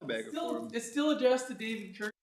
linebacker for him. It's still addressed to David Kirk.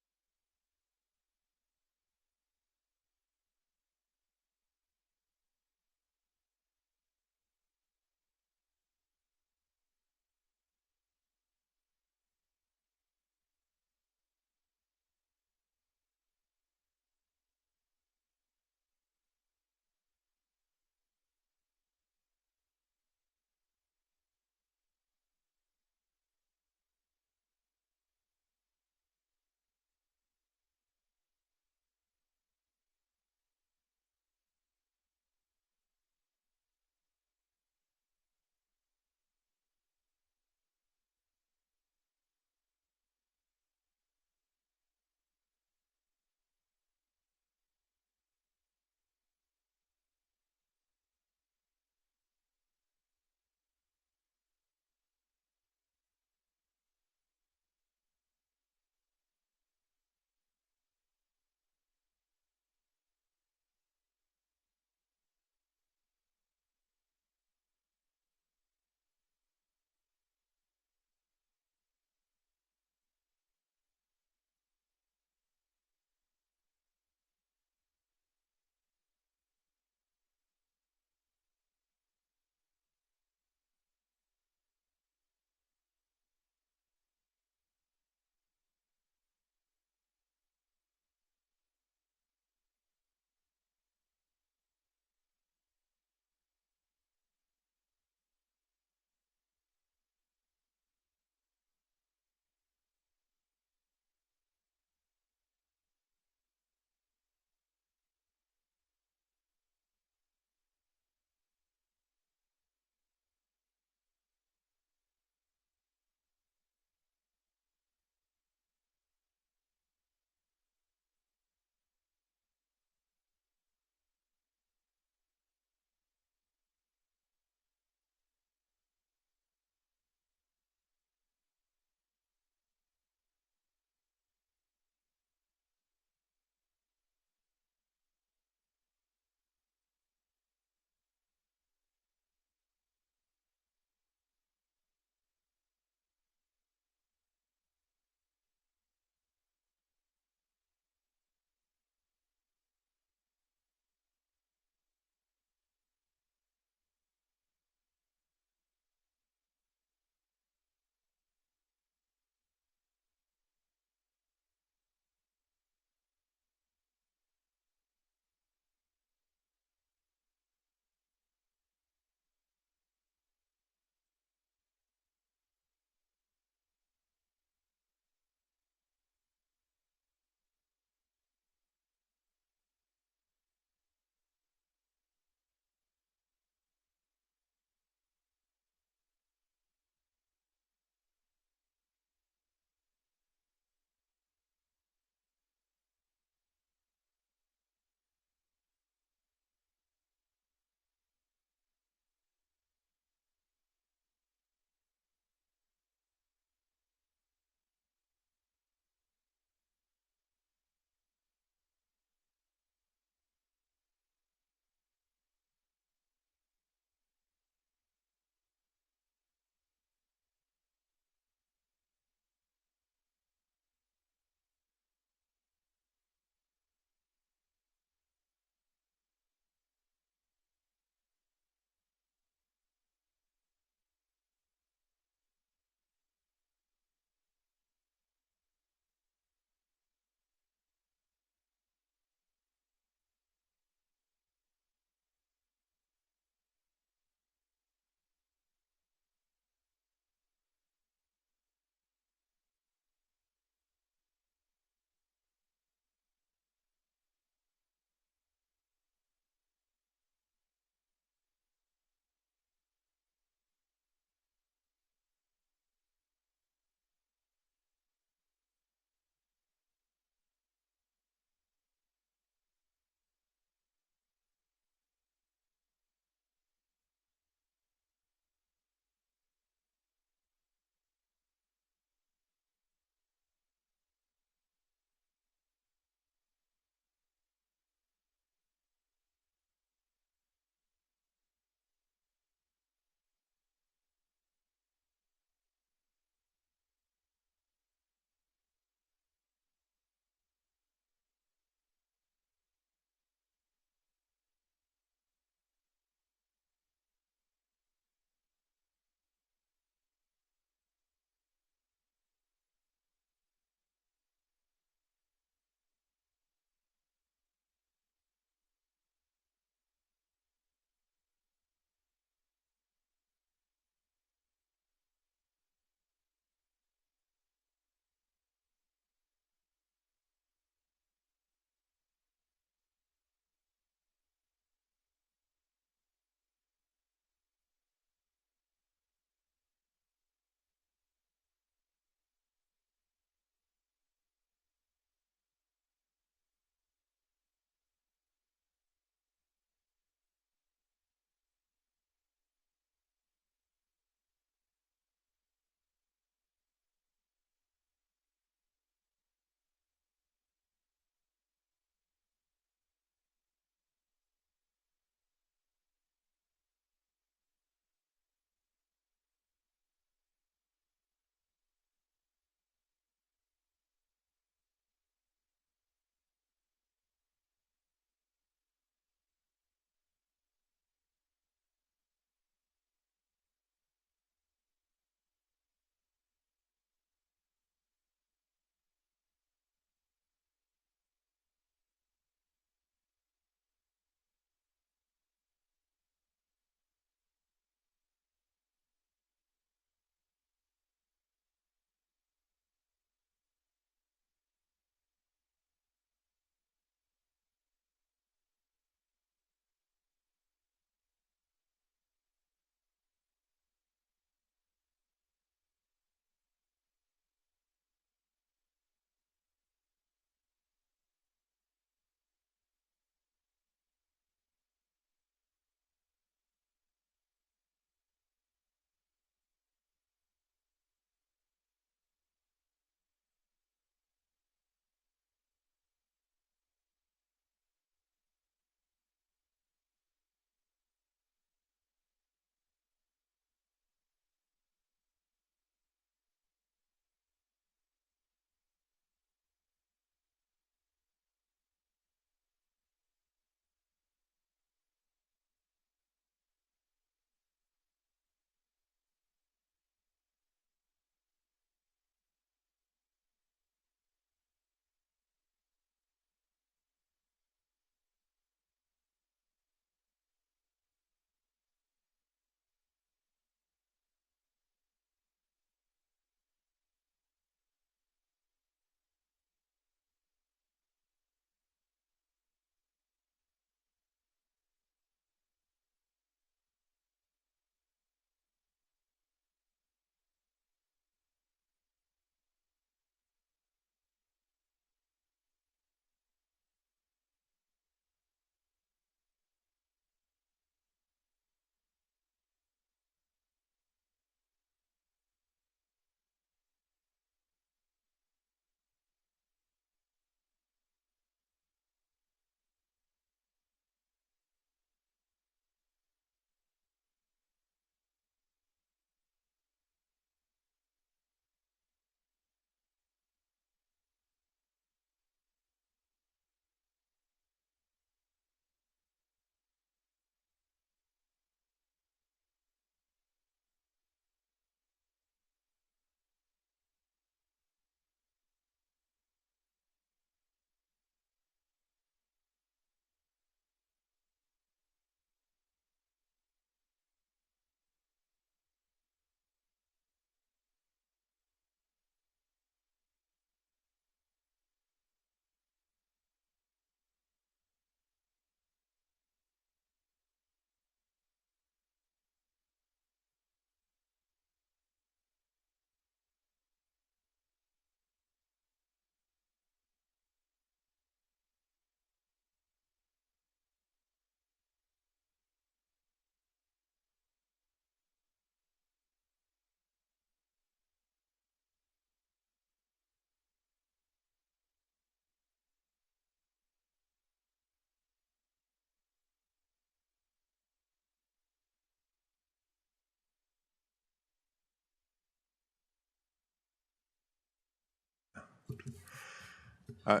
Uh,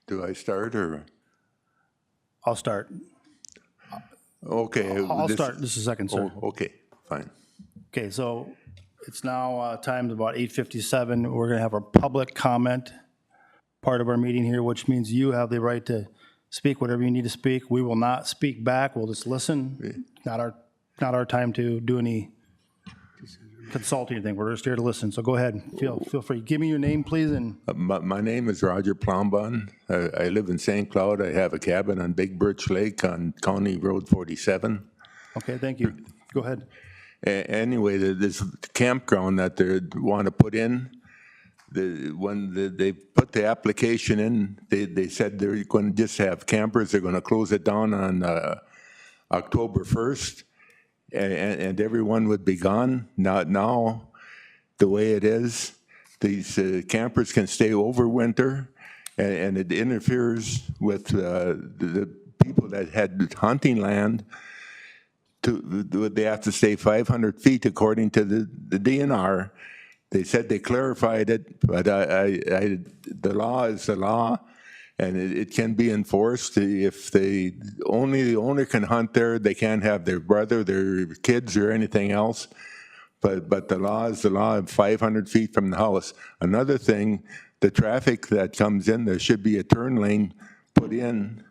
Do I start or? I'll start. Okay. I'll start. This is second, sir. Oh, okay, fine. Okay, so it's now time's about 8:57. We're going to have a public comment part of our meeting here, which means you have the right to speak whatever you need to speak. We will not speak back. We'll just listen. Not our time to do any consulting or anything. We're just here to listen. So go ahead. Feel free. Give me your name, please. And My name is Roger Plombon. I live in St. Cloud. I have a cabin on Big Birch Lake on County Road 47. okay, thank you. Go ahead. Anyway, this campground that they want to put in, when they put the application in, they said they're going to just have campers. They're going to close it down on October 1st, and everyone would be gone. Now, the way it is, these campers can stay over winter, and it interferes with the people that had hunting land. They have to stay 500 feet according to the DNR. They said they clarified it, but the law is the law, and it can be enforced. If only the owner can hunt there, they can't have their brother, their kids, or anything else. But the law is the law, 500 feet from the house. Another thing, the traffic that comes in, there should be a turn lane put in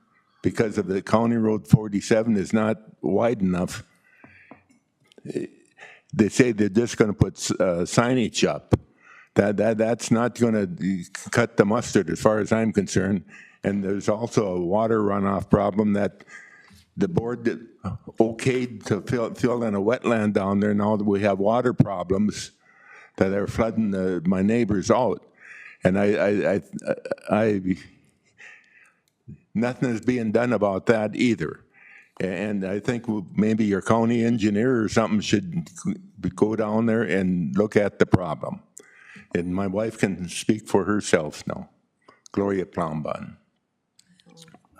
because of the County Road 47 is not wide enough. They say they're just going to put signage up. That's not going to cut the mustard as far as I'm concerned. And there's also a water runoff problem that the board okayed to fill in a wetland down there. Now that we have water problems that are flooding my neighbors out. And nothing is being done about that either. And I think maybe your county engineer or something should go down there and look at the problem. And my wife can speak for herself now. Gloria Plombon.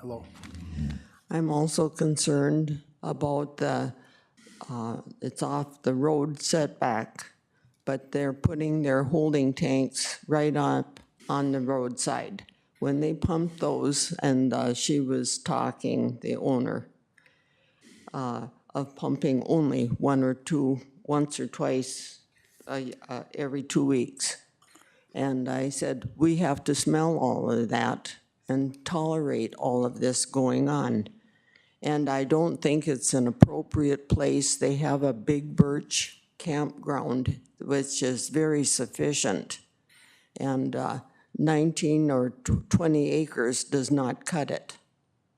Hello. I'm also concerned about it's off the road setback, but they're putting their holding tanks right up on the roadside. When they pump those, and she was talking, the owner, of pumping only once or twice every 2 weeks. And I said, we have to smell all of that and tolerate all of this going on. And I don't think it's an appropriate place. They have a Big Birch campground, which is very sufficient. And 19 or 20 acres does not cut it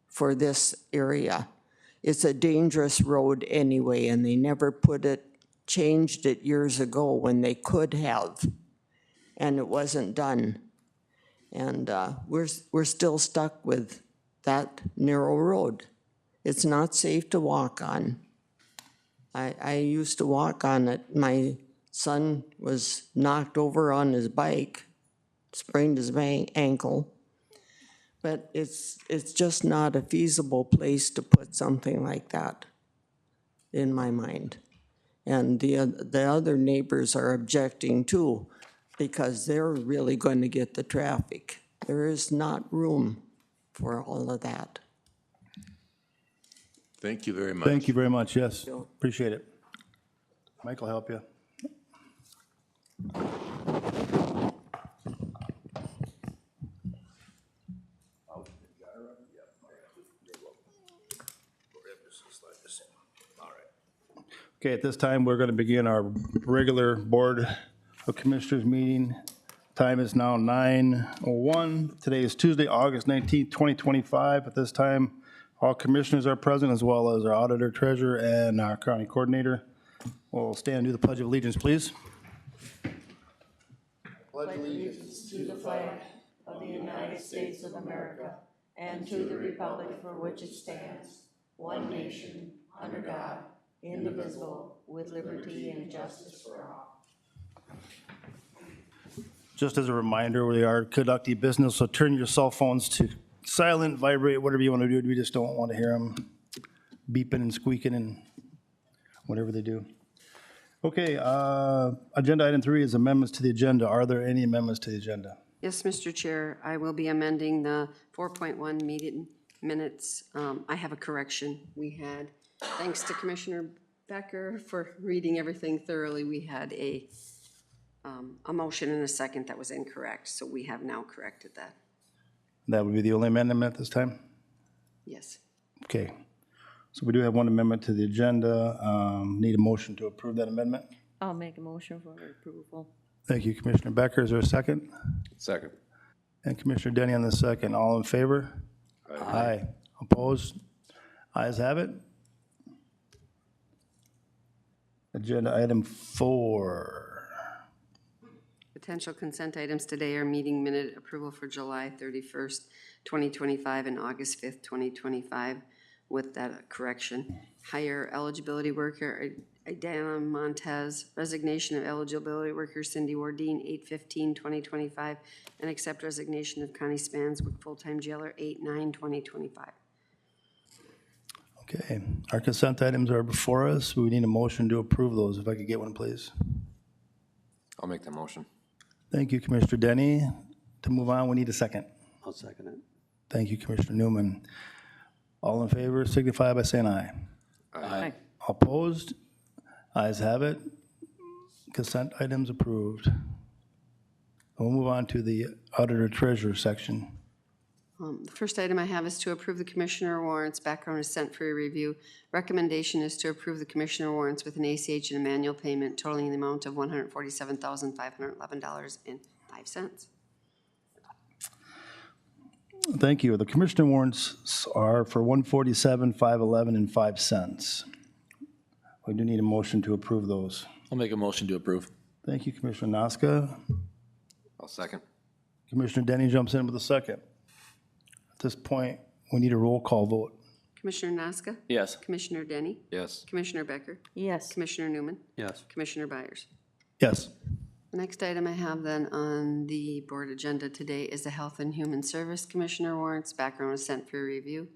for this area. It's a dangerous road anyway, and they never changed it years ago when they could have, and it wasn't done. And we're still stuck with that narrow road. It's not safe to walk on. I used to walk on it. My son was knocked over on his bike, sprained his ankle. But it's just not a feasible place to put something like that, in my mind. And the other neighbors are objecting too, because they're really going to get the traffic. There is not room for all of that. Thank you very much. Thank you very much. Yes, appreciate it. Mike will help you. Okay, at this time, we're going to begin our regular Board of Commissioners meeting. Time is now 9:01. Today is Tuesday, August 19th, 2025. At this time, all commissioners are present, as well as our auditor, treasurer, and our county coordinator. We'll stand and do the Pledge of Allegiance, please. Pledge allegiance to the flag of the United States of America and to the republic for which it stands, one nation, under God, indivisible, with liberty and justice for all. Just as a reminder, we are conducting business, so turn your cell phones to silent, vibrate, whatever you want to do. We just don't want to hear them beeping and squeaking. And whatever they do. Okay, agenda item 3 is amendments to the agenda. Are there any amendments to the agenda? Yes, Mr. Chair, I will be amending the 4.1 meeting minutes. I have a correction. We had, thanks to Commissioner Becker for reading everything thoroughly, we had a motion and a second that was incorrect, so we have now corrected that. That would be the only amendment at this time? Yes. Okay. So we do have one amendment to the agenda. Need a motion to approve that amendment? I'll make a motion for approval. Thank you, Commissioner Becker. Is there a second? Second. And Commissioner Denny on the second. All in favor? Aye. Opposed? Ayes have it. Agenda item 4. Potential consent items today are meeting minute approval for July 31st, 2025 and August 5th, 2025 with that correction. Hire eligibility worker Diana Montez, resignation of eligibility worker Cindy Wardine, 8/15/2025, and accept resignation of Connie Spanswick, full-time jailer, 8/9/2025. Okay, our consent items are before us. We need a motion to approve those. If I could get one, please. I'll make that motion. Thank you, Commissioner Denny. To move on, we need a second. I'll second it. Thank you, Commissioner Newman. All in favor signify by saying aye. Aye. Opposed? Ayes have it. Consent items approved. We'll move on to the auditor treasurer section. The first item I have is to approve the commissioner warrants. Background is sent for a review. Recommendation is to approve the commissioner warrants with an ACH and a manual payment totaling the amount of $147,511.05. Thank you. The commissioner warrants are for $147,511 and 5 cents. We do need a motion to approve those. I'll make a motion to approve. Thank you, Commissioner Noska. I'll second. Commissioner Denny jumps in with a second. At this point, we need a roll call vote. Commissioner Noska? Yes. Commissioner Denny? Yes. Commissioner Becker? Yes. Commissioner Newman? Yes. Commissioner Byers? Yes. The next item I have then on the board agenda today is the Health and Human Service Commissioner warrants. Background was sent for review.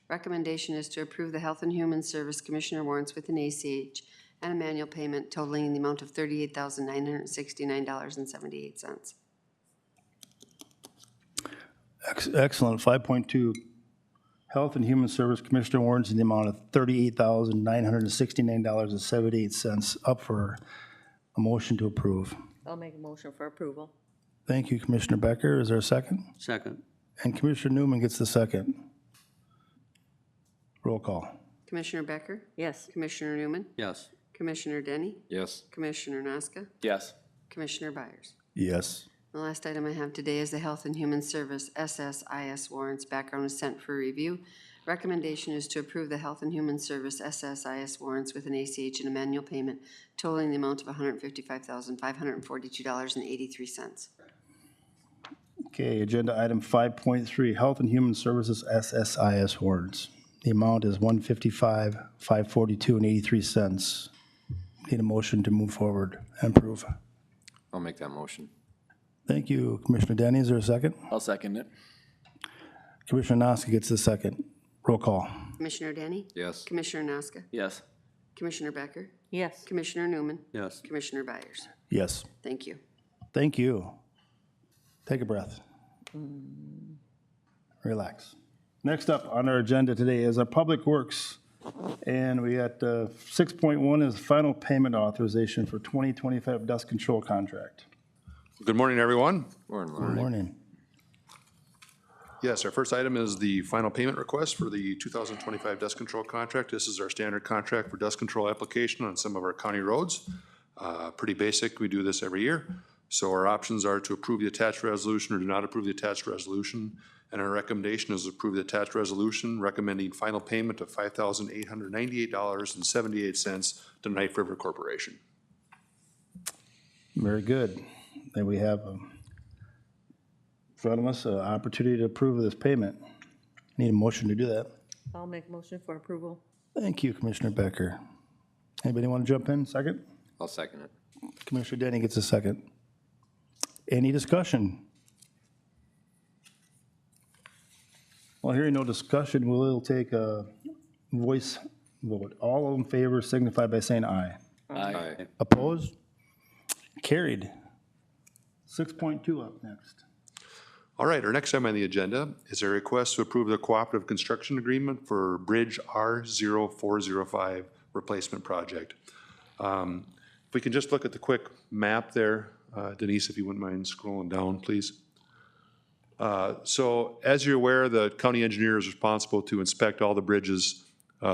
Recommendation is to approve the Health and Human Service Commissioner warrants with an ACH and a manual payment totaling the amount of $38,969.78. Excellent. 5.2, Health and Human Service Commissioner warrants in the amount of $38,969.78, up for a motion to approve. I'll make a motion for approval. Thank you, Commissioner Becker. Is there a second? Second. And Commissioner Newman gets the second. Roll call. Commissioner Becker? Yes. Commissioner Newman? Yes. Commissioner Denny? Yes. Commissioner Noska? Yes. Commissioner Byers? Yes. The last item I have today is the Health and Human Service SSIS warrants. Background is sent for review. Recommendation is to approve the Health and Human Service SSIS warrants with an ACH and a manual payment totaling the amount of $155,542.83. Okay, agenda item 5.3, Health and Human Services SSIS warrants. The amount is $155,542.83. Need a motion to move forward and approve. I'll make that motion. Thank you, Commissioner Denny. Is there a second? I'll second it. Commissioner Noska gets the second. Roll call. Commissioner Denny? Yes. Commissioner Noska? Yes. Commissioner Becker? Yes. Commissioner Newman? Yes. Commissioner Byers? Yes. Thank you. Thank you. Take a breath. Relax. Next up on our agenda today is our Public Works. And we got 6.1 is final payment authorization for 2025 dust control contract. Good morning, everyone. Morning, Good Lauren. morning. Yes, our first item is the final payment request for the 2025 dust control contract. This is our standard contract for dust control application on some of our county roads. Pretty basic, we do this every year. So our options are to approve the attached resolution or do not approve the attached resolution. And our recommendation is to approve the attached resolution, recommending final payment of $5,898.78 to Knife River Corporation. Very good. Then we have in front of us an opportunity to approve this payment. Need a motion to do that. I'll make a motion for approval. Thank you, Commissioner Becker. Anybody want to jump in? Second? I'll second it. Commissioner Denny gets a second. Any discussion? Well, hearing no discussion, we'll take a voice vote. All in favor signify by saying aye. Aye. Opposed? Carried. 6.2 up next. All right, our next item on the agenda is a request to approve the cooperative construction agreement for Bridge R0405 replacement project. If we can just look at the quick map there, Denise, if you wouldn't mind scrolling down, please. So as you're aware, the county engineer is responsible to inspect all the bridges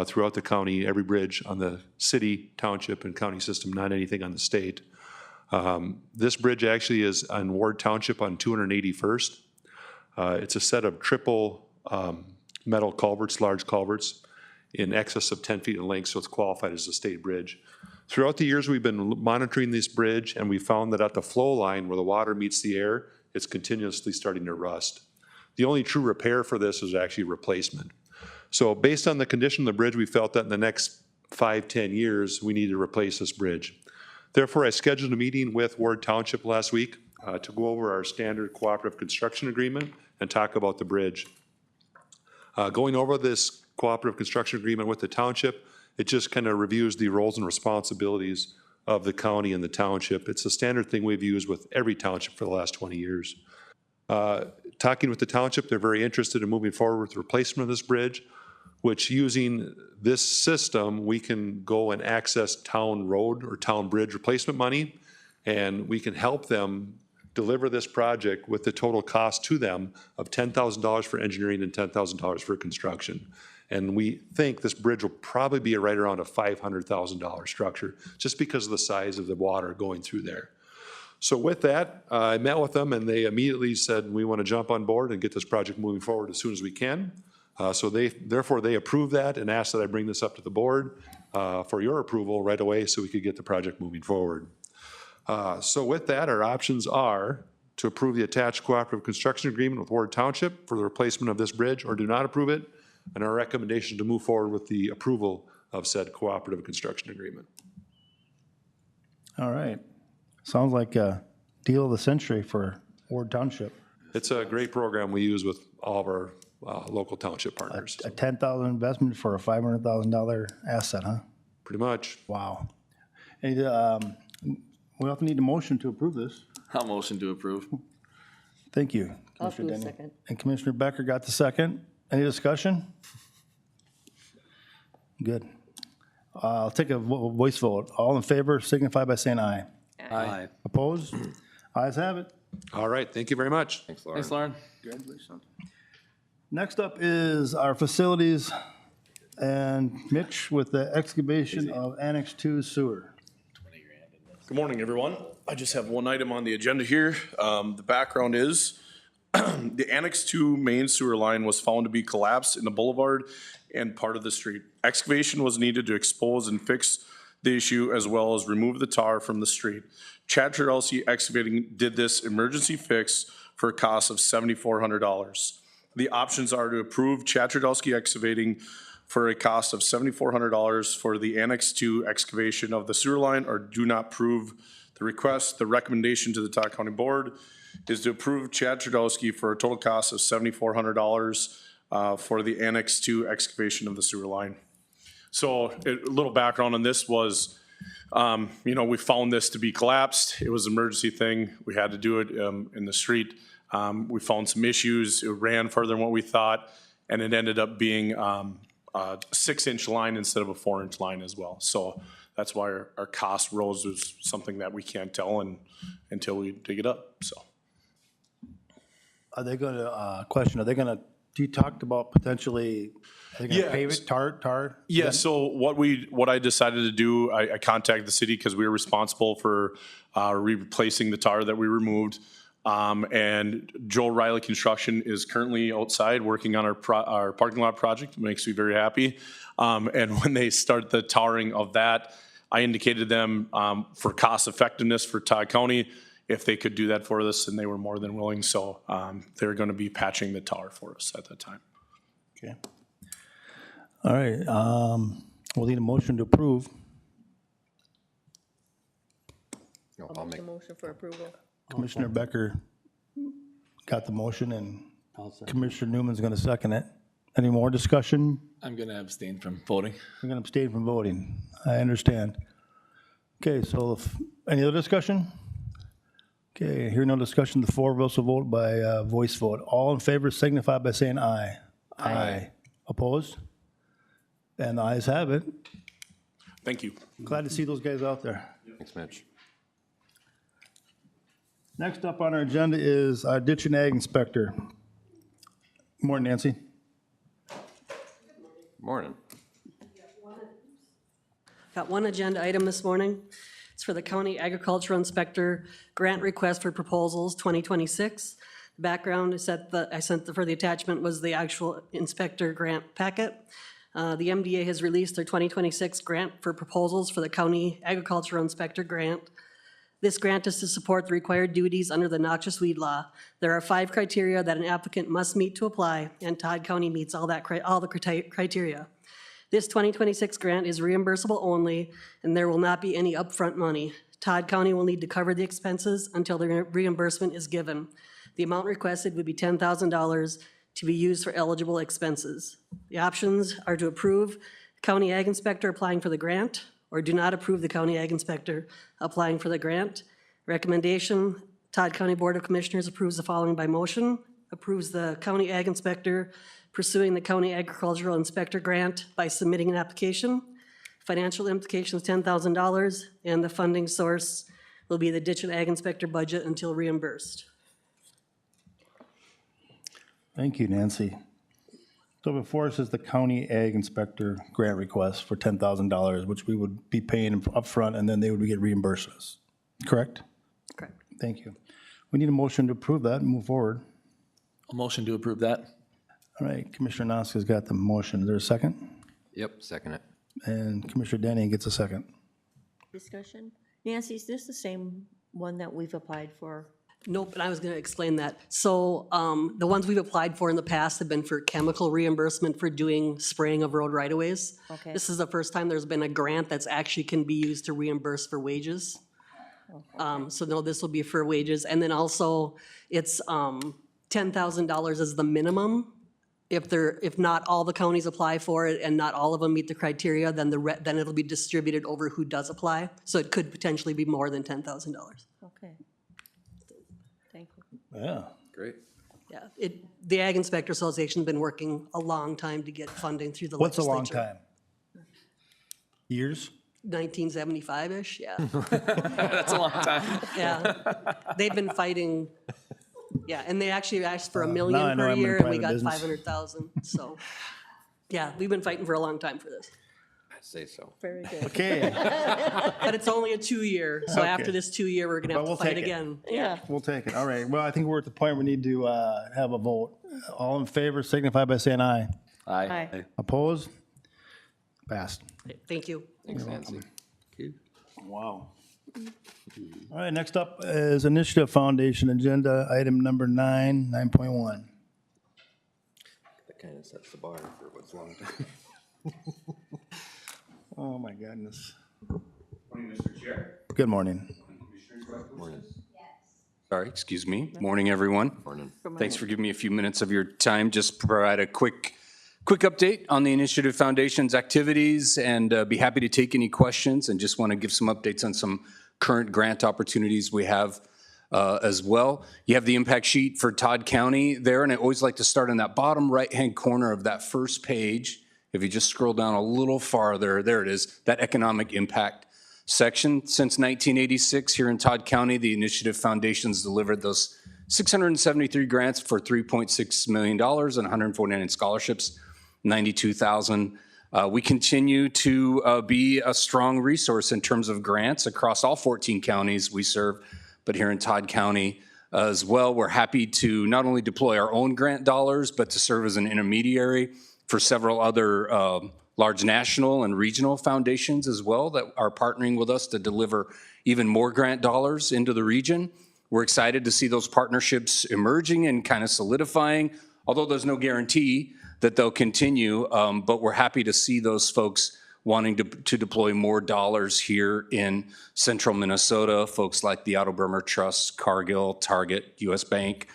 throughout the county, every bridge on the city, township, and county system, not anything on the state. This bridge actually is on Ward Township on 281st. It's a set of triple metal culverts, large culverts, in excess of 10 feet in length, so it's qualified as a state bridge. Throughout the years, we've been monitoring this bridge, and we found that at the flow line where the water meets the air, it's continuously starting to rust. The only true repair for this is actually replacement. So based on the condition of the bridge, we felt that in the next 5-10 years, we need to replace this bridge. Therefore, I scheduled a meeting with Ward Township last week to go over our standard cooperative construction agreement and talk about the bridge. Going over this cooperative construction agreement with the township, it just kind of reviews the roles and responsibilities of the county and the township. It's a standard thing we've used with every township for the last 20 years. Talking with the township, they're very interested in moving forward with the replacement of this bridge, which using this system, we can go and access town road or town bridge replacement money, and we can help them deliver this project with the total cost to them of $10,000 for engineering and $10,000 for construction. And we think this bridge will probably be right around a $500,000 structure, just because of the size of the water going through there. So with that, I met with them, and they immediately said, we want to jump on board and get this project moving forward as soon as we can. So therefore, they approved that and asked that I bring this up to the board for your approval right away so we could get the project moving forward. So with that, our options are to approve the attached cooperative construction agreement with Ward Township for the replacement of this bridge, or do not approve it, and our recommendation to move forward with the approval of said cooperative construction agreement. All right. Sounds like a deal of the century for Ward Township. It's a great program we use with all of our local township partners. A $10,000 investment for a $500,000 asset, huh? Pretty much. Wow. And, we also need a motion to approve this. I'll motion to approve. Thank you. I'll Commissioner do a Denny. second. And Commissioner Becker got the second. Any discussion? Good. I'll take a voice vote. All in favor signify by saying aye. Aye. Opposed? Ayes have it. All right, thank you very much. Thanks, Lauren. Thanks, Lauren. Congratulations. Next up is our facilities and Mitch with the excavation of Annex 2 sewer. Good morning, everyone. I just have one item on the agenda here. The background is the Annex 2 main sewer line was found to be collapsed in the boulevard and part of the street. Excavation was needed to expose and fix the issue as well as remove the tar from the street. Chad Trudelsky Excavating did this emergency fix for a cost of $7,400. The options are to approve Chad Trudelsky Excavating for a cost of $7,400 for the Annex 2 excavation of the sewer line, or do not approve the request. The recommendation to the Todd County Board is to approve Chad Trudelsky for a total cost of $7,400 for the Annex 2 excavation of the sewer line. So a little background on this was, we found this to be collapsed. It was an emergency thing. We had to do it in the street. We found some issues. It ran further than what we thought, and it ended up being a 6-inch line instead of a 4-inch line as well. So that's why our cost rose was something that we can't tell until we dig it up, so. Are they going to, you talked about potentially, are they going to Yeah. pave it, tar? Yeah, so what I decided to do, I contacted the city because we were responsible for replacing the tar that we removed. And Joe Riley Construction is currently outside working on our parking lot project. It makes me very happy. And when they start the tarring of that, I indicated them for cost effectiveness for Todd County, if they could do that for us, and they were more than willing. So they're going to be patching the tar for us at that time. Okay. All right, we'll need a motion to approve. I'll make, The motion for approval. Commissioner Becker got the motion, and Commissioner Newman's going to second it. Any more discussion? I'm going to abstain from voting. I'm going to abstain from voting. I understand. Okay, so any other discussion? Okay, hear no discussion, the four of us will vote by voice vote. All in favor signify by saying aye. Aye. Opposed? And the ayes have it. Thank you. Glad to see those guys out there. Thanks, Mitch. Next up on our agenda is our ditch and ag inspector. Morning, Nancy. Morning. Got one agenda item this morning. It's for the County Agricultural Inspector Grant Request for Proposals 2026. The background is that for the attachment was the actual inspector grant packet. The MDA has released their 2026 grant for proposals for the County Agricultural Inspector Grant. This grant is to support the required duties under the noxious weed law. There are 5 criteria that an applicant must meet to apply, and Todd County meets all the criteria. This 2026 grant is reimbursable only, and there will not be any upfront money. Todd County will need to cover the expenses until the reimbursement is given. The amount requested would be $10,000 to be used for eligible expenses. The options are to approve County Ag Inspector applying for the grant, or do not approve the County Ag Inspector applying for the grant. Recommendation, Todd County Board of Commissioners approves the following by motion. Approves the County Ag Inspector pursuing the County Agricultural Inspector Grant by submitting an application. Financial implications, $10,000, and the funding source will be the Ditch and Ag Inspector budget until reimbursed. Thank you, Nancy. So before us is the County Ag Inspector grant request for $10,000, which we would be paying upfront, and then they would get reimbursed us. Correct? Correct. Thank you. We need a motion to approve that and move forward. A motion to approve that. All right, Commissioner Noska's got the motion. Is there a second? Yep, second it. And Commissioner Denny gets a second. Discussion? Nancy, is this the same one that we've applied for? Nope, and I was going to explain that. So the ones we've applied for in the past have been for chemical reimbursement for doing spraying of road right-of-ways. Okay. This is the first time there's been a grant that's actually can be used to reimburse for wages. So no, this will be for wages. And then also, it's $10,000 is the minimum. If not all the counties apply for it and not all of them meet the criteria, then then it'll be distributed over who does apply. So it could potentially be more than $10,000. Okay. Thank you. Yeah. Great. Yeah, the Ag Inspector Association's been working a long time to get funding through the What's a legislature. long time? Years? 1975-ish, yeah. That's a long time. Yeah. They've been fighting, yeah, and they actually asked for $1 million now I know per I'm in year, and we private got business. 500,000, so. Yeah, we've been fighting for a long time for this. I say so. Very good. Okay, But it's only a 2-year, so Okay. after this 2-year, we're gonna have But we'll to fight take it. again. Yeah. we'll take it. All right. Well, I think we're at the point we need to have a vote. All in favor signify by saying aye. Aye. Opposed? Passed. Thank you. Thanks, Nancy. Wow. All right, next up is Initiative Foundation Agenda, item number 9.1. That kind of sets the bar for what's long time. Oh, my goodness. Morning, Mr. Chair. Good morning. Morning. Sorry, excuse me. Morning, everyone. Morning. Thanks for giving me a few minutes of your time. Just provide a quick update on the Initiative Foundation's activities and be happy to take any questions, and just want to give some updates on some current grant opportunities we have as well. You have the impact sheet for Todd County there, and I always like to start in that bottom right-hand corner of that first page. If you just scroll down a little farther, there it is, that economic impact section. Since 1986, here in Todd County, the Initiative Foundation's delivered those 673 grants for $3.6 million and 149 scholarships, 92,000. We continue to be a strong resource in terms of grants across all 14 counties we serve, but here in Todd County as well, we're happy to not only deploy our own grant dollars, but to serve as an intermediary for several other large national and regional foundations as well that are partnering with us to deliver even more grant dollars into the region. We're excited to see those partnerships emerging and kind of solidifying, although there's no guarantee that they'll continue, but we're happy to see those folks wanting to deploy more dollars here in central Minnesota, folks like the Otto Bremer Trust, Cargill, Target, US Bank,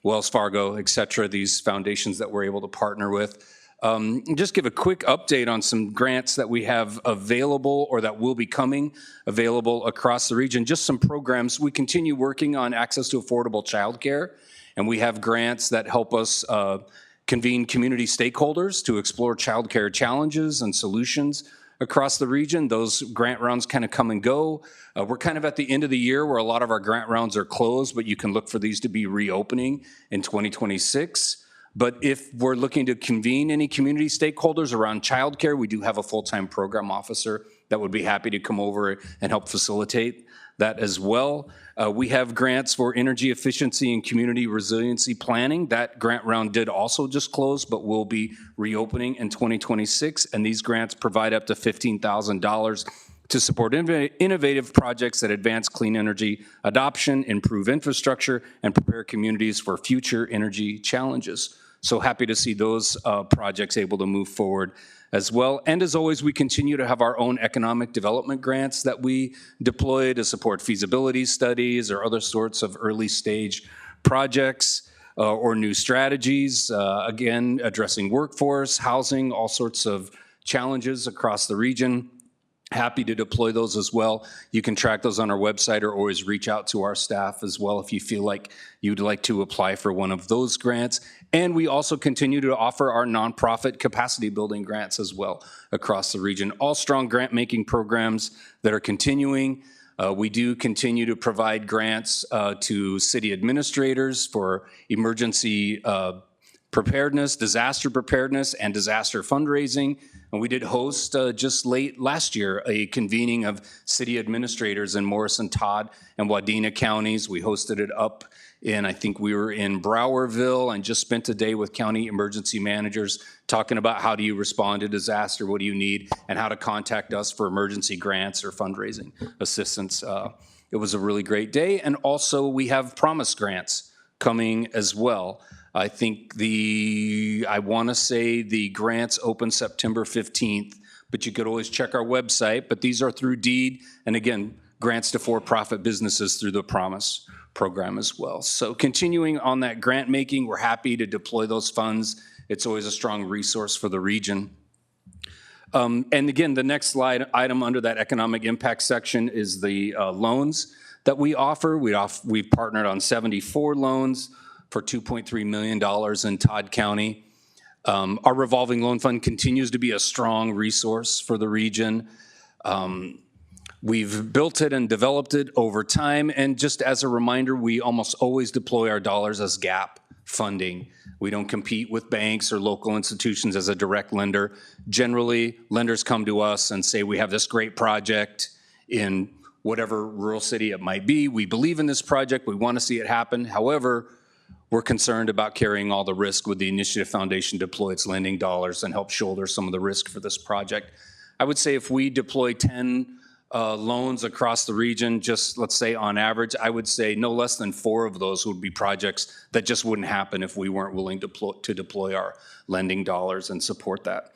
Wells Fargo, et cetera, these foundations that we're able to partner with. Just give a quick update on some grants that we have available or that will be coming available across the region. Just some programs. We continue working on access to affordable childcare, and we have grants that help us convene community stakeholders to explore childcare challenges and solutions across the region. Those grant rounds kind of come and go. We're kind of at the end of the year where a lot of our grant rounds are closed, but you can look for these to be reopening in 2026. But if we're looking to convene any community stakeholders around childcare, we do have a full-time program officer that would be happy to come over and help facilitate that as well. We have grants for energy efficiency and community resiliency planning. That grant round did also just close, but will be reopening in 2026. And these grants provide up to $15,000 to support innovative projects that advance clean energy adoption, improve infrastructure, and prepare communities for future energy challenges. So happy to see those projects able to move forward as well. And as always, we continue to have our own economic development grants that we deploy to support feasibility studies or other sorts of early stage projects or new strategies, again, addressing workforce, housing, all sorts of challenges across the region. Happy to deploy those as well. You can track those on our website or always reach out to our staff as well if you feel like you'd like to apply for one of those grants. And we also continue to offer our nonprofit capacity building grants as well across the region. All strong grant making programs that are continuing. We do continue to provide grants to city administrators for emergency preparedness, disaster preparedness, and disaster fundraising. And we did host just late last year a convening of city administrators in Morrison, Todd, and Wadena counties. We hosted it up in, I think we were in Browerville, and just spent a day with county emergency managers talking about how do you respond to disaster, what do you need, and how to contact us for emergency grants or fundraising assistance. It was a really great day. And also we have promise grants coming as well. I think I want to say the grants open September 15th, but you could always check our website. But these are through deed, and again, grants to for-profit businesses through the Promise program as well. So continuing on that grant making, we're happy to deploy those funds. It's always a strong resource for the region. And again, the next slide item under that economic impact section is the loans that we offer. We've partnered on 74 loans for $2.3 million in Todd County. Our revolving loan fund continues to be a strong resource for the region. We've built it and developed it over time, and just as a reminder, we almost always deploy our dollars as gap funding. We don't compete with banks or local institutions as a direct lender. Generally, lenders come to us and say, we have this great project in whatever rural city it might be. We believe in this project, we want to see it happen. However, we're concerned about carrying all the risk with the Initiative Foundation deploy its lending dollars and help shoulder some of the risk for this project. I would say if we deploy 10 loans across the region, just let's say on average, I would say no less than 4 of those would be projects that just wouldn't happen if we weren't willing to deploy our lending dollars and support that.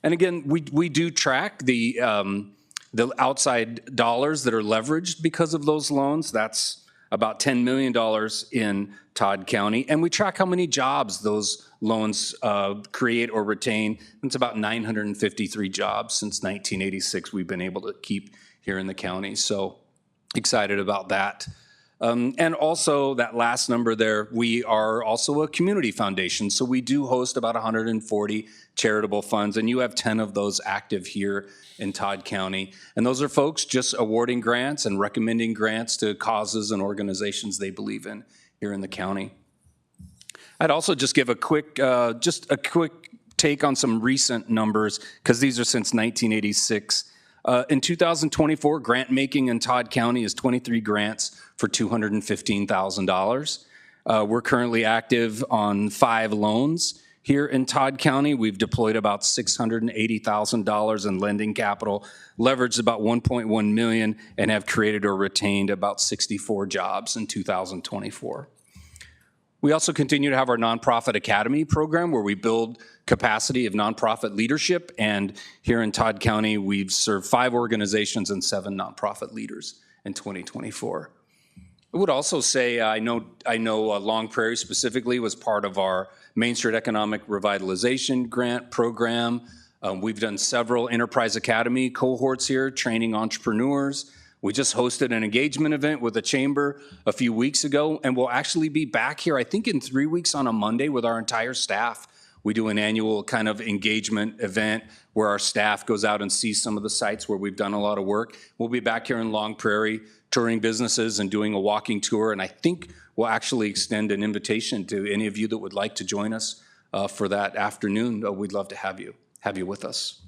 And again, we do track the outside dollars that are leveraged because of those loans. That's about $10 million in Todd County. And we track how many jobs those loans create or retain. It's about 953 jobs since 1986 we've been able to keep here in the county. So excited about that. And also that last number there, we are also a community foundation. So we do host about 140 charitable funds, and you have 10 of those active here in Todd County. And those are folks just awarding grants and recommending grants to causes and organizations they believe in here in the county. I'd also just give a quick take on some recent numbers, because these are since 1986. In 2024, grant making in Todd County is 23 grants for $215,000. We're currently active on 5 loans. Here in Todd County, we've deployed about $680,000 in lending capital, leveraged about $1.1 million, and have created or retained about 64 jobs in 2024. We also continue to have our Nonprofit Academy program where we build capacity of nonprofit leadership. And here in Todd County, we've served 5 organizations and 7 nonprofit leaders in 2024. I would also say, I know Long Prairie specifically was part of our Main Street Economic Revitalization Grant Program. We've done several Enterprise Academy cohorts here, training entrepreneurs. We just hosted an engagement event with the chamber a few weeks ago, and we'll actually be back here, I think in 3 weeks on a Monday with our entire staff. We do an annual kind of engagement event where our staff goes out and sees some of the sites where we've done a lot of work. We'll be back here in Long Prairie touring businesses and doing a walking tour, and I think we'll actually extend an invitation to any of you that would like to join us for that afternoon. We'd love to have you with us.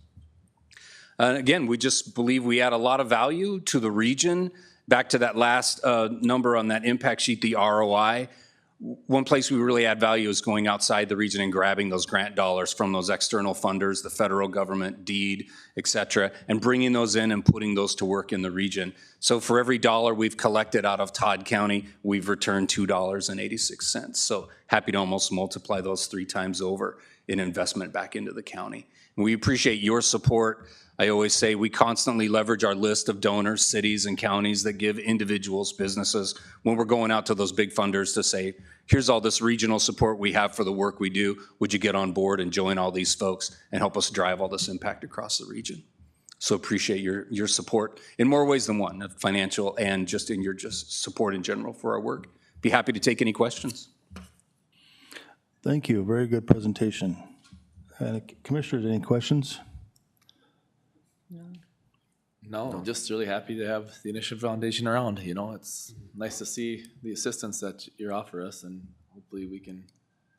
Again, we just believe we add a lot of value to the region. Back to that last number on that impact sheet, the ROI. One place we really add value is going outside the region and grabbing those grant dollars from those external funders, the federal government, DEED, et cetera, and bringing those in and putting those to work in the region. So for every dollar we've collected out of Todd County, we've returned $2.86. So happy to almost multiply those 3 times over in investment back into the county. And we appreciate your support. I always say we constantly leverage our list of donors, cities and counties that give individuals, businesses, when we're going out to those big funders to say, here's all this regional support we have for the work we do. Would you get on board and join all these folks and help us drive all this impact across the region? So appreciate your support in more ways than one, financial and just in your just support in general for our work. Be happy to take any questions. Thank you. Very good presentation. Commissioners, any questions? No, I'm just really happy to have the Initiative Foundation around. You know, it's nice to see the assistance that you offer us, and hopefully we can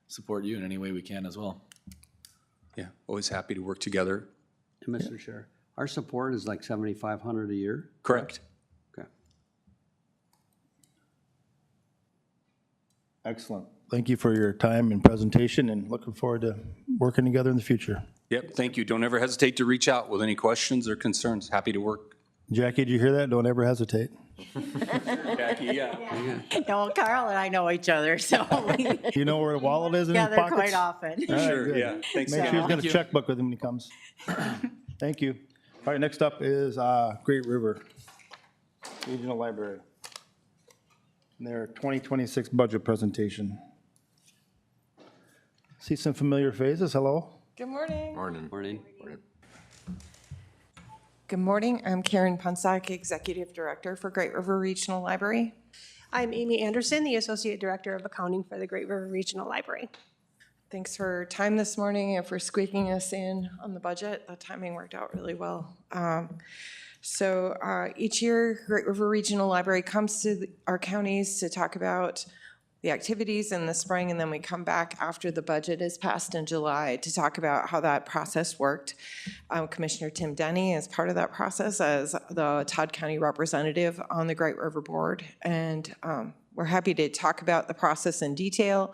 support you in any way we can as well. Yeah, always happy to work together. Mr. Chair, our support is like $7,500 a year? Correct. Okay. Excellent. Thank you for your time and presentation, and looking forward to working together in the future. Yep, thank you. Don't ever hesitate to reach out with any questions or concerns. Happy to work. Jackie, did you hear that? Don't ever hesitate. Jackie, yeah. No, Carl and I know each other, so we You know where the wallet is in his together pockets? quite often. All right, Sure, good. yeah. Thanks Make sure again. he's got a checkbook with him when he comes. Thank you. All right, next up is Great River Regional Library. And their 2026 budget presentation. See some familiar faces. Hello. Good morning. Morning. Morning. Good morning. I'm Karen Punsak, Executive Director for Great River Regional Library. I'm Amy Anderson, the Associate Director of Accounting for the Great River Regional Library. Thanks for your time this morning and for squeaking us in on the budget. The timing worked out really well. Each year, Great River Regional Library comes to our counties to talk about the activities in the spring, and then we come back after the budget is passed in July to talk about how that process worked. Commissioner Tim Denny is part of that process as the Todd County representative on the Great River Board, and we're happy to talk about the process in detail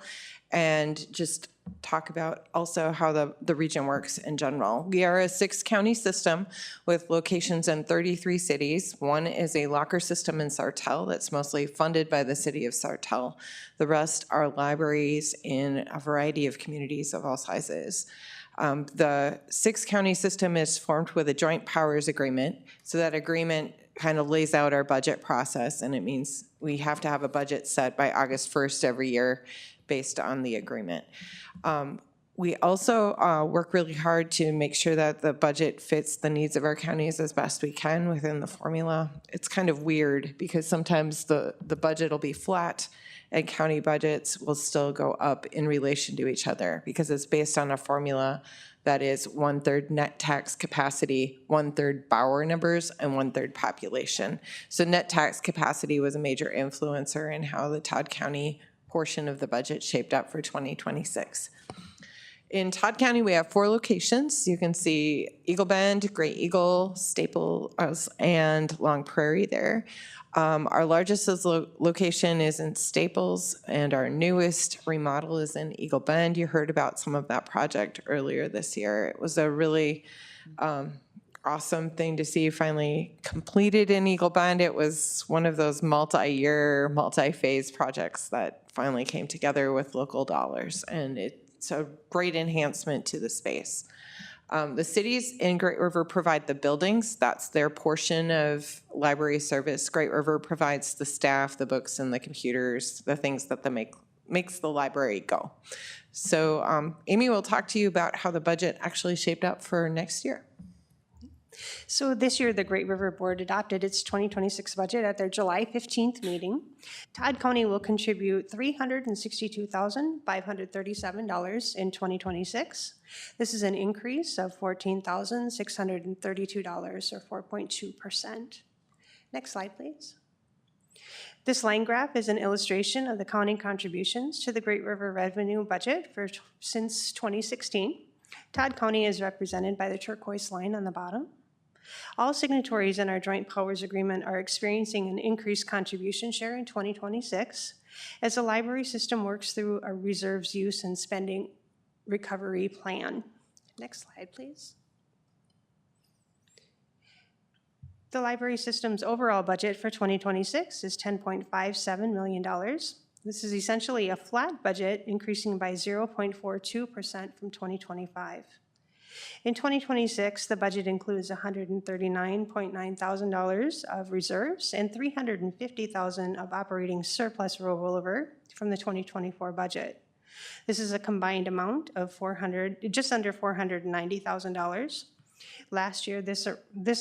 and just talk about also how the region works in general. We are a 6-county system with locations in 33 cities. One is a locker system in Sartell that's mostly funded by the city of Sartell. The rest are libraries in a variety of communities of all sizes. The 6-county system is formed with a joint powers agreement. So that agreement kind of lays out our budget process, and it means we have to have a budget set by August 1st every year based on the agreement. We also work really hard to make sure that the budget fits the needs of our counties as best we can within the formula. It's kind of weird because sometimes the budget will be flat and county budgets will still go up in relation to each other because it's based on a formula that is 1/3 net tax capacity, 1/3 borrower numbers, and 1/3 population. So net tax capacity was a major influencer in how the Todd County portion of the budget shaped up for 2026. In Todd County, we have 4 locations. You can see Eagle Bend, Great Eagle, Staples, and Long Prairie there. Our largest location is in Staples, and our newest remodel is in Eagle Bend. You heard about some of that project earlier this year. It was a really awesome thing to see finally completed in Eagle Bend. It was one of those multi-year, multi-phase projects that finally came together with local dollars, and it's a great enhancement to the space. The cities in Great River provide the buildings. That's their portion of library service. Great River provides the staff, the books, and the computers, the things that makes the library go. So Amy will talk to you about how the budget actually shaped up for next year. So this year, the Great River Board adopted its 2026 budget at their July 15th meeting. Todd County will contribute $362,537 in 2026. This is an increase of $14,632 or 4.2%. Next slide, please. This line graph is an illustration of the county contributions to the Great River revenue budget since 2016. Todd County is represented by the turquoise line on the bottom. All signatories in our joint powers agreement are experiencing an increased contribution share in 2026 as the library system works through a reserves use and spending recovery plan. Next slide, please. The library system's overall budget for 2026 is $10.57 million. This is essentially a flat budget, increasing by 0.42% from 2025. In 2026, the budget includes $139.9 thousand of reserves and $350,000 of operating surplus rollover from the 2024 budget. This is a combined amount of just under $490,000. Last year, this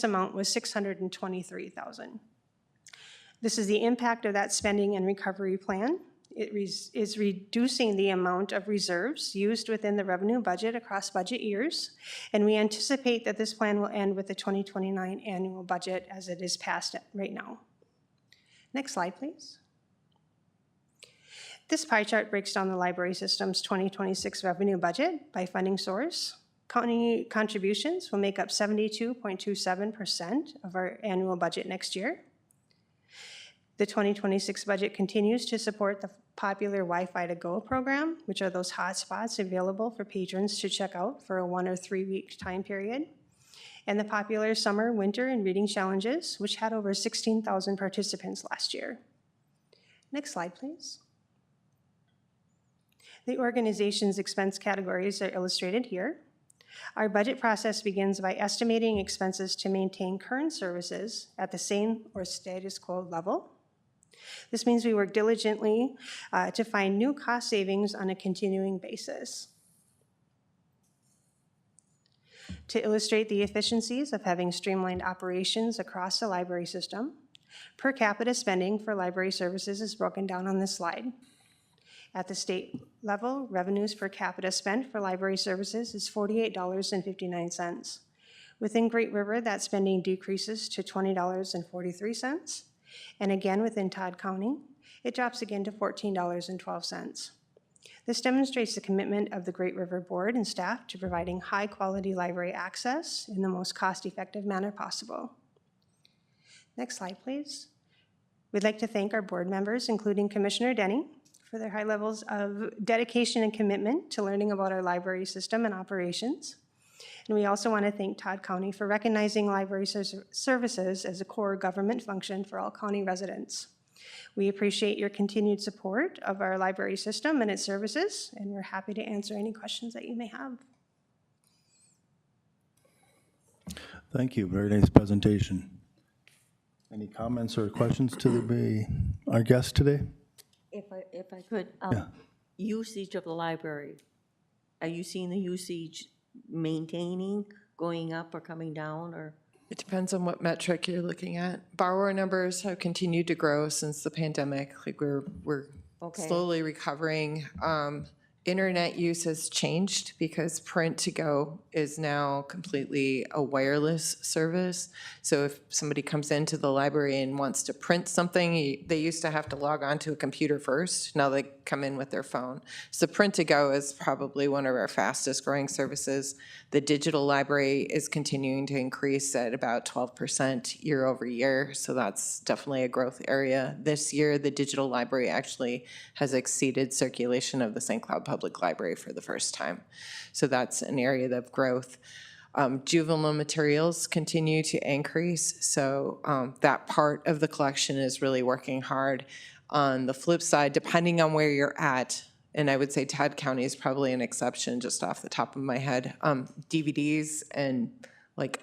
amount was $623,000. This is the impact of that spending and recovery plan. It is reducing the amount of reserves used within the revenue budget across budget years, and we anticipate that this plan will end with the 2029 annual budget as it is passed right now. Next slide, please. This pie chart breaks down the library system's 2026 revenue budget by funding source. County contributions will make up 72.27% of our annual budget next year. The 2026 budget continues to support the popular Wi-Fi to Go program, which are those hotspots available for patrons to check out for a 1 or 3 week time period, and the popular summer, winter, and reading challenges, which had over 16,000 participants last year. Next slide, please. The organization's expense categories are illustrated here. Our budget process begins by estimating expenses to maintain current services at the same or status quo level. This means we work diligently to find new cost savings on a continuing basis. To illustrate the efficiencies of having streamlined operations across the library system, per capita spending for library services is broken down on this slide. At the state level, revenues per capita spent for library services is $48.59. Within Great River, that spending decreases to $20.43. And again, within Todd County, it drops again to $14.12. This demonstrates the commitment of the Great River Board and staff to providing high-quality library access in the most cost-effective manner possible. Next slide, please. We'd like to thank our board members, including Commissioner Denny, for their high levels of dedication and commitment to learning about our library system and operations. And we also want to thank Todd County for recognizing library services as a core government function for all county residents. We appreciate your continued support of our library system and its services, and we're happy to answer any questions that you may have. Thank you. Very nice presentation. Any comments or questions to our guest today? If I could, usage of the library. Are you seeing the usage maintaining, going up or coming down, or? It depends on what metric you're looking at. Borrower numbers have continued to grow since the pandemic. Like we're Okay. slowly recovering. Internet use has changed because print to go is now completely a wireless service. So if somebody comes into the library and wants to print something, they used to have to log on to a computer first. Now they come in with their phone. So print to go is probably one of our fastest growing services. The digital library is continuing to increase at about 12% year over year. So that's definitely a growth area. This year, the digital library actually has exceeded circulation of the St. Cloud Public Library for the first time. So that's an area of growth. Juvenile materials continue to increase. So that part of the collection is really working hard. On the flip side, depending on where you're at, and I would say Todd County is probably an exception just off the top of my head. DVDs and like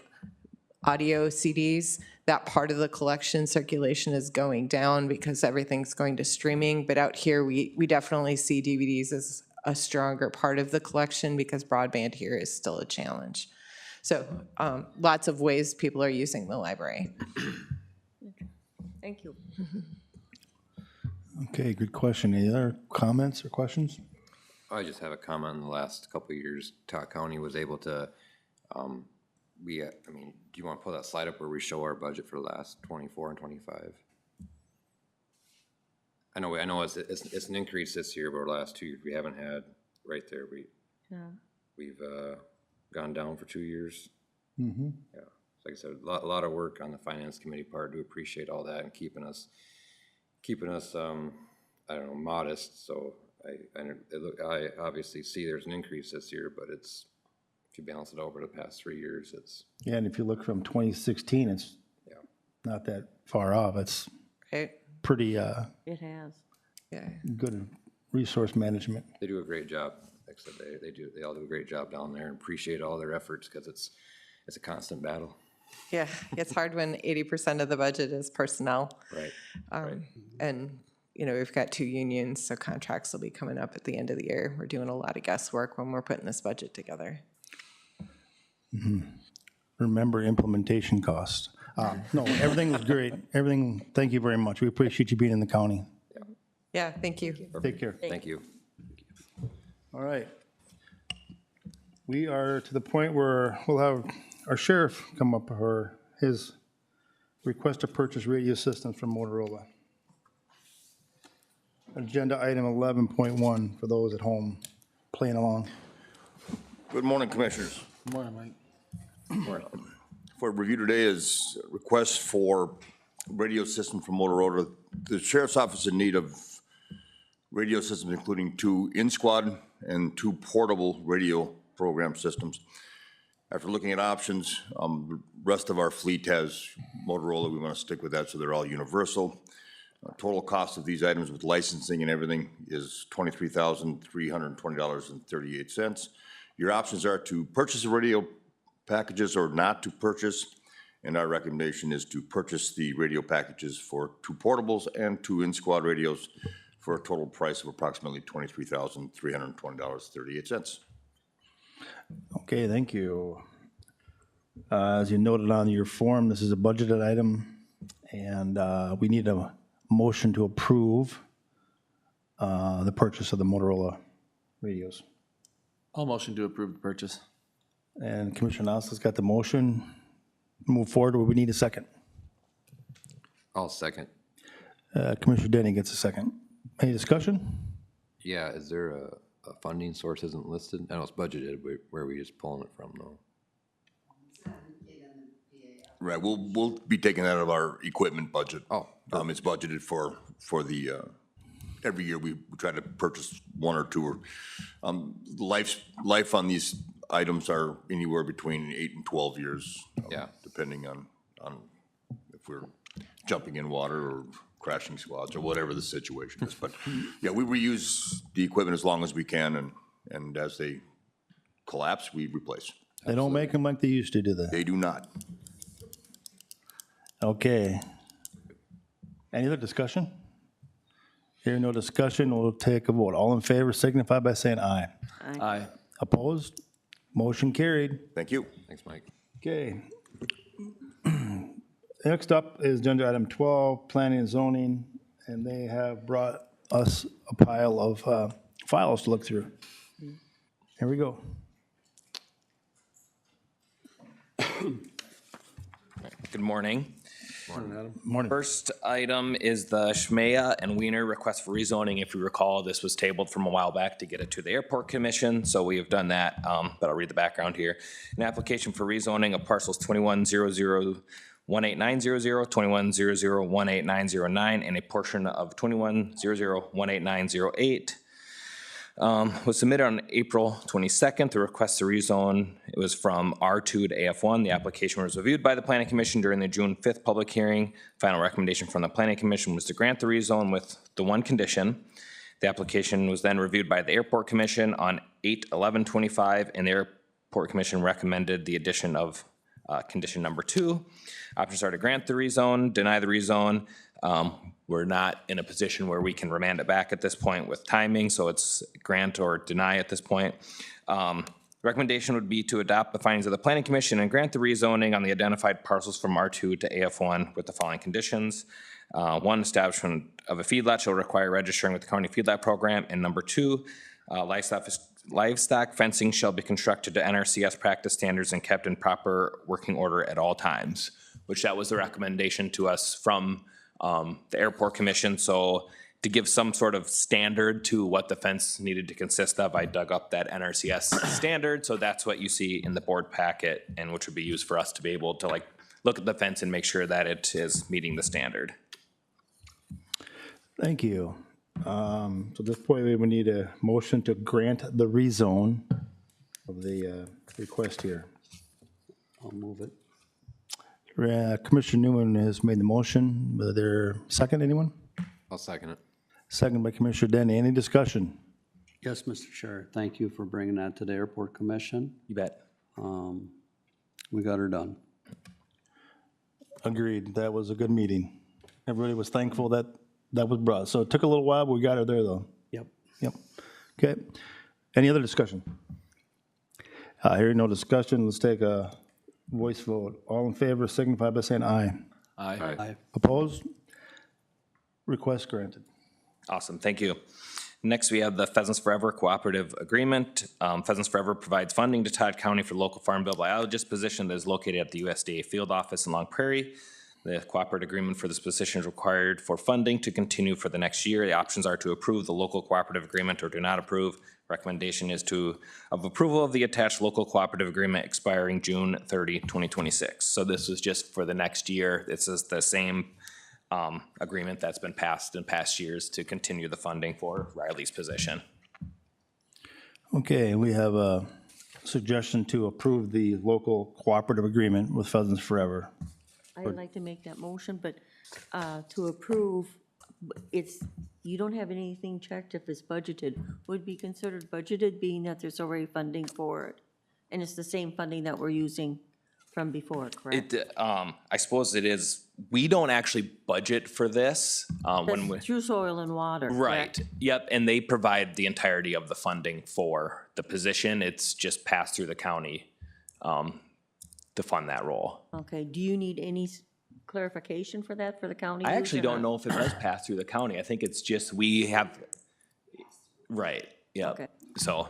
audio CDs, that part of the collection circulation is going down because everything's going to streaming. But out here, we definitely see DVDs as a stronger part of the collection because broadband here is still a challenge. So lots of ways people are using the library. Thank you. Okay, good question. Any other comments or questions? I just have a comment. In the last couple of years, Todd County was able to, I mean, do you want to pull that slide up where we show our budget for the last 24 and 25? I know it's an increase this year, but the last 2 years we haven't had right there. We've gone down for 2 years. Mm-hmm. Yeah, like I said, a lot of work on the finance committee part. Do appreciate all that and keeping us I don't know, modest. So I obviously see there's an increase this year, but it's, if you balance it over the past 3 years, it's. Yeah, and if you look from 2016, it's not that far off. It's pretty It has. Yeah. good resource management. They do a great job. Like I said, they all do a great job down there, and appreciate all their efforts because it's a constant battle. Yeah, it's hard when 80% of the budget is personnel. Right. And, you know, we've got 2 unions, so contracts will be coming up at the end of the year. We're doing a lot of guesswork when we're putting this budget together. Mm-hmm. Remember implementation costs. No, everything was great. Everything, thank you very much. We appreciate you being in the county. Yeah, thank you. Take care. Thank you. All right. We are to the point where we'll have our sheriff come up for his request to purchase radio systems from Motorola. Agenda item 11.1 for those at home playing along. Good morning, Commissioners. Good morning, Mike. For review today is a request for radio system from Motorola. The Sheriff's Office is in need of radio systems, including 2 in-squad and 2 portable radio program systems. After looking at options, the rest of our fleet has Motorola. We want to stick with that, so they're all universal. Total cost of these items with licensing and everything is $23,320.38. Your options are to purchase the radio packages or not to purchase, and our recommendation is to purchase the radio packages for 2 portables and 2 in-squad radios for a total price of approximately $23,320.38. Okay, thank you. As you noted on your form, this is a budgeted item, and we need a motion to approve the purchase of the Motorola radios. I'll motion to approve the purchase. And Commissioner Nelson's got the motion. Move forward, or we need a second? I'll second. Commissioner Denny gets a second. Any discussion? Yeah, is there a funding source isn't listed? I know it's budgeted, but where are we just pulling it from though? Right, we'll be taking that out of our equipment budget. Oh. It's budgeted for the, every year we try to purchase 1 or 2. Life on these items are anywhere between 8 and 12 years. Depending on if we're jumping in water or crashing squads or whatever the situation is. But yeah, we reuse the equipment as long as we can, and as they collapse, we replace. They don't make them like they used to, do they? They do not. Okay. Any other discussion? Hearing no discussion, we'll take a vote. All in favor signify by saying aye. Aye. Opposed? Motion carried. Thank you. Thanks, Mike. Okay. Next up is agenda item 12, planning and zoning, and they have brought us a pile of files to look through. Here we go. Good morning. Morning, Adam. Morning. First item is the Schmea and Wiener request for rezoning. If you recall, this was tabled from a while back to get it to the Airport Commission, so we have done that, but I'll read the background here. An application for rezoning of parcels 2100-18900, 2100-18909, and a portion of 2100-18908. Was submitted on April 22nd. The request to rezone, it was from R2 to AF1. The application was reviewed by the Planning Commission during the June 5th public hearing. Final recommendation from the Planning Commission was to grant the rezone with the one condition The application was then reviewed by the Airport Commission on 8/11/25, and the Airport Commission recommended the addition of condition number 2. Options are to grant the rezone, deny the rezone. We're not in a position where we can remand it back at this point with timing, so it's grant or deny at this point. Recommendation would be to adopt the findings of the Planning Commission and grant the rezoning on the identified parcels from R2 to AF1 with the following conditions. 1, establishment of a feedlot shall require registering with the county feedlot program. And number 2, livestock fencing shall be constructed to NRCS practice standards and kept in proper working order at all times, which that was the recommendation to us from the Airport Commission. So to give some sort of standard to what the fence needed to consist of, I dug up that NRCS standard. So that's what you see in the board packet, and which would be used for us to be able to like look at the fence and make sure that it is meeting the standard. Thank you. So at this point, we would need a motion to grant the rezone of the request here. I'll move it. Commissioner Newman has made the motion. Is there second, anyone? I'll second it. Second by Commissioner Denny. Any discussion? Yes, Mr. Chair, thank you for bringing that to the Airport Commission. You bet. We got her done. Agreed. That was a good meeting. Everybody was thankful that that was brought. So it took a little while, but we got her there, though. Yep. Yep. Okay. Any other discussion? Hearing no discussion, let's take a voice vote. All in favor signify by saying aye. Aye. Aye. Opposed? Request granted. Awesome, thank you. Next, we have the Pheasants Forever Cooperative Agreement. Pheasants Forever provides funding to Todd County for local farm bill biologist position that is located at the USDA field office in Long Prairie. The cooperative agreement for this position is required for funding to continue for the next year. The options are to approve the local cooperative agreement or do not approve. Recommendation is of approval of the attached local cooperative agreement expiring June 30, 2026. So this is just for the next year. This is the same agreement that's been passed in past years to continue the funding for Riley's position. Okay, we have a suggestion to approve the local cooperative agreement with Pheasants Forever. I'd like to make that motion, but to approve, you don't have anything checked if it's budgeted. Would be considered budgeted, being that there's already funding for it. And it's the same funding that we're using from before, correct? I suppose it is, we don't actually budget for this. When we That's through soil and water, Right, correct? yep, and they provide the entirety of the funding for the position. It's just passed through the county to fund that role. Okay, do you need any clarification for that for the county? I use actually or don't not? know if it does pass through the county. I think it's just, we have, right, yep, Okay. so.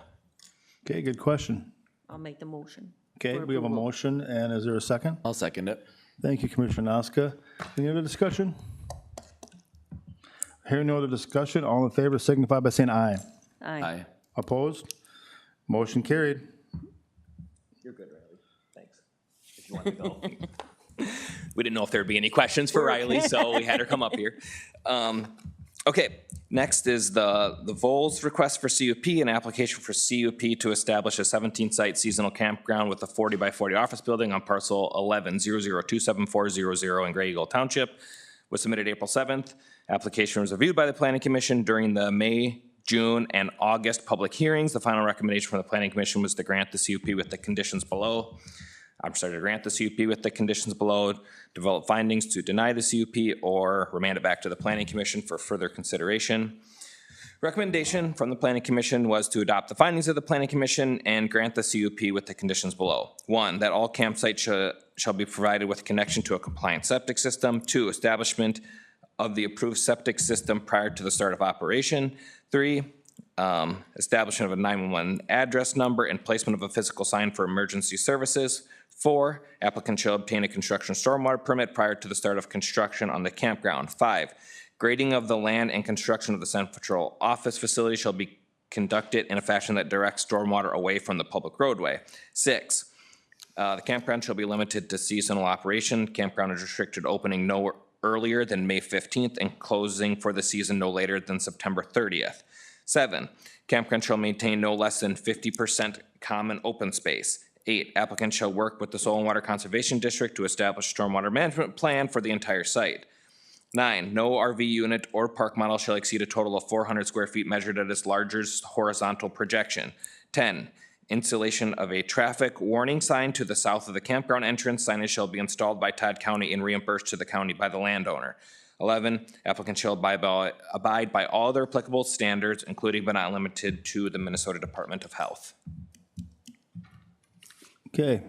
Okay, good question. I'll make the motion. Okay, for we have a approval. motion, and is there a second? I'll second it. Thank you, Commissioner Noska. Any other discussion? Hearing no other discussion, all in favor signify by saying aye. Aye. Aye. Opposed? Motion carried. You're good, Riley, thanks. If you want to go. We didn't know if there'd be any questions for Riley, so we had her come up here. Okay, next is the Vols request for CUP, an application for CUP to establish a 17-site seasonal campground with a 40 by 40 office building on parcel 11-00-27400 in Gray Eagle Township. Was submitted April 7th. Application was reviewed by the Planning Commission during the May, June, and August public hearings. The final recommendation from the Planning Commission was to grant the CUP with the conditions below. I'm sorry, to grant the CUP with the conditions below, develop findings to deny the CUP, or remand it back to the Planning Commission for further consideration. Recommendation from the Planning Commission was to adopt the findings of the Planning Commission and grant the CUP with the conditions below. 1, that all campsites shall be provided with connection to a compliant septic system. 2, establishment of the approved septic system prior to the start of operation. 3, establishment of a 911 address number and placement of a physical sign for emergency services. 4, applicant shall obtain a construction stormwater permit prior to the start of construction on the campground. 5, grading of the land and construction of the central office facility shall be conducted in a fashion that directs stormwater away from the public roadway. 6, the campground shall be limited to seasonal operation. Campground is restricted to opening no earlier than May 15th and closing for the season no later than September 30th. 7, campground shall maintain no less than 50% common open space. 8, applicant shall work with the Soil and Water Conservation District to establish a stormwater management plan for the entire site. 9, no RV unit or park model shall exceed a total of 400 square feet measured at its largest horizontal projection. 10, installation of a traffic warning sign to the south of the campground entrance. Signage shall be installed by Todd County and reimbursed to the county by the landowner. 11, applicant shall abide by all other applicable standards, including but not limited to the Minnesota Department of Health. Okay,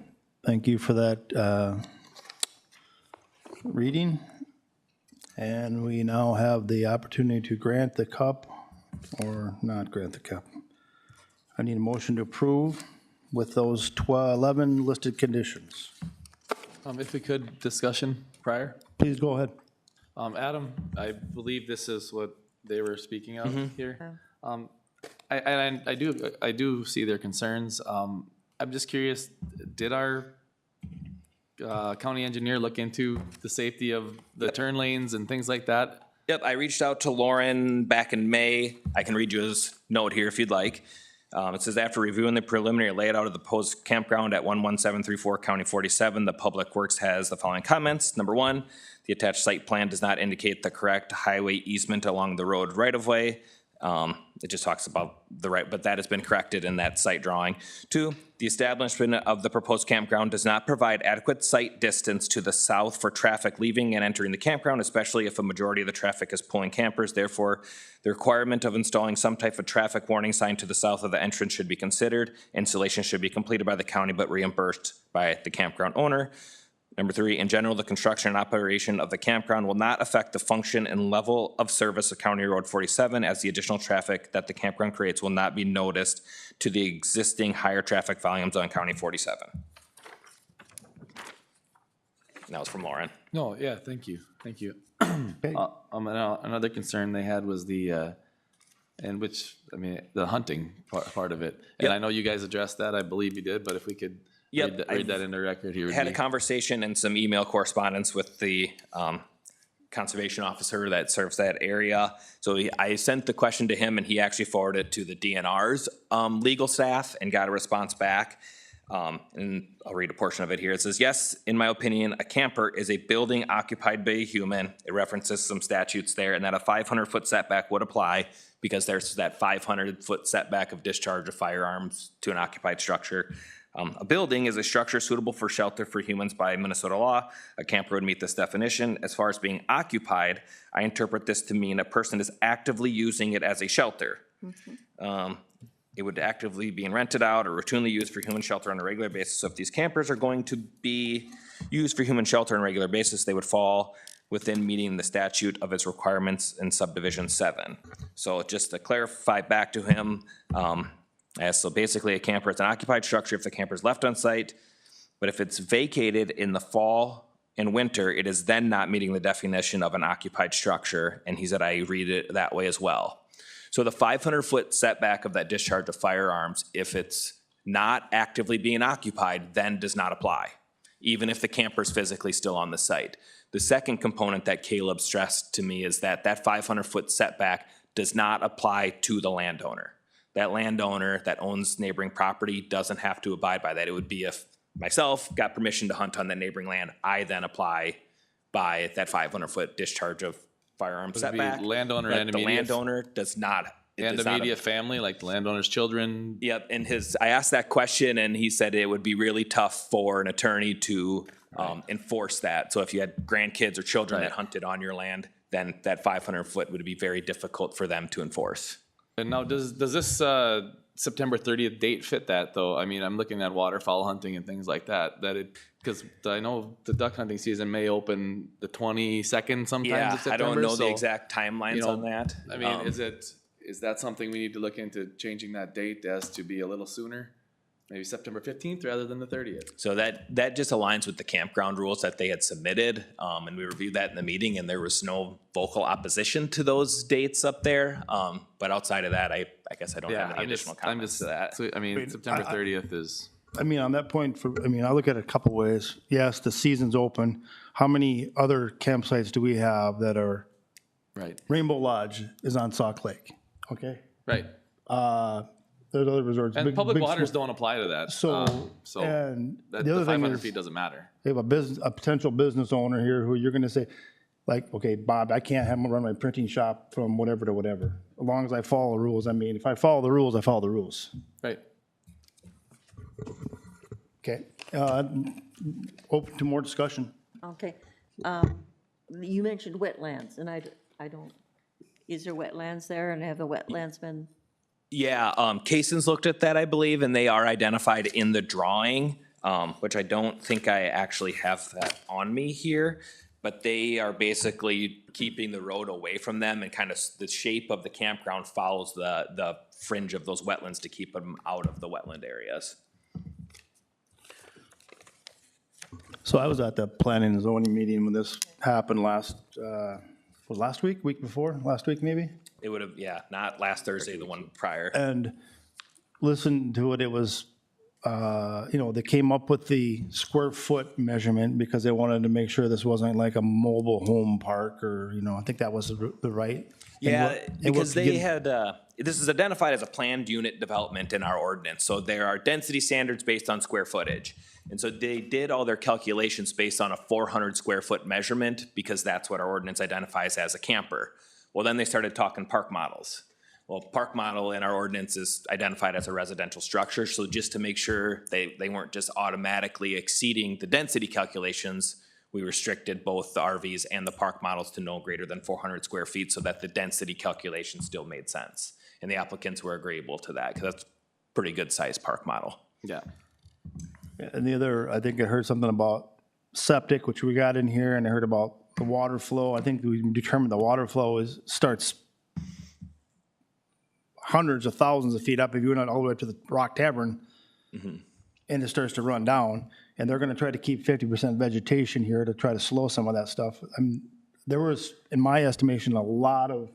thank you for that reading. And we now have the opportunity to grant the cup or not grant the cup. I need a motion to approve with those 11 listed conditions. If we could, discussion prior. Please go ahead. Adam, I believe this is what they were speaking of here. I do see their concerns. I'm just curious, did our county engineer look into the safety of the turn lanes and things like that? Yep, I reached out to Lauren back in May. I can read you his note here if you'd like. It says, after reviewing the preliminary layout of the proposed campground at 11734 County 47, the Public Works has the following comments. Number 1, the attached site plan does not indicate the correct highway easement along the road right-of-way. It just talks about the right, but that has been corrected in that site drawing. 2, the establishment of the proposed campground does not provide adequate site distance to the south for traffic leaving and entering the campground, especially if a majority of the traffic is pulling campers. Therefore, the requirement of installing some type of traffic warning sign to the south of the entrance should be considered. Installation should be completed by the county but reimbursed by the campground owner. Number 3, in general, the construction and operation of the campground will not affect the function and level of service of County Road 47, as the additional traffic that the campground creates will not be noticed to the existing higher traffic volumes on County 47. That was from Lauren. No, yeah, thank you. Another concern they had was the hunting part of it. And I know you guys addressed that, I believe you did, but if we could read that into record here. Had a conversation and some email correspondence with the conservation officer that serves that area. So I sent the question to him and he actually forwarded it to the DNR's legal staff and got a response back. And I'll read a portion of it here. It says, yes, in my opinion, a camper is a building occupied by a human. It references some statutes there, and that a 500-foot setback would apply because there's that 500-foot setback of discharge of firearms to an occupied structure. A building is a structure suitable for shelter for humans by Minnesota law. A camper would meet this definition. As far as being occupied, I interpret this to mean a person is actively using it as a shelter. It would actively be rented out or routinely used for human shelter on a regular basis. So if these campers are going to be used for human shelter on a regular basis, they would fall within meeting the statute of its requirements in subdivision 7. So just to clarify back to him, so basically a camper is an occupied structure if the camper is left on site, but if it's vacated in the fall and winter, it is then not meeting the definition of an occupied structure, and he said I read it that way as well. So the 500-foot setback of that discharge of firearms, if it's not actively being occupied, then does not apply, even if the camper is physically still on the site. The second component that Caleb stressed to me is that that 500-foot setback does not apply to the landowner. That landowner that owns neighboring property doesn't have to abide by that. It would be if myself got permission to hunt on that neighboring land, I then apply by that 500-foot discharge of firearms setback. Landowner but and the immediate landowner does not. And immediate family, like the landowner's children. Yep, and I asked that question, and he said it would be really tough for an attorney to enforce that. So if you had grandkids or children that hunted on your land, then that 500-foot would be very difficult for them to enforce. And now, does this September 30th date fit that, though? I mean, I'm looking at waterfowl hunting and things like that, because I know the duck hunting season may open the 22nd sometimes of September. I don't know the exact timelines on that. I mean, is that something we need to look into changing that date as to be a little sooner? Maybe September 15th rather than the 30th. So that just aligns with the campground rules that they had submitted, and we reviewed that in the meeting, and there was no vocal opposition to those dates up there. But outside of that, I guess I don't have any additional comments to that. So, I mean, September 30th is. I mean, on that point, I look at it a couple ways. Yes, the season's open. How many other campsites do we have that are? Right. Rainbow Lodge is on Sauk Lake, okay? Right. There's other resorts. And public waters don't apply to that. So and the other thing 500 is, feet doesn't matter. We have a potential business owner here who you're going to say, like, okay, Bob, I can't have him run my printing shop from whatever to whatever. As long as I follow the rules. I mean, if I follow the rules, I follow the rules. Right. Okay. Open to more discussion. Okay. You mentioned wetlands, and I don't, is there wetlands there, and have the wetlands been? Yeah, Cason's looked at that, I believe, and they are identified in the drawing, which I don't think I actually have that on me here. But they are basically keeping the road away from them, and kind of the shape of the campground follows the fringe of those wetlands to keep them out of the wetland areas. So I was at the planning and zoning meeting when this happened last week, week before, last week maybe? It would have, yeah, not last Thursday, the one prior. And listened to it, it was, they came up with the square foot measurement because they wanted to make sure this wasn't like a mobile home park or, I think that was the right. Yeah, because they had, this is identified as a planned unit development in our ordinance. So there are density standards based on square footage. And so they did all their calculations based on a 400 square foot measurement because that's what our ordinance identifies as a camper. Well, then they started talking park models. Well, park model in our ordinance is identified as a residential structure. So just to make sure they weren't just automatically exceeding the density calculations, we restricted both the RVs and the park models to no greater than 400 square feet so that the density calculation still made sense. And the applicants were agreeable to that because that's a pretty good sized park model. Yeah. And the other, I think I heard something about septic, which we got in here, and I heard about the water flow. I think we determined the water flow starts hundreds of thousands of feet up if you went all the way up to the Rock Tavern, and it starts to run down. And they're going to try to keep 50% vegetation here to try to slow some of that stuff. There was, in my estimation, a lot of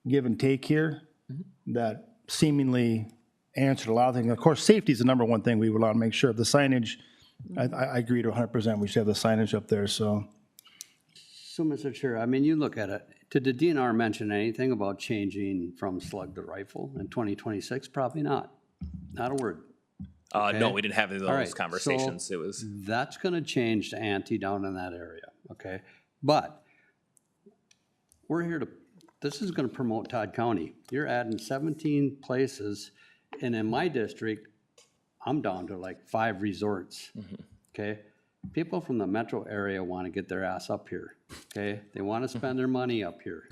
give and take here that seemingly answered a lot of things. Of course, safety is the number one thing we would want to make sure. The signage, I agree to 100%. We should have the signage up there, so. So, Mr. Chair, I mean, you look at it, did the DNR mention anything about changing from slug to rifle in 2026? Probably not. Not a word. No, we didn't have any of All right, those conversations. so It was. That's gonna change the ante down in that area, okay? But we're here to, this is gonna promote Todd County. You're adding 17 places, and in my district, I'm down to like 5 resorts, okay? People from the metro area wanna get their ass up here, okay? They wanna spend their money up here.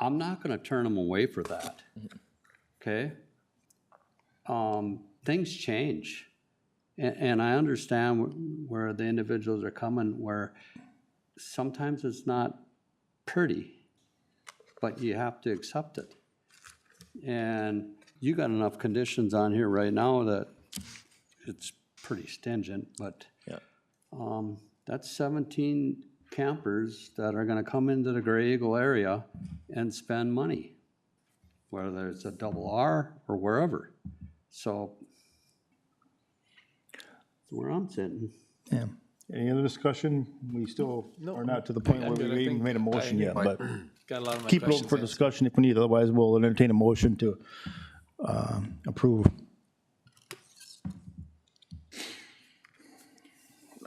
I'm not gonna turn them away for that, okay? Things change. And I understand where the individuals are coming, where sometimes it's not pretty, but you have to accept it. And you got enough conditions on here right now that it's pretty stingent, but that's 17 campers that are gonna come into the Gray Eagle area and spend money, whether it's a double R or wherever. So that's where I'm sitting. Yeah. Any other discussion? We still are not to the point where we even made a motion yet, but Got a lot of my keep it open questions for answered. discussion if we need. Otherwise, we'll entertain a motion to approve.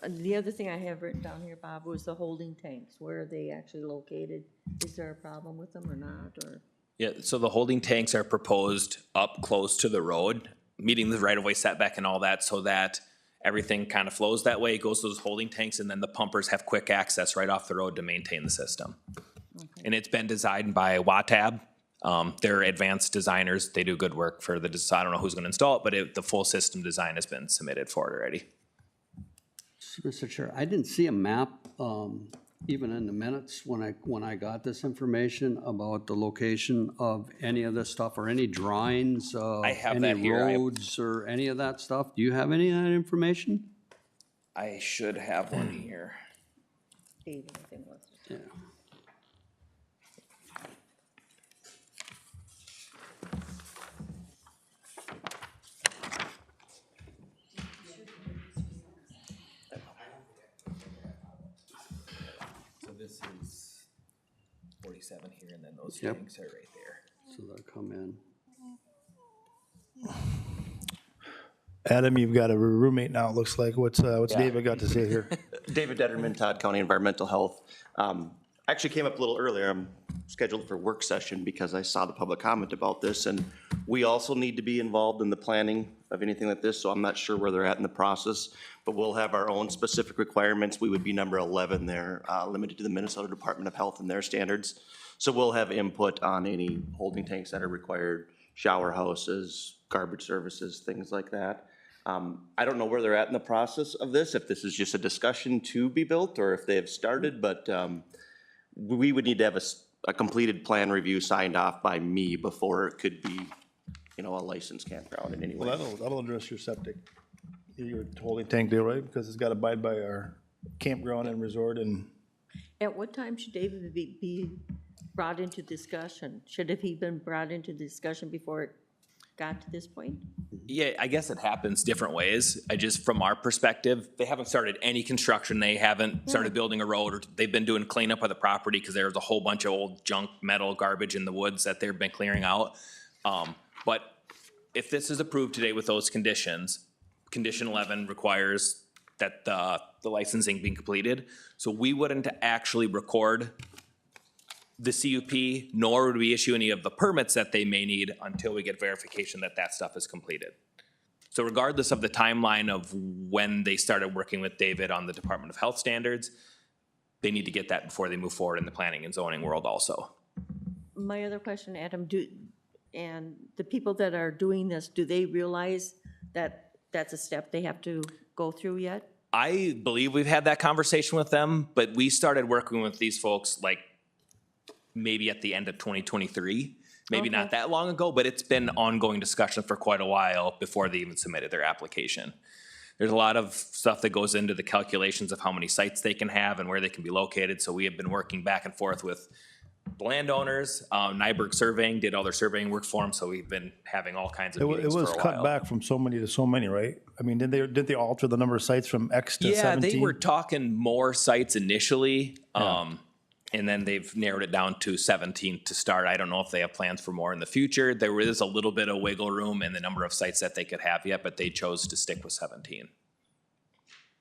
The other thing I have written down here, Bob, was the holding tanks. Where are they actually located? Is there a problem with them or not, or? Yeah, so the holding tanks are proposed up close to the road, meeting the right-of-way setback and all that, so that everything kind of flows that way, goes to those holding tanks, and then the pumpers have quick access right off the road to maintain the system. And it's been designed by Watab. They're advanced designers. They do good work for the design. I don't know who's gonna install it, but the full system design has been submitted for it already. Mr. Chair, I didn't see a map, even in the minutes when I got this information about the location of any of this stuff or any drawings, I have that any here. roads or any of that stuff. Do you have any of that information? I should have one here. David, I think was. Yeah. So this is 47 here, and then those Yep. tanks are right there. So they'll come in. Adam, you've got a roommate now, it looks like. What's David got to say here? David Detterman, Todd County Environmental Health. actually came up a little earlier. I'm scheduled for work session because I saw the public comment about this, and we also need to be involved in the planning of anything like this, so I'm not sure where they're at in the process, but we'll have our own specific requirements. We would be number 11 there, limited to the Minnesota Department of Health and their standards. So we'll have input on any holding tanks that are required, shower houses, garbage services, things like that. I don't know where they're at in the process of this, if this is just a discussion to be built or if they have started, but we would need to have a completed plan review signed off by me before it could be, you know, a licensed campground in any way. Well, that'll address your septic, your holding tank deal, right? Because it's got to abide by our campground and resort and. At what time should David be brought into discussion? Should have he been brought into discussion before it got to this point? Yeah, I guess it happens different ways. I just, from our perspective, they haven't started any construction. They haven't started building a road, or they've been doing cleanup of the property because there's a whole bunch of old junk, metal, garbage in the woods that they've been clearing out. But if this is approved today with those conditions, condition 11 requires that the licensing being completed. So we wouldn't actually record the CUP, nor would we issue any of the permits that they may need until we get verification that that stuff is completed. So regardless of the timeline of when they started working with David on the Department of Health standards, they need to get that before they move forward in the planning and zoning world also. My other question, Adam, and the people that are doing this, do they realize that that's a step they have to go through yet? I believe we've had that conversation with them, but we started working with these folks like maybe at the end of 2023, maybe not that long ago, but it's been ongoing discussion for quite a while before they even submitted their application. There's a lot of stuff that goes into the calculations of how many sites they can have and where they can be located. So we have been working back and forth with the landowners. Nyberg Surveying did all their surveying work for them, so we've been having all kinds of meetings for a while. It was cut back from so many to so many, right? I mean, didn't they alter the number of sites from X to 17? Yeah, they were talking more sites initially, and then they've narrowed it down to 17 to start. I don't know if they have plans for more in the future. There is a little bit of wiggle room in the number of sites that they could have yet, but they chose to stick with 17.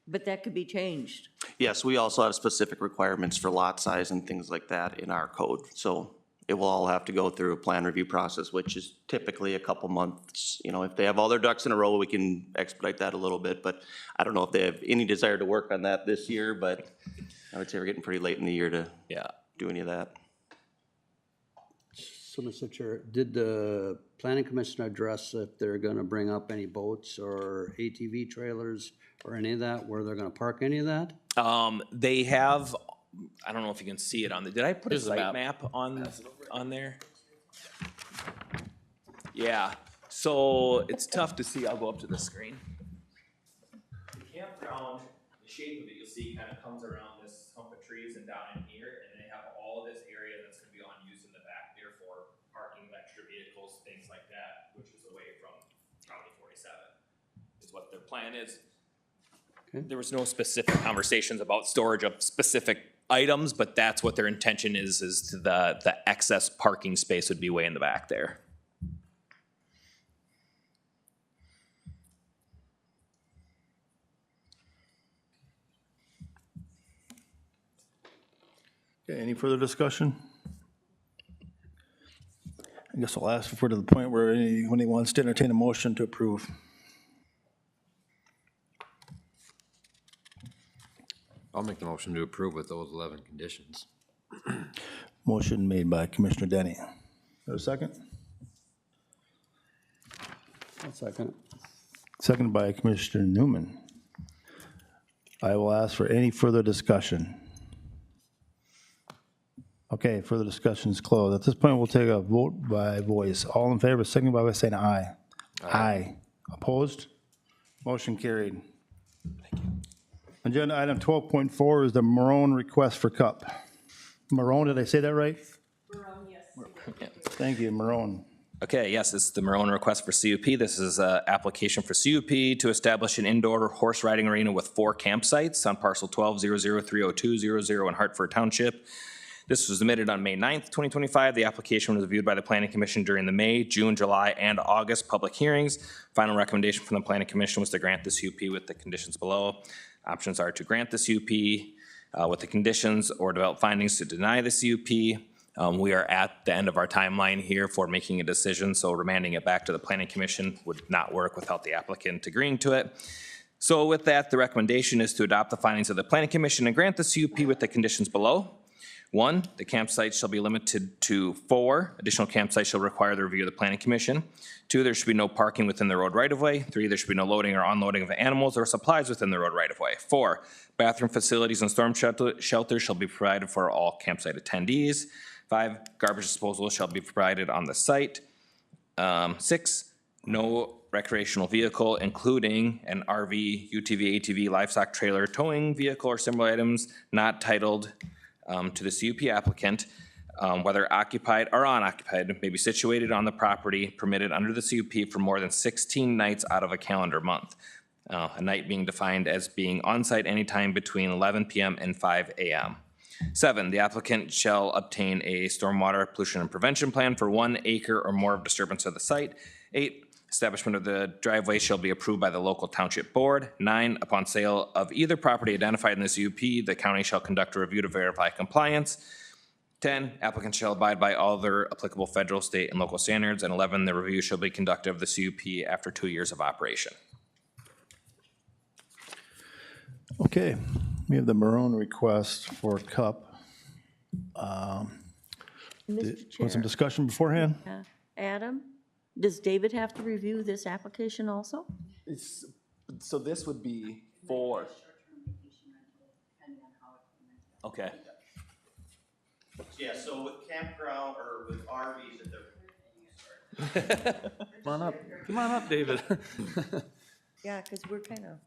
But that could be changed. Yes, we also have specific requirements for lot size and things like that in our code. So it will all have to go through a plan review process, which is typically a couple months. You know, if they have all their ducks in a row, we can expedite that a little bit, but I don't know if they have any desire to work on that this year, but I would say we're getting pretty late in the year to do any of that. So, Mr. Chair, did the planning commission address if they're gonna bring up any boats or ATV trailers or any of that, where they're gonna park any of that? They have, I don't know if you can see it on the, did I put a Here's the site map. map on there? Yeah, so it's tough to see. I'll go up to the screen. The campground, the shape of it, you'll see kind of comes around this hump of trees and down in here, and they have all this area that's gonna be unused in the back there for parking of extra vehicles, things like that, which is away from County 47, is what their plan is. There was no specific conversations about storage of specific items, but that's what their intention is the excess parking space would be way in the back there. Okay, any further discussion? I guess I'll ask if we're to the point where anyone wants to entertain a motion to approve. I'll make the motion to approve with those 11 conditions. Motion made by Commissioner Denny. Is there a second? I'll second it. Second by Commissioner Newman. I will ask for any further discussion. Okay, further discussion is closed. At this point, we'll take a vote by voice. All in favor, signify by saying aye. Aye. Opposed? Motion carried. Thank you. Agenda item 12.4 is the Marone request for cup. Marone, did I say that right? Marone, yes. Thank you, Marone. Okay, yes, this is the Marone request for CUP. This is an application for CUP to establish an indoor horse riding arena with 4 campsites on parcel 12-00302-00 in Hartford Township. This was submitted on May 9th, 2025. The application was reviewed by the Planning Commission during the May, June, July, and August public hearings. Final recommendation from the Planning Commission was to grant the CUP with the conditions below. Options are to grant the CUP, with the conditions or develop findings to deny the CUP. We are at the end of our timeline here for making a decision, so remanding it back to the planning commission would not work without the applicant agreeing to it. So with that, the recommendation is to adopt the findings of the planning commission and grant the CUP with the conditions below. 1, the campsites shall be limited to 4. Additional campsites shall require the review of the planning commission. 2, there should be no parking within the road right-of-way. 3, there should be no loading or unloading of animals or supplies within the road right-of-way. 4, bathroom facilities and storm shelters shall be provided for all campsite attendees. 5, garbage disposal shall be provided on the site. 6, no recreational vehicle, including an RV, UTV, ATV, livestock trailer, towing vehicle, or similar items not titled to the CUP applicant, whether occupied or unoccupied, may be situated on the property permitted under the CUP for more than 16 nights out of a calendar month. A night being defined as being on-site anytime between 11 p.m. and 5 a.m. 7, the applicant shall obtain a stormwater pollution and prevention plan for 1 acre or more of disturbance of the site. 8, establishment of the driveway shall be approved by the local township board. 9, upon sale of either property identified in the CUP, the county shall conduct a review to verify compliance. 10, applicants shall abide by all other applicable federal, state, and local standards. And 11, the review shall be conducted of the CUP after 2 years of operation. Okay, we have the Marone request for CUP. Mr. Want some Chair, discussion beforehand? Adam, does David have to review this application also? So this would be for. Okay. Yeah, so with campground or with RVs, if they're. Come on up, David. Yeah, because we're kind of.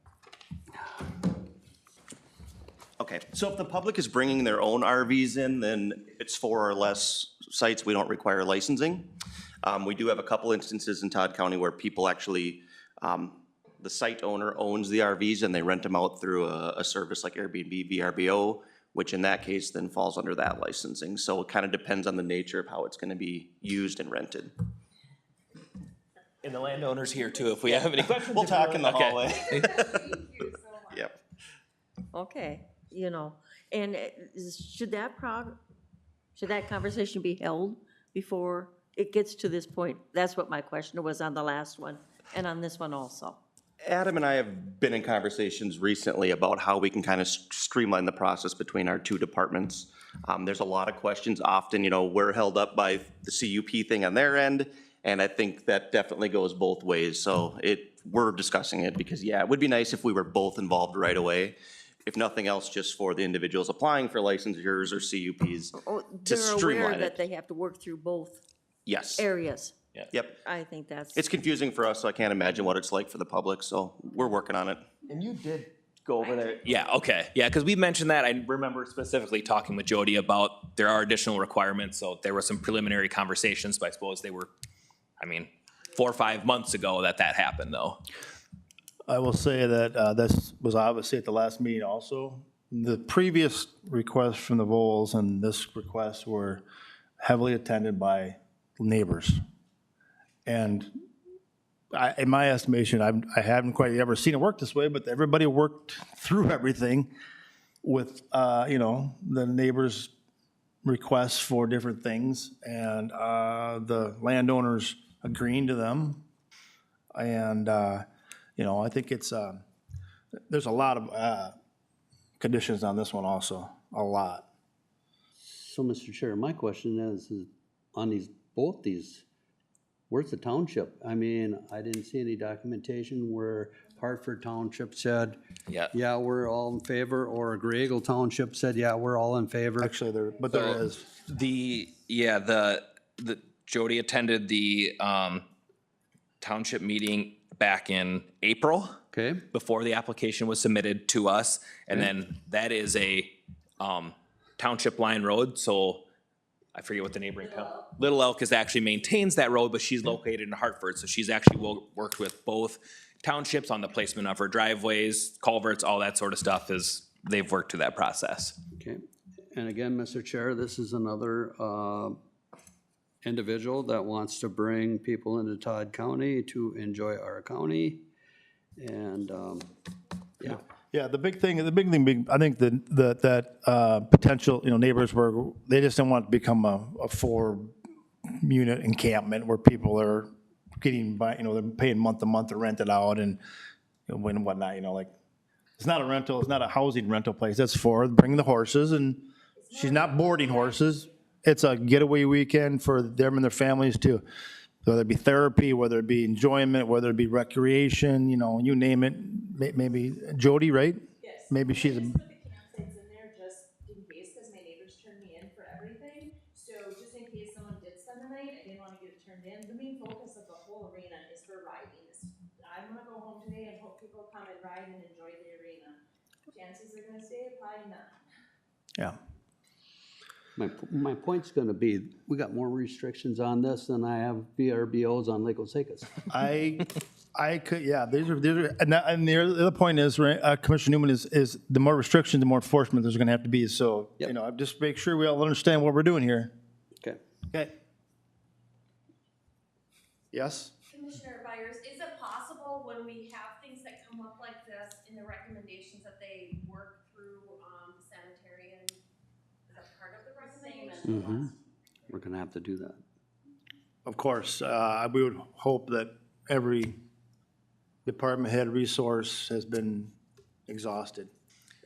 Okay, so if the public is bringing their own RVs in, then it's 4 or less sites, we don't require licensing. We do have a couple instances in Todd County where people actually, the site owner owns the RVs and they rent them out through a service like Airbnb, VRBO, which in that case then falls under that licensing. So it kind of depends on the nature of how it's gonna be used and rented. And the landowners here too, if we have any questions. We'll talk in the Okay. hallway. Yep. Okay, and should that conversation be held before it gets to this point? That's what my question was on the last one and on this one also. Adam and I have been in conversations recently about how we can kind of streamline the process between our two departments. There's a lot of questions often, we're held up by the CUP thing on their end, and I think that definitely goes both ways. So we're discussing it because, yeah, it would be nice if we were both involved right away. If nothing else, just for the individuals applying for licensures or CUPs to They're aware streamline that it. they have to work through both Yes. areas. Yep. I think that's. It's confusing for us, so I can't imagine what it's like for the public, so we're working on it. And you did go over there. Yeah, okay. Yeah, because we mentioned that. I remember specifically talking with Jody about there are additional requirements. So there were some preliminary conversations, but I suppose they were, 4 or 5 months ago that happened though. I will say that this was obviously at the last meeting also. The previous request from the Vols and this request were heavily attended by neighbors. And in my estimation, I haven't quite ever seen it work this way, but everybody worked through everything with, the neighbors' requests for different things and the landowners agreeing to them. And, I think it's, there's a lot of conditions on this one also, a lot. So, Mr. Chair, my question is on both these, where's the township? I didn't see any documentation where Hartford Township said, yeah, we're all in favor, or Graygle Township said, yeah, we're all in favor. Actually, there is. The Jody attended the township meeting back in April. Okay. Before the application was submitted to us. And then that is a township line road, so I forget what the neighboring town. Little Elk actually maintains that road, but she's located in Hartford, so she's actually worked with both townships on the placement of her driveways, culverts, all that sort of stuff. They've worked through that process. Okay. And again, Mr. Chair, this is another individual that wants to bring people into Todd County to enjoy our county. And, Yeah, the big thing, I think that potential, neighbors were, they just don't want it to become a 4-unit encampment where people are getting by, they're paying month to month to rent it out and whatnot, like, it's not a rental, it's not a housing rental place. It's for bringing the horses, and she's not boarding horses. It's a getaway weekend for them and their families too. Whether it be therapy, whether it be enjoyment, whether it be recreation, you name it. Maybe Jody, right? Yes. Maybe she's a, I just put the campsites in there just in case, because my neighbors turned me in for everything. So just in case someone did spend the night, I didn't want to get it turned in. The main focus of the whole arena is for riding. I'm gonna go home today and hope people come and ride and enjoy the arena. Chances they're gonna stay, probably not. yeah. My point's gonna be, we got more restrictions on this than I have VRBOs on Lake Osakis. I could, yeah, these are, and the other point is, right, Commissioner Newman, is the more restrictions, the more enforcement there's gonna have to be. So, just make sure we all understand what we're doing here. Okay. Okay. Yes? Commissioner Byers, is it possible when we have things that come up like this in the recommendations that they work through sanitarian? Is that part of the recommendation? We're gonna have to do that. Of course, we would hope that every department head resource has been exhausted.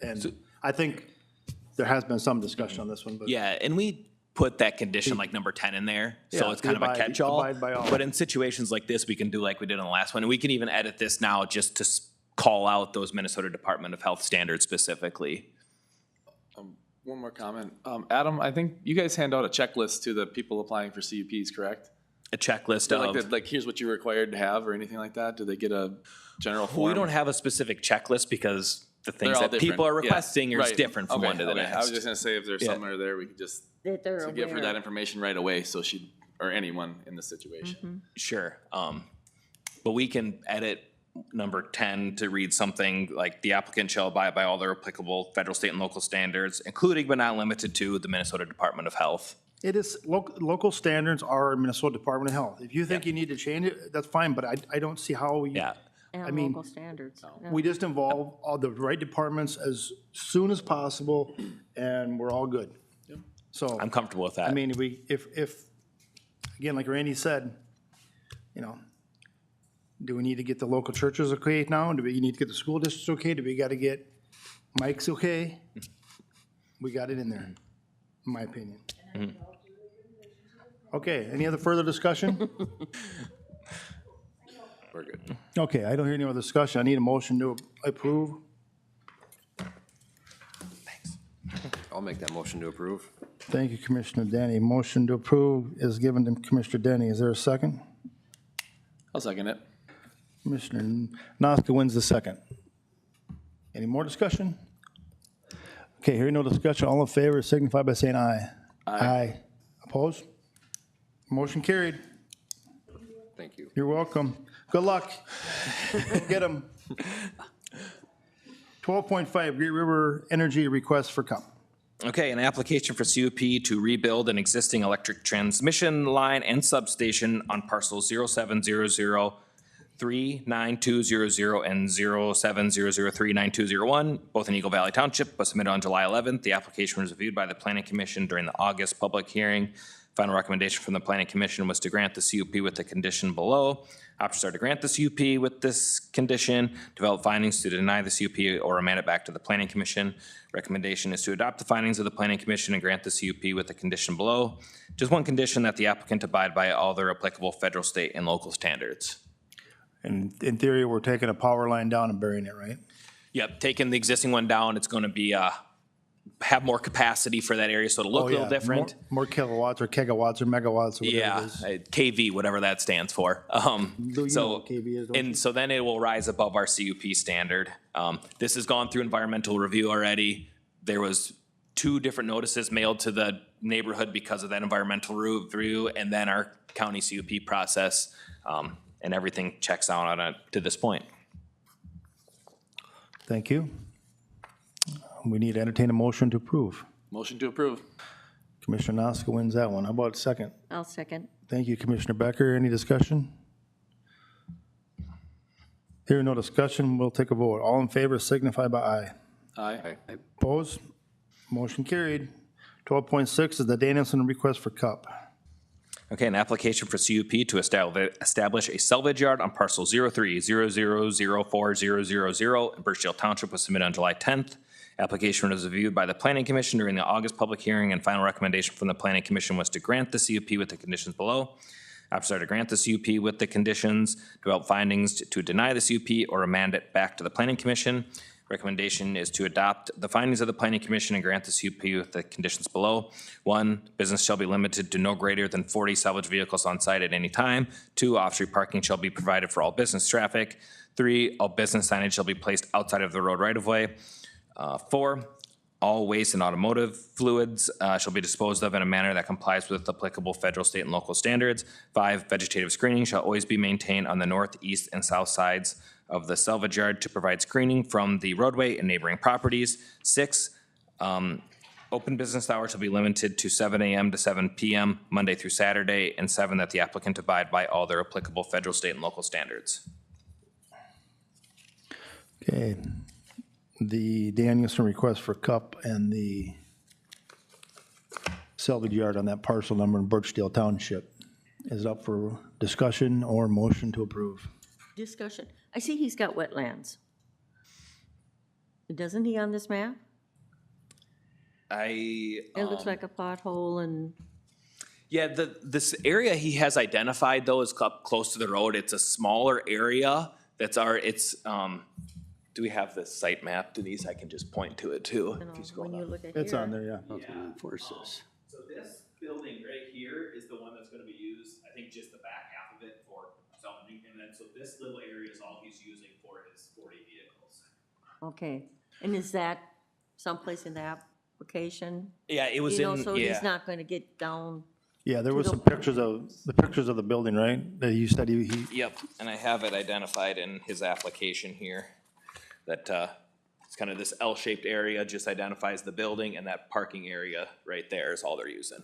And I think there has been some discussion on this one, but. Yeah, and we put that condition like number 10 in there, so Yeah, it's kind of a catch-all. abide by all. But in situations like this, we can do like we did on the last one, and we can even edit this now just to call out those Minnesota Department of Health standards specifically. One more comment. Adam, I think you guys hand out a checklist to the people applying for CUPs, correct? A checklist of. Like, here's what you're required to have or anything like that? Do they get a general form? We don't have a specific checklist because the They're things all that different. people are Yeah, requesting is right. different from Okay, one to the okay. next. I was just gonna say if there's Yeah. somewhere there, we could just That they're to give her aware. that information right away, so she, or anyone in the situation. Sure. But we can edit number 10 to read something like the applicant shall abide by all their applicable federal, state, and local standards, including but not limited to the Minnesota Department of Health. It is, local standards are Minnesota Department of Health. If you think you need to change it, that's fine, but I don't see how you. Yeah. I mean, local standards. Yeah. we just involve all the right departments as soon as possible, and we're all good. So. I'm comfortable with that. I mean, if, again, like Randy said, do we need to get the local churches okay now? Do we need to get the school districts okay? Do we gotta get Mike's okay? We got it in there, in my opinion. Okay, any other further discussion? We're good. Okay, I don't hear any other discussion. I need a motion to approve. I'll make that motion to approve. Thank you, Commissioner Denny. Motion to approve is given to Commissioner Denny. Is there a second? I'll second it. Commissioner Noska wins the second. Any more discussion? Okay, hearing no discussion, all in favor signify by saying aye. Aye. Opposed? Motion carried. Thank you. You're welcome. Good luck. Get them. 12.5, Great River Energy request for comment. Okay, an application for CUP to rebuild an existing electric transmission line and substation on parcels 0700 39200 and 0700 39201, both in Eagle Valley Township, was submitted on July 11th. The application was reviewed by the Planning Commission during the August public hearing. Final recommendation from the Planning Commission was to grant the CUP with the condition below. Options are to grant the CUP with this condition, develop findings to deny the CUP, or remand it back to the Planning Commission. Recommendation is to adopt the findings of the Planning Commission and grant the CUP with the condition below. Just one condition, that the applicant abide by all their applicable federal, state, and local standards. And in theory, we're taking a power line down and burying it, right? Yep, taking the existing one down, it's gonna be, have more capacity for that area, so it'll look a little different. More kilowatts or gigawatts or megawatts or whatever Yeah, it is. KV, whatever that stands for. You know So, what KV is, don't and so then it will rise above our CUP standard. This has gone through environmental review already. There was 2 different notices mailed to the neighborhood because of that environmental review, and then our county CUP process, and everything checks out on it to this point. Thank you. We need to entertain a motion to approve. Motion to approve. Commissioner Noska wins that one. How about second? I'll second. Thank you, Commissioner Becker. Any discussion? Hearing no discussion, we'll take a vote. All in favor signify by aye. Aye. Opposed? Motion carried. 12.6 is the Danielson request for CUP. Okay, an application for CUP to establish a salvage yard on parcel 03-0004-000 in Birchdale Township was submitted on July 10th. Application was reviewed by the Planning Commission during the August public hearing, and final recommendation from the Planning Commission was to grant the CUP with the conditions below. Officer to grant the CUP with the conditions, develop findings to deny the CUP or remand it back to the Planning Commission. Recommendation is to adopt the findings of the Planning Commission and grant the CUP with the conditions below. 1, business shall be limited to no greater than 40 salvage vehicles on site at any time. 2, off-street parking shall be provided for all business traffic. 3, all business signage shall be placed outside of the road right-of-way. 4, all waste and automotive fluids shall be disposed of in a manner that complies with applicable federal, state, and local standards. 5, vegetative screening shall always be maintained on the north, east, and south sides of the salvage yard to provide screening from the roadway and neighboring properties. 6, open business hours shall be limited to 7 a.m. to 7 p.m. Monday through Saturday. And 7, that the applicant abide by all their applicable federal, state, and local standards. Okay. The Danielson request for CUP and the salvage yard on that parcel number in Birchdale Township is up for discussion or motion to approve. Discussion. I see he's got wetlands. Doesn't he on this map? It looks like a pothole and, Yeah, this area he has identified though is close to the road. It's a smaller area that's do we have the site map, Denise? I can just point to it too. when you look at here. It's on there, yeah. Forces. So this building right here is the one that's gonna be used, I think just the back half of it for salvaging. And then, so this little area is all he's using for his 40 vehicles. Okay, and is that someplace in the application? Yeah, it was You know, in, so yeah. he's not gonna get down, Yeah, there was the- some pictures of the building, right? That you said he Yep, and I have it identified in his application here, that it's kind of this L-shaped area, just identifies the building, and that parking area right there is all they're using.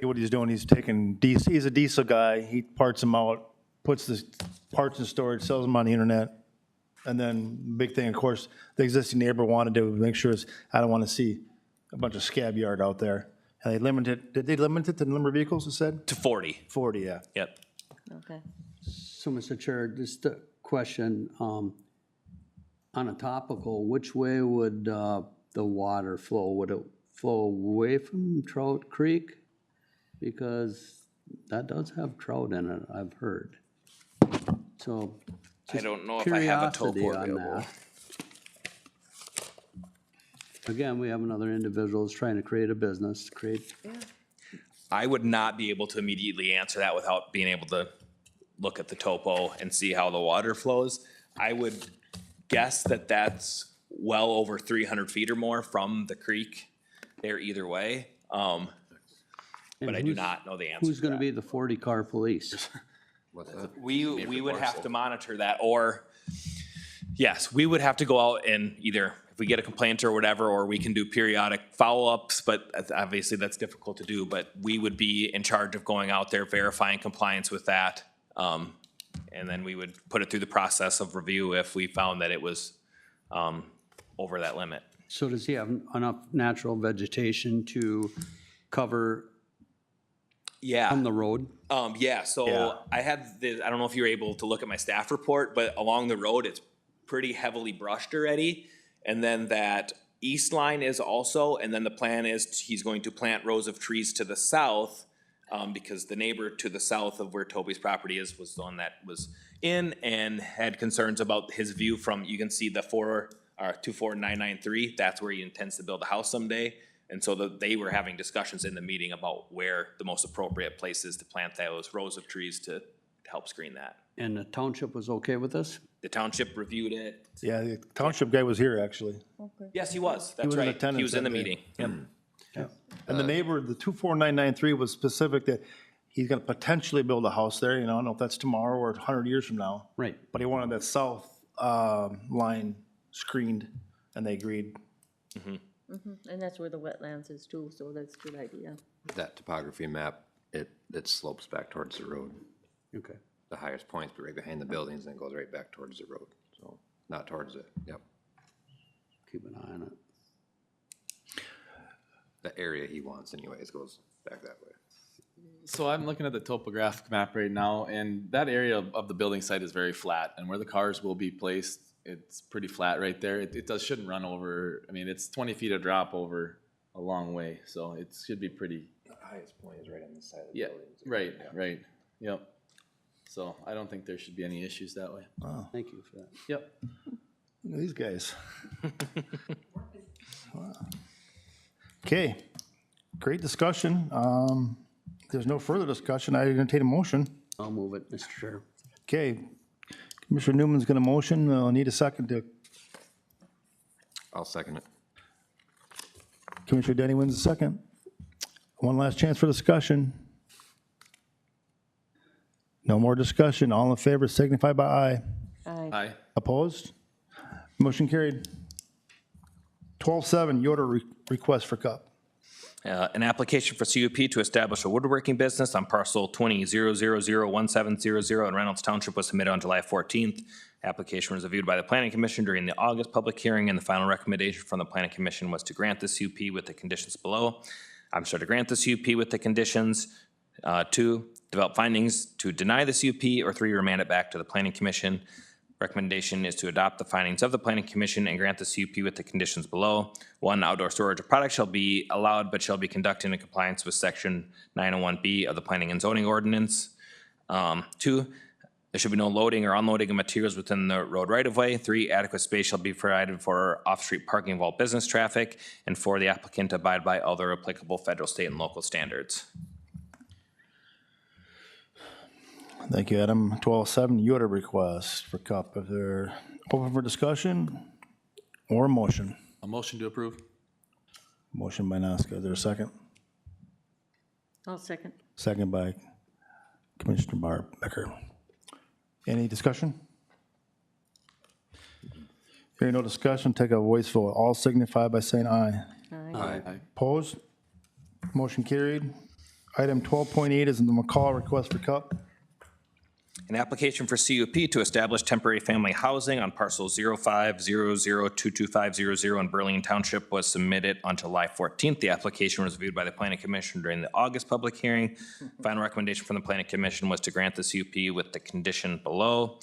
what he's doing, he's taking diesel, he's a diesel guy, he parts them out, puts the parts in storage, sells them on the internet. And then, big thing, of course, the existing neighbor wanted to make sure is, I don't want to see a bunch of scab yard out there. And they limited, did they limit it to the number of vehicles, it said? To 40. 40, yeah. Yep. okay. So, Mr. Chair, just a question, on a topical, which way would the water flow? Would it flow away from Trout Creek? Because that does have trout in it, I've heard. So, I don't know if I have a curiosity topo on available. that. Again, we have another individual who's trying to create a business, I would not be able to immediately answer that without being able to look at the topo and see how the water flows. I would guess that that's well over 300 feet or more from the creek there either way. But I do not know the answer. Who's gonna be the 40-car police? We would have to monitor that, or, yes, we would have to go out and either, if we get a complaint or whatever, or we can do periodic follow-ups, but obviously that's difficult to do, but we would be in charge of going out there, verifying compliance with that. And then we would put it through the process of review if we found that it was over that limit. So does he have enough natural vegetation to cover Yeah. from the road? Yeah, so I had the, I don't know if you were able to look at my staff report, but along the road, it's pretty heavily brushed already. And then that east line is also, and then the plan is he's going to plant rows of trees to the south, because the neighbor to the south of where Toby's property is was the one that was in and had concerns about his view from, you can see the 24993, that's where he intends to build a house someday. And so they were having discussions in the meeting about where the most appropriate place is to plant those rows of trees to help screen that. And the township was okay with this? The township reviewed it. Yeah, the township guy was here, actually. Yes, he was. That's was in right. He attendance was in the that day. meeting. Yep. And the neighbor, the 24993 was specific that he's gonna potentially build a house there, you know, I don't know if that's tomorrow or 100 years from now. Right. But he wanted that south line screened, and they agreed. And that's where the wetlands is too, so that's a good idea. That topography map, it slopes back towards the road. Okay. the highest points, but right behind the buildings, and it goes right back towards the road, so, not towards it, yep. Keep an eye on it. The area he wants anyways goes back that way. So I'm looking at the topographic map right now, and that area of the building site is very flat, and where the cars will be placed, it's pretty flat right there. It shouldn't run over, I mean, it's 20 feet of drop over a long way, so it should be pretty. The highest point is right on the side of the Yeah, building. right, yep. So I don't think there should be any issues that way. Wow. Thank you for that. Yep. Look at these guys. Wow. Okay, great discussion. There's no further discussion. I entertain a motion. I'll move it, Mr. Chair. Okay, Commissioner Newman's going to motion. I'll need a second to. I'll second it. Commissioner Denny wins a second. One last chance for discussion. No more discussion. All in favor signify by aye. Aye. Opposed? Motion carried. 12-7, Yoder request for CUP. An application for CUP to establish a woodworking business on parcel 20-000-1700 in Reynolds Township was submitted on July 14th. Application was reviewed by the Planning Commission during the August public hearing, and the final recommendation from the Planning Commission was to grant the CUP with the conditions below. I'm sorry, to grant the CUP with the conditions, 2, develop findings to deny the CUP, or 3, remand it back to the Planning Commission. Recommendation is to adopt the findings of the Planning Commission and grant the CUP with the conditions below. 1, outdoor storage of products shall be allowed, but shall be conducted in compliance with section 901B of the Planning and Zoning Ordinance. 2, there should be no loading or unloading of materials within the road right-of-way. 3, adequate space shall be provided for off-street parking of all business traffic. And 4, the applicant abide by other applicable federal, state, and local standards. Thank you, Adam. 12-7, Yoder request for CUP. If they're open for discussion or a motion? A motion to approve? Motion by Nazca. Is there a second? I'll second. Second by Commissioner Becker. Any discussion? Hearing no discussion, take a voice vote. All signify by saying aye. Aye. Opposed? Motion carried. Item 12.8 is the McCall request for CUP. An application for CUP to establish temporary family housing on parcel 05002250 in Burlington Township was submitted on July 14th. The application was reviewed by the Planning Commission during the August public hearing. Final recommendation from the Planning Commission was to grant the CUP with the condition below.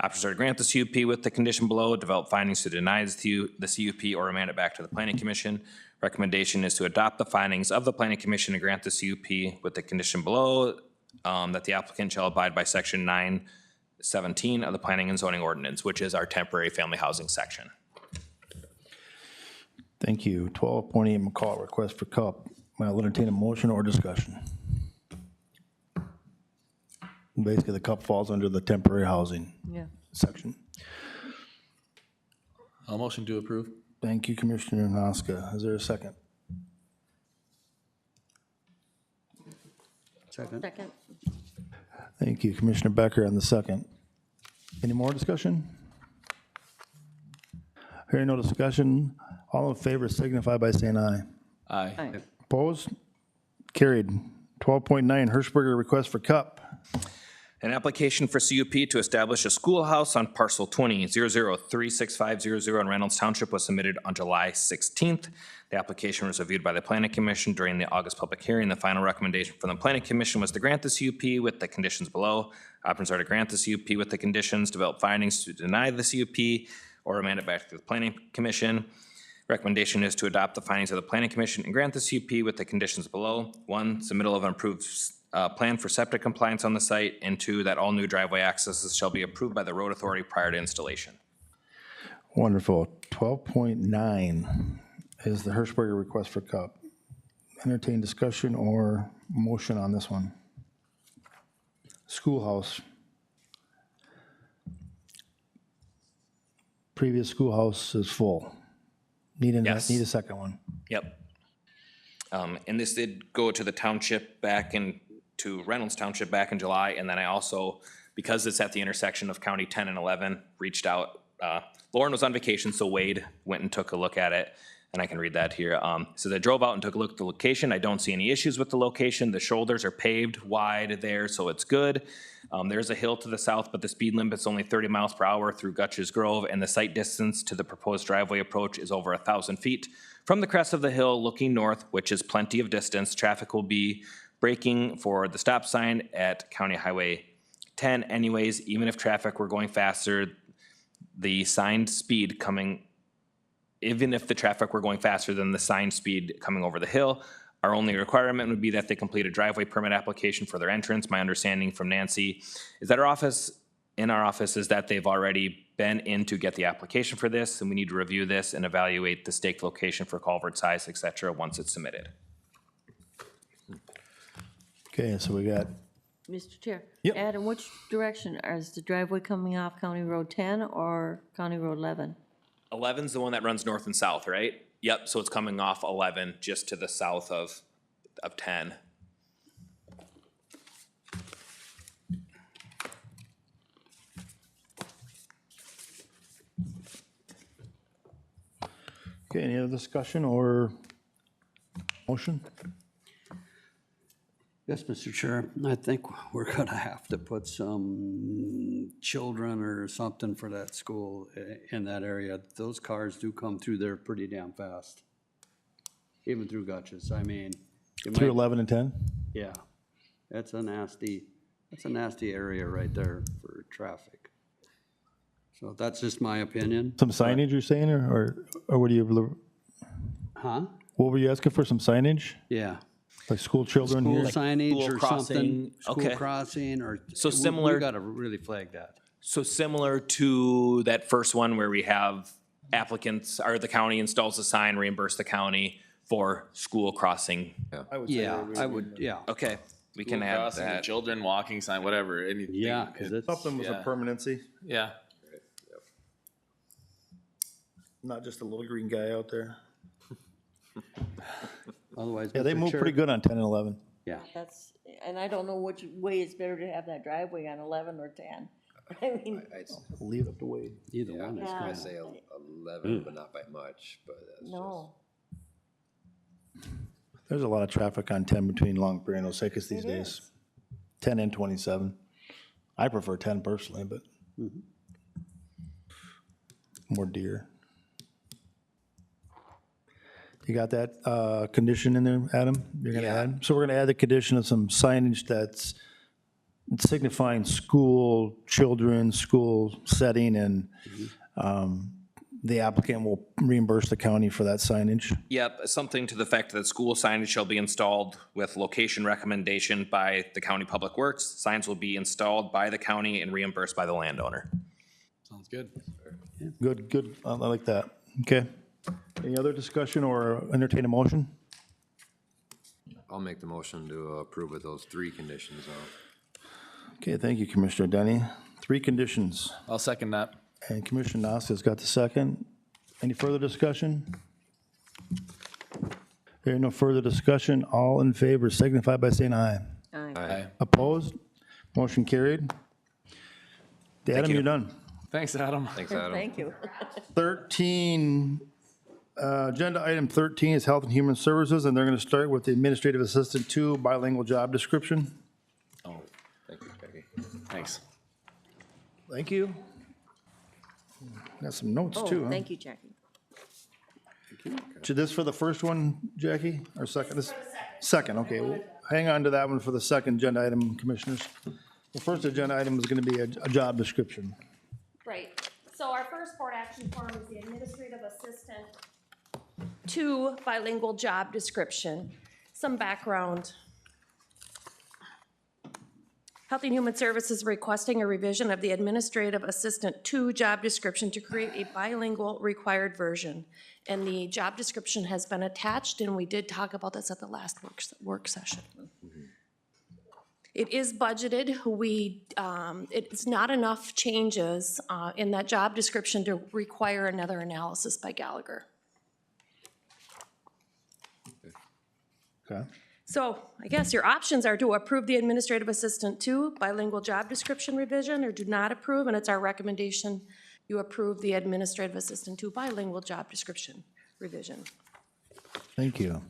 Options are to grant the CUP with the condition below, develop findings to deny the CUP, or remand it back to the Planning Commission. Recommendation is to adopt the findings of the Planning Commission and grant the CUP with the condition below, that the applicant shall abide by section 917 of the Planning and Zoning Ordinance, which is our temporary family housing section. Thank you. 12.8 McCall request for CUP. I'll entertain a motion or discussion. Basically, the CUP falls under the temporary housing section. A motion to approve? Thank you, Commissioner Nazca. Is there a second? Second. Second. Thank you, Commissioner Becker on the second. Any more discussion? Hearing no discussion, all in favor signify by saying aye. Aye. Opposed? Carried. 12.9, Hirschberger request for CUP. An application for CUP to establish a schoolhouse on parcel 20-0036500 in Reynolds Township was submitted on July 16th. The application was reviewed by the Planning Commission during the August public hearing. The final recommendation from the Planning Commission was to grant the CUP with the conditions below. Options are to grant the CUP with the conditions, develop findings to deny the CUP, or remand it back to the Planning Commission. Recommendation is to adopt the findings of the Planning Commission and grant the CUP with the conditions below. 1, submittal of an approved plan for septic compliance on the site, and 2, that all new driveway accesses shall be approved by the road authority prior to installation. Wonderful. 12.9 is the Hirschberger request for CUP. Entertain discussion or motion on this one. Schoolhouse. Previous schoolhouse is full. Need a second one. Yep. And this did go to the township to Reynolds Township back in July, and then I also, because it's at the intersection of County 10 and 11, reached out. Lauren was on vacation, so Wade went and took a look at it, and I can read that here. So I drove out and took a look at the location. I don't see any issues with the location. The shoulders are paved wide there, so it's good. There's a hill to the south, but the speed limit's only 30 miles per hour through Gutches Grove, and the site distance to the proposed driveway approach is over 1,000 feet. From the crest of the hill looking north, which is plenty of distance, traffic will be braking for the stop sign at County Highway 10 anyways. Even if traffic were going faster, the signed speed coming, even if the traffic were going faster than the signed speed coming over the hill, our only requirement would be that they complete a driveway permit application for their entrance. My understanding from Nancy is that in our office is that they've already been in to get the application for this, and we need to review this and evaluate the staked location for culvert size, et cetera, once it's submitted. Okay, so we got, Mr. Chair. Yep. Adam, which direction? Is the driveway coming off County Road 10 or County Road 11? 11's the one that runs north and south, right? Yep, so it's coming off 11 just to the south of 10. okay, any other discussion or motion? Yes, Mr. Chair, I think we're gonna have to put some children or something for that school in that area. Those cars do come through there pretty damn fast, even through Gutches. I mean. Through 11 and 10? Yeah, that's a nasty area right there for traffic. So that's just my opinion. Some signage you're saying, or what do you, Huh? what were you asking for, some signage? Yeah. Like school children School here? signage school or crossing, something, school okay. crossing, or. So we similar- gotta really flag that. So similar to that first one where we have applicants, or the county installs a sign, reimburse the county for school crossing. Yeah, I would, yeah. Okay, we can add Crossing, that. children, walking sign, whatever, anything. Yeah, 'cause it's. Something with a Yeah. permanency, Yeah. not just a little green guy out there. Otherwise. Yeah, they Mr. move Chair- pretty good on 10 and 11. Yeah. That's, and I don't know which way it's better to have that driveway on 11 or 10. I mean, Leave it to Wade. Either one is Yeah. I kind say 11, but not by much, but that's just. no. There's a lot of traffic on 10 between Long Prairie and Osakis these It days. is. 10 and 27. I prefer 10 personally, but more deer. You got that condition in there, Adam? You're gonna add? So we're gonna add the condition of some signage that's signifying school, children, school setting, and the applicant will reimburse the county for that signage. Yep, something to the fact that school signage shall be installed with location recommendation by the county public works. Signs will be installed by the county and reimbursed by the landowner. Sounds good. Good, good, I like that. Okay. Any other discussion or entertain a motion? I'll make the motion to approve with those 3 conditions. Okay, thank you, Commissioner Denny. 3 conditions, I'll second that. and Commissioner Nasia's got the second. Any further discussion? Hearing no further discussion, all in favor signify by saying aye. Aye. Opposed? Motion carried. Adam, you're done. Thanks, Adam. Thanks, Adam. Thank you. 13, agenda item 13 is Health and Human Services, and they're going to start with the Administrative Assistant 2 bilingual job description. Oh, thank you, Jackie. Thanks. Thank you. Got some notes too, Oh, huh? thank you, Jackie. Should this for the first one, Jackie, or second? Second, okay. Well, hang on to that one for the second agenda item, Commissioners. The first agenda item is going to be a job description. Right, so our first board action form is the administrative assistant 2 bilingual job description. Some background. Health and Human Services requesting a revision of the Administrative Assistant 2 job description to create a bilingual required version. And the job description has been attached, and we did talk about this at the last work session. It is budgeted. It's not enough changes in that job description to require another analysis by Gallagher. Okay. So I guess your options are to approve the Administrative Assistant 2 bilingual job description revision, or do not approve, and it's our recommendation you approve the Administrative Assistant 2 bilingual job description revision. Thank you.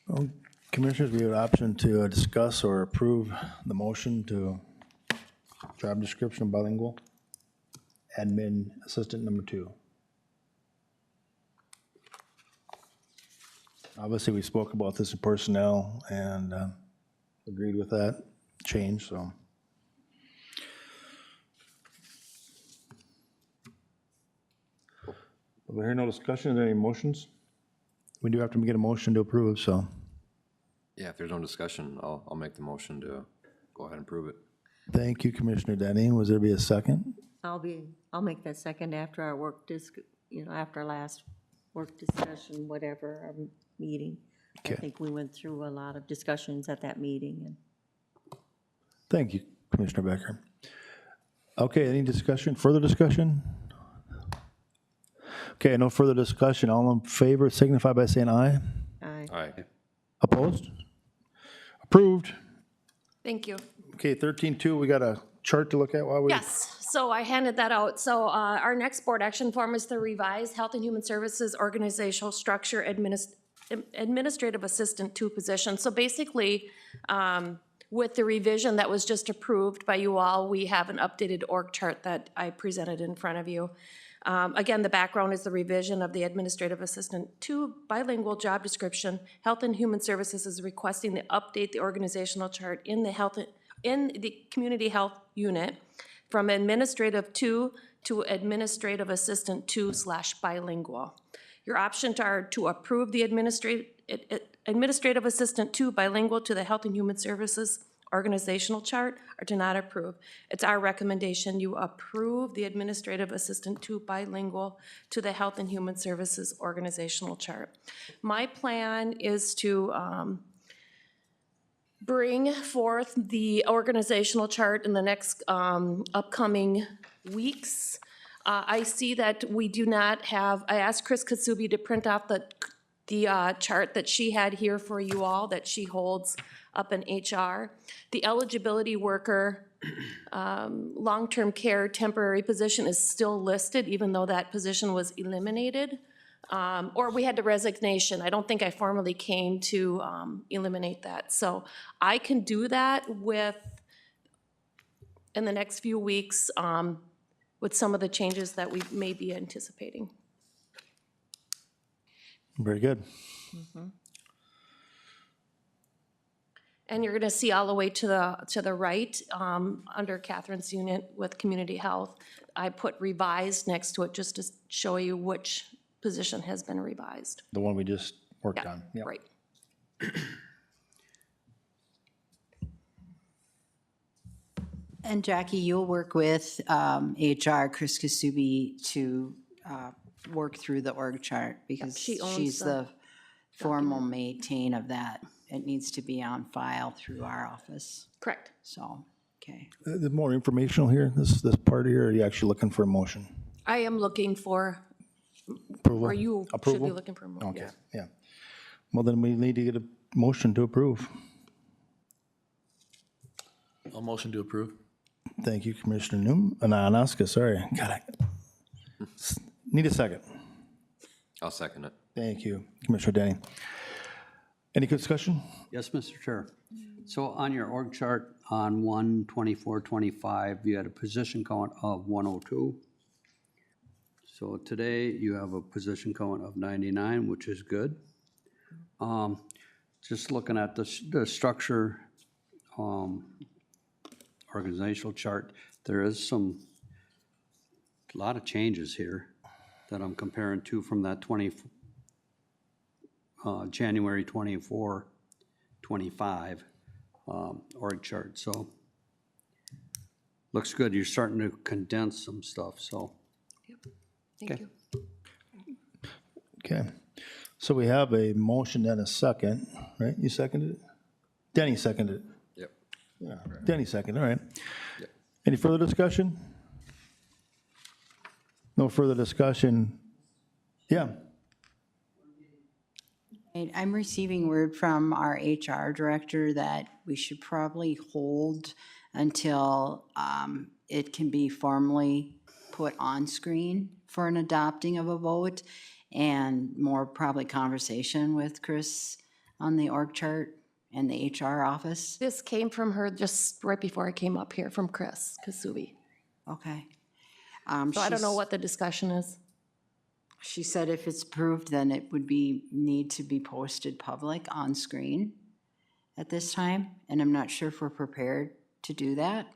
Well, Commissioners, we have an option to discuss or approve the motion to job description bilingual, admin assistant number 2. Obviously, we spoke about this in personnel and agreed with that change, so. We hear no discussion, are there any motions? We do have to get a motion to approve, so. Yeah, if there's no discussion, I'll make the motion to go ahead and prove it. Thank you, Commissioner Denny. Was there be a second? I'll make that second after our after our last work discussion, whatever, our meeting. I Okay. think we went through a lot of discussions at that meeting, and Thank you, Commissioner Becker. Okay, any discussion, further discussion? Okay, no further discussion. All in favor signify by saying aye. Aye. Opposed? Approved. Thank you. Okay, 13.2, we got a chart to look at while we. Yes, so I handed that out. So our next board action form is the revised Health and Human Services Organizational Structure Administrative Assistant 2 position. So basically, with the revision that was just approved by you all, we have an updated org chart that I presented in front of you. Again, the background is the revision of the Administrative Assistant 2 bilingual job description. Health and Human Services is requesting to update the organizational chart in the Community Health Unit from Administrative 2 to Administrative Assistant 2/bilingual. Your options are to approve the Administrative Assistant 2 bilingual to the Health and Human Services organizational chart, or to not approve. It's our recommendation you approve the Administrative Assistant 2 bilingual to the Health and Human Services organizational chart. My plan is to bring forth the organizational chart in the next upcoming weeks. I see that we do not have, I asked Chris Katsubi to print off the chart that she had here for you all, that she holds up in HR. The eligibility worker, long-term care temporary position is still listed, even though that position was eliminated. Or we had the resignation. I don't think I formally came to eliminate that. So I can do that in the next few weeks with some of the changes that we may be anticipating. Very good. And you're gonna see all the way to the right, under Catherine's unit with community health. I put revised next to it just to show you which position has been revised. The one we just worked Yeah, on. Yep. right. And Jackie, you'll work with HR, Chris Kasubi, to work through the org chart because she owns she's the the formal maintain of that. It needs to be on file through our office. Correct. So, okay. There's more informational here, this part here, or are you actually looking for a motion? I am looking for, Approval? or you should Approval? be looking for more, Okay, yeah. yeah. Well, then we need to get a motion to approve. I'll motion to approve. Thank you, Commissioner Anaska, sorry. God, need a second. I'll second it. Thank you, Commissioner Denny. Any discussion? Yes, Mr. Chair. So on your org chart on 1/24/25, you had a position count of 102. So today you have a position count of 99, which is good. Just looking at the structure, organizational chart, there is a lot of changes here that I'm comparing to from that January 24, 25 org chart. So looks good. You're starting to condense some stuff, so. Thank you. Okay, so we have a motion and a second, right? You seconded it? Denny seconded it. Yep. Yeah, Denny seconded, all right. Any further discussion? No further discussion. Yeah. I'm receiving word from our HR director that we should probably hold until it can be formally put on screen for an adopting of a vote. and more probably conversation with Chris on the org chart and the HR office. This came from her just right before I came up here, from Chris Kasubi. Okay. So I don't know what the discussion is. She said if it's approved, then it would need to be posted public on screen at this time, and I'm not sure if we're prepared to do that.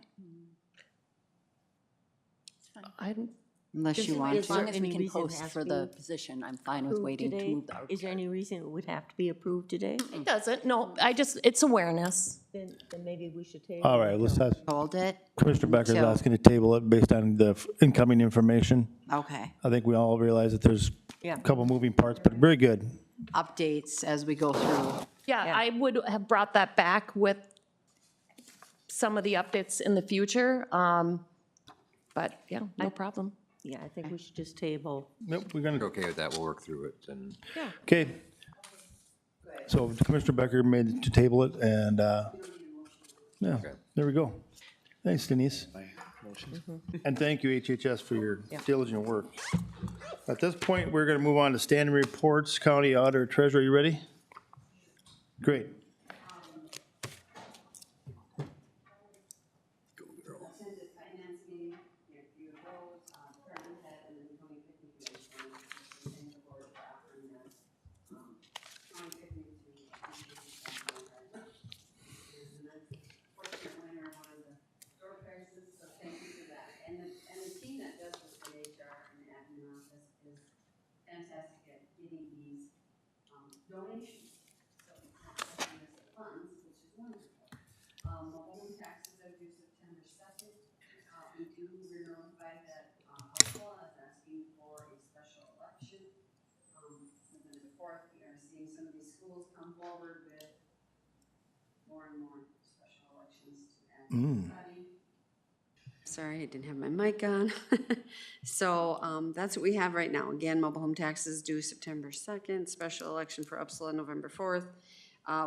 Unless you want As long to. as we can post for the position, I'm fine with waiting to move the. Is there any reason it would have to be approved today? It doesn't, no, it's awareness. Then maybe we should table. All right, let's have, Hold it. Commissioner Becker's until- asking to table it based on the incoming information. Okay. I think we all realize that there's Yeah. a couple moving parts, but very good. Updates as we go through. Yeah, I would have brought that back with some of the updates in the future, but yeah, no problem. Yeah, I think we should just table. Nope, we're gonna, Okay with that, we'll work through it and. okay. So Commissioner Becker made to table it, and, yeah, there we go. Thanks, Denise. And thank you, HHS, for your diligent work. At this point, we're gonna move on to standing reports. County Auditor, Treasurer, you ready? Great. Fantastic at getting these donations. So we have the funds, which is wonderful. Home taxes are due September 2nd. We were notified that Alcoa is asking for a special election. November 4th, we are seeing some of these schools come forward with more and more special elections to add to everybody. Sorry, I didn't have my mic on. So that's what we have right now. Again, mobile home taxes due September 2nd, special election for Upsala November 4th.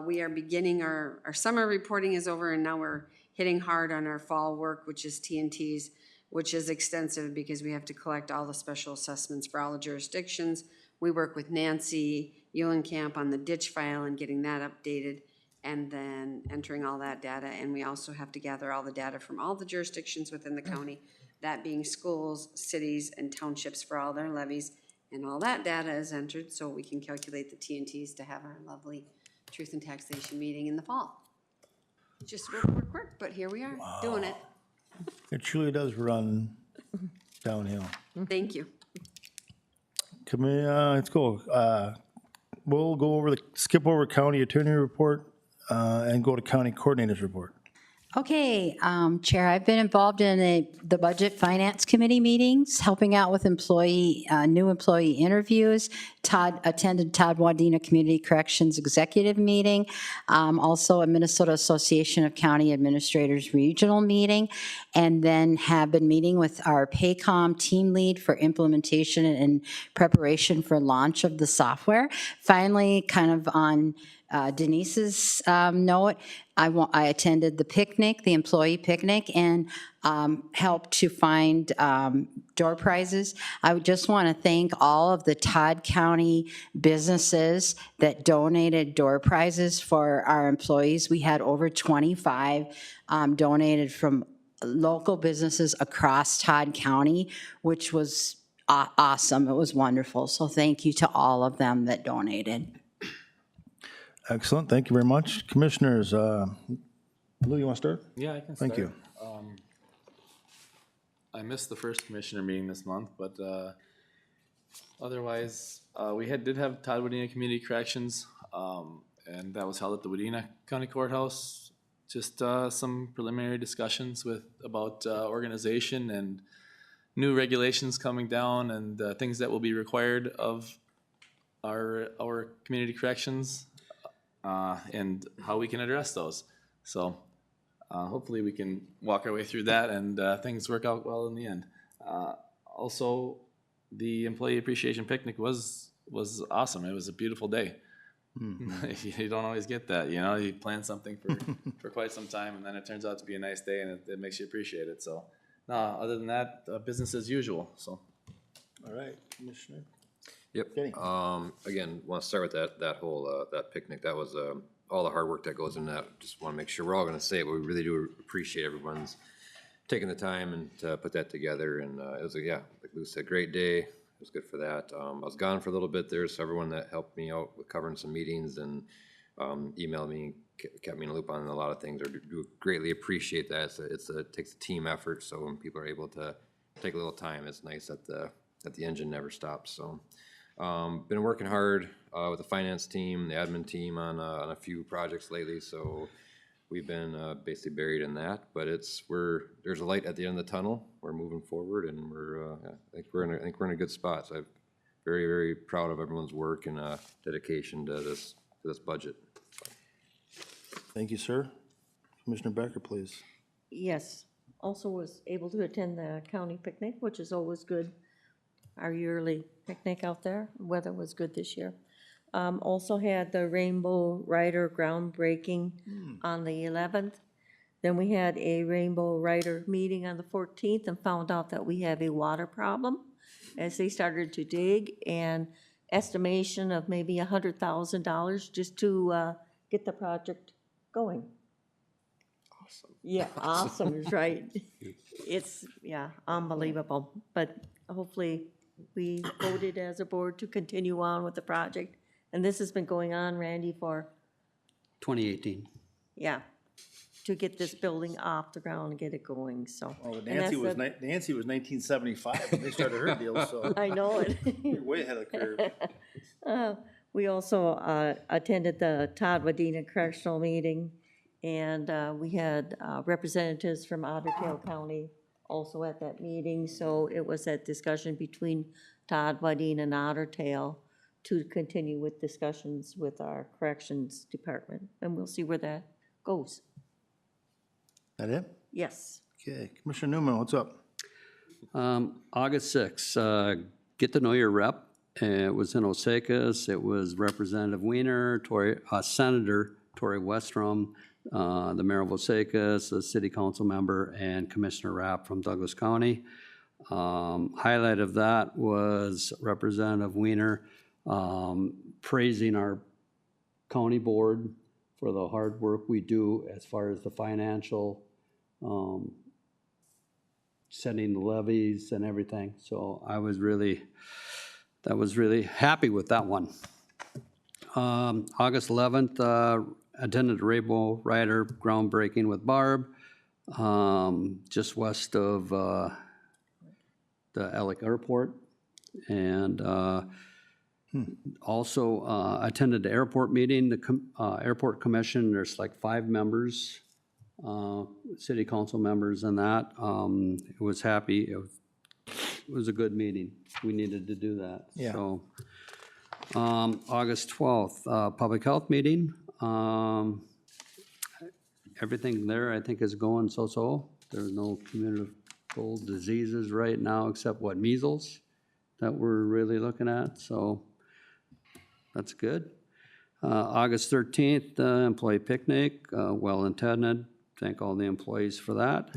We are beginning, our summer reporting is over, and now we're hitting hard on our fall work, which is TNTs, which is extensive because we have to collect all the special assessments for all the jurisdictions. We work with Nancy Eulenkamp on the ditch file and getting that updated, and then entering all that data. And we also have to gather all the data from all the jurisdictions within the county, that being schools, cities, and townships for all their levies. And all that data is entered so we can calculate the TNTs to have our lovely Truth and Taxation meeting in the fall. Just work, but here we are, doing it. It truly does run downhill. Thank you. Let's go. We'll go over skip over county attorney report and go to county coordinators report. Okay, Chair, I've been involved in the Budget Finance Committee meetings, helping out with new employee interviews. Todd attended Todd Wadena Community Corrections Executive Meeting, also a Minnesota Association of County Administrators Regional Meeting, and then have been meeting with our PAYCOM team lead for implementation and preparation for launch of the software. Finally, kind of on Denise's note, I attended the picnic, the employee picnic, and helped to find door prizes. I would just want to thank all of the Todd County businesses that donated door prizes for our employees. We had over 25 donated from local businesses across Todd County, which was awesome. It was wonderful. So thank you to all of them that donated. Excellent, thank you very much. Commissioners, Lou, you want to start? Yeah, I can start. Thank you. I missed the first commissioner meeting this month, but otherwise, we did have Todd Wadena Community Corrections, and that was held at the Wadena County Courthouse. Just some preliminary discussions about organization and new regulations coming down and things that will be required of our community corrections. And how we can address those. So hopefully we can walk our way through that and things work out well in the end. Also, the employee appreciation picnic was awesome. It was a beautiful day. You don't always get that, you know, you plan something for quite some time and then it turns out to be a nice day and it makes you appreciate it. So other than that, business as usual. So. All right, Commissioner. Yep. Again, want to start with that whole, that picnic. That was, all the hard work that goes into that. Just want to make sure we're all going to say it, but we really do appreciate everyone's taking the time and to put that together. And it was, yeah, like Lou said, great day. It was good for that. I was gone for a little bit there, so everyone that helped me out with covering some meetings and emailed me, kept me in a loop on a lot of things. I do greatly appreciate that. It takes a team effort, so when people are able to take a little time, it's nice that the engine never stops. So been working hard with the finance team, the admin team on a few projects lately. So we've been basically buried in that, but there's a light at the end of the tunnel. We're moving forward, and I think we're in a good spot. So I'm very, very proud of everyone's work and dedication to this budget. Thank you, sir. Commissioner Becker, please. Yes, also was able to attend the county picnic, which is always good. Our yearly picnic out there. Weather was good this year. Also had the Rainbow Rider groundbreaking on the 11th. Then we had a Rainbow Rider meeting on the 14th and found out that we have a water problem as they started to dig, and estimation of maybe $100,000 just to get the project going. Awesome. Yeah, awesome is right. It's, yeah, unbelievable. But hopefully we voted as a board to continue on with the project. And this has been going on, Randy, for, 2018. yeah, to get this building off the ground and get it going, so. Well, And Nancy that's was, the- Nancy was 1975 when they started her deal, so. I know it. You're way ahead of the curve. We also attended the Todd Wadena Correctional meeting, and we had representatives from Otter Tail County also at that meeting, so it was that discussion between Todd Wadena and Otter Tail to continue with discussions with our corrections department, and we'll see where that goes. That it? Yes. Okay, Commissioner Newman, what's up? August 6th, get to know your rep. It was in Osakis. It was Representative Wiener, Senator Tori Westrom, the mayor of Osakis, a city council member, and Commissioner Rapp from Douglas County. Highlight of that was Representative Wiener praising our county board for the hard work we do as far as the financial, setting the levies and everything. So I was really happy with that one. August 11th, attended the Rainbow Rider groundbreaking with Barb, just west of the Alec Airport. And also attended the airport meeting, the airport commission. There's like 5 members, city council members and that. It was happy. It was a good meeting. We needed to do that. Yeah. So, August 12th, public health meeting. Everything there, I think, is going so-so. There's no communicable diseases right now except what, measles, that we're really looking at, so that's good. August 13th, employee picnic, well intended. Thank all the employees for that.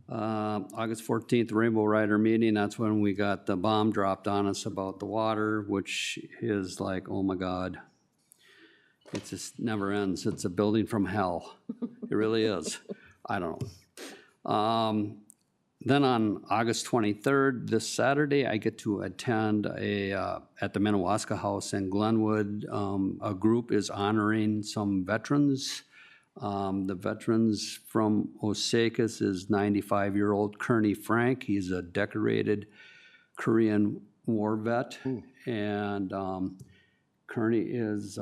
August 14th, Rainbow Rider meeting. That's when we got the bomb dropped on us about the water, which is like, oh my God. It just never ends. It's a building from hell. It really is. I don't know. Then on August 23rd, this Saturday, I get to attend at the Minnewaska House in Glenwood. A group is honoring some veterans. The veterans from Osakis is 95-year-old Kearney Frank. He's a decorated Korean War vet. And Kearney is,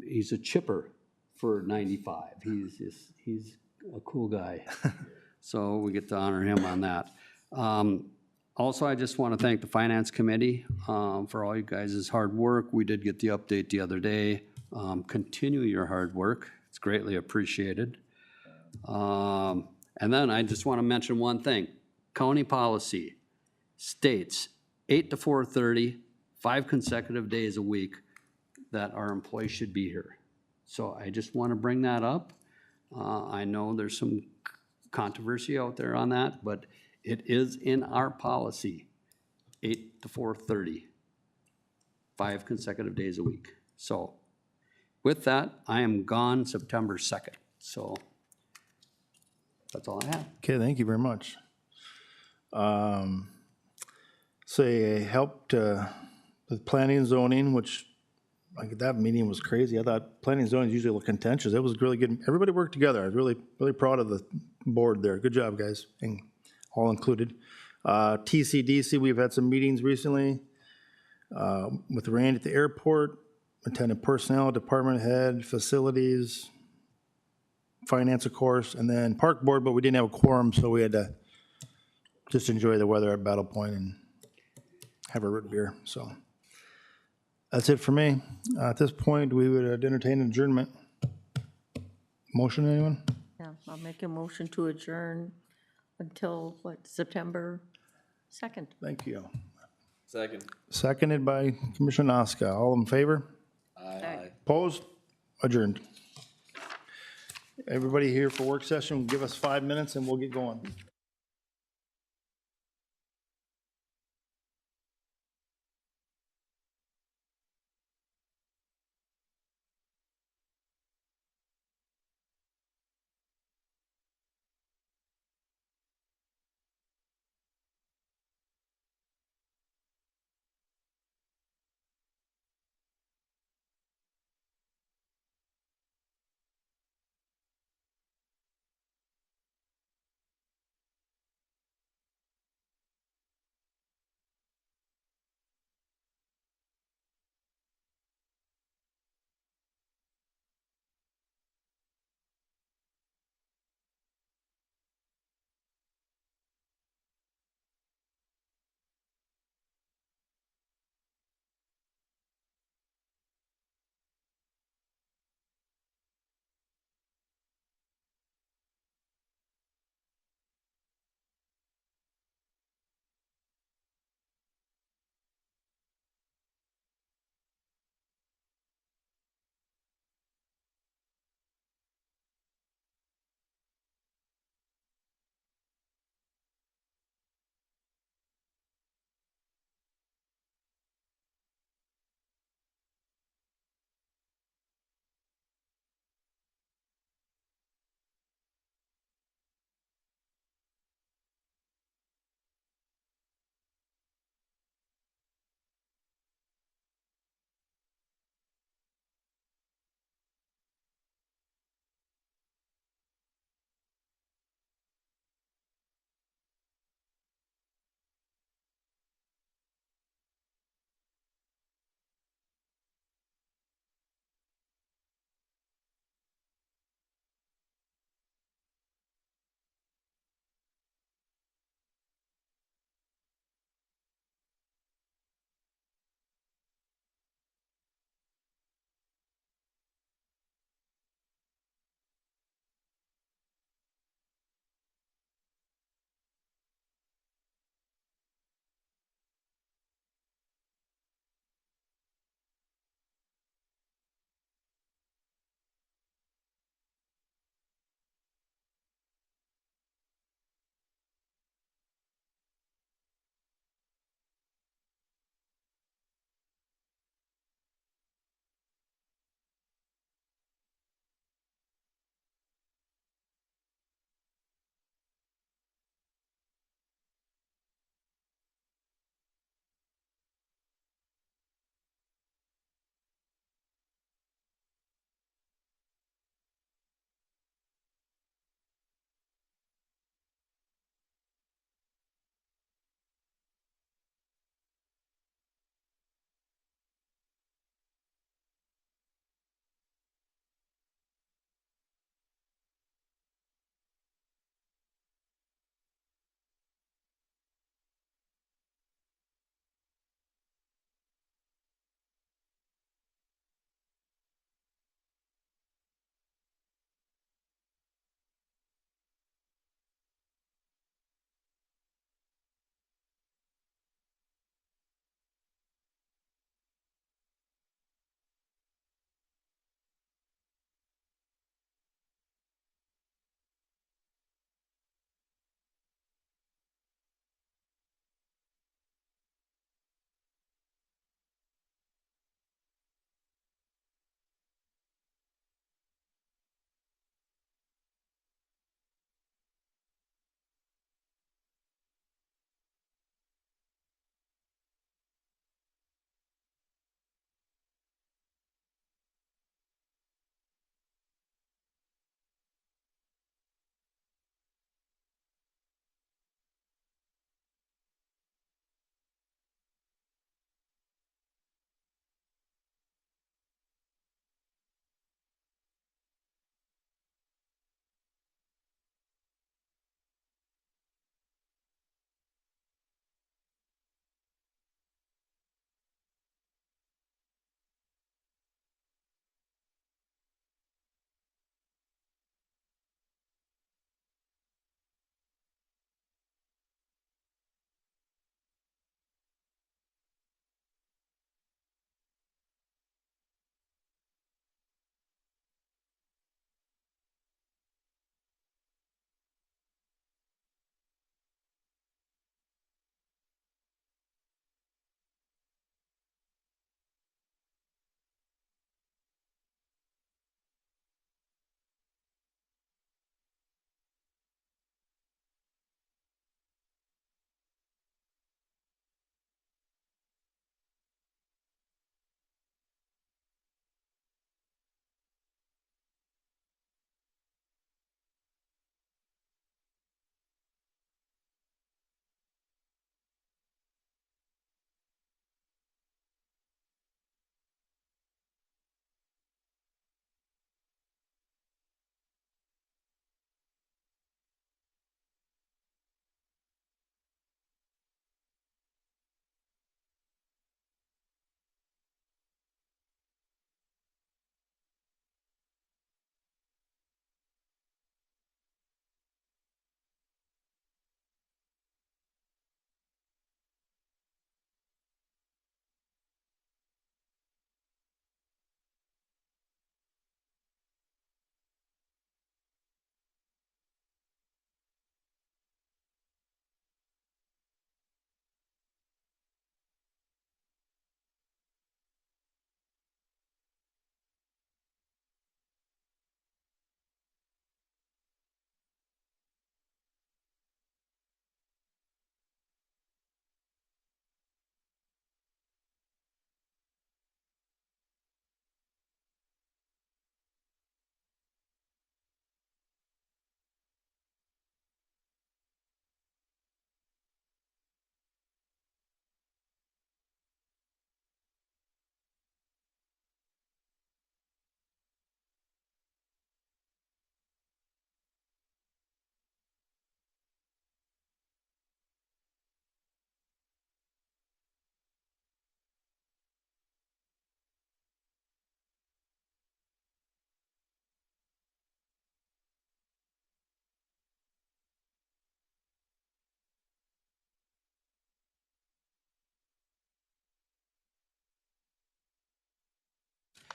he's a chipper for 95. He's a cool guy. So we get to honor him on that. Also, I just want to thank the Finance Committee for all you guys' hard work. We did get the update the other day. Continue your hard work. It's greatly appreciated. And then I just want to mention one thing. County policy states 8 to 4:30, 5 consecutive days a week that our employees should be here. So I just want to bring that up. I know there's some controversy out there on that, but it is in our policy, 8 to 4:30. 5 consecutive days a week. So with that, I am gone September 2nd. So that's all I have. Okay, thank you very much. Say, helped with planning and zoning, which, like, that meeting was crazy. I thought planning and zoning is usually a little contentious. It was really good. Everybody worked together. I was really, really proud of the board there. Good job, guys, and all included. TCDC, we've had some meetings recently with Randy at the airport, attended personnel, department head, facilities, finance, of course, and then park board, but we didn't have a quorum, so we had to just enjoy the weather at Battle Point and have a root beer. So that's it for me. At this point, we would entertain an adjournment. Motion, anyone? Yeah, I'll make a motion to adjourn until, what, September 2nd? Thank you. Second. Seconded by Commissioner Oska. All in favor? Aye. Opposed? Adjourned. Everybody here for work session, give us 5 minutes and we'll get going.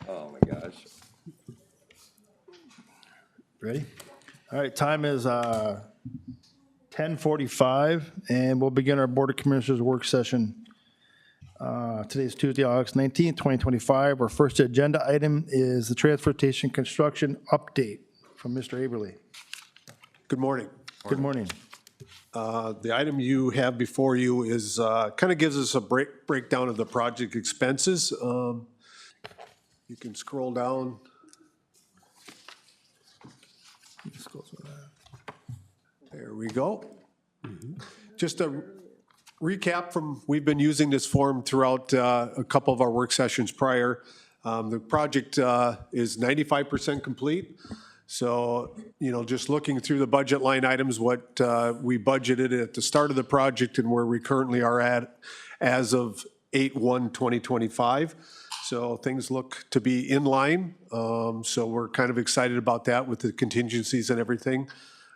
Oh, my gosh. Ready? All right, time is 10:45, and we'll begin our Board of Commissioners work session. Today's Tuesday, August 19th, 2025. Our first agenda item is the transportation construction update from Mr. Aberly. Good morning. Good morning. The item you have before you is, kind of gives us a breakdown of the project expenses. You can scroll down. There we go. Just a recap from, we've been using this form throughout a couple of our work sessions prior. The project is 95% complete. So, just looking through the budget line items, what we budgeted at the start of the project and where we currently are at as of 8/1/2025. So things look to be in line. So we're kind of excited about that with the contingencies and everything.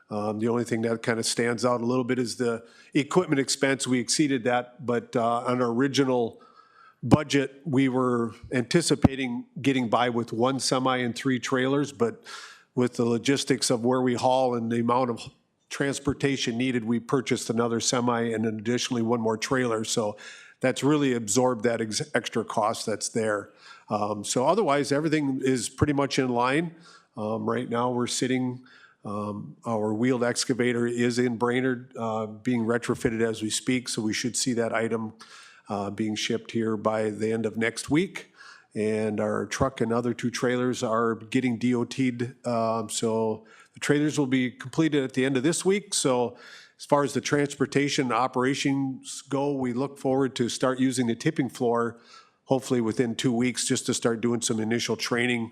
The only thing that kind of stands out a little bit is the equipment expense. We exceeded that, but on our original budget, we were anticipating getting by with 1 semi and 3 trailers, but with the logistics of where we haul and the amount of transportation needed, we purchased another semi and additionally 1 more trailer. So that's really absorbed that extra cost that's there. So otherwise, everything is pretty much in line. Right now, we're sitting, our wheeled excavator is in Brainerd, being retrofitted as we speak, so we should see that item being shipped here by the end of next week. And our truck and other 2 trailers are getting DOT'd. So the trailers will be completed at the end of this week. So as far as the transportation operations go, we look forward to start using the tipping floor, hopefully within 2 weeks, just to start doing some initial training.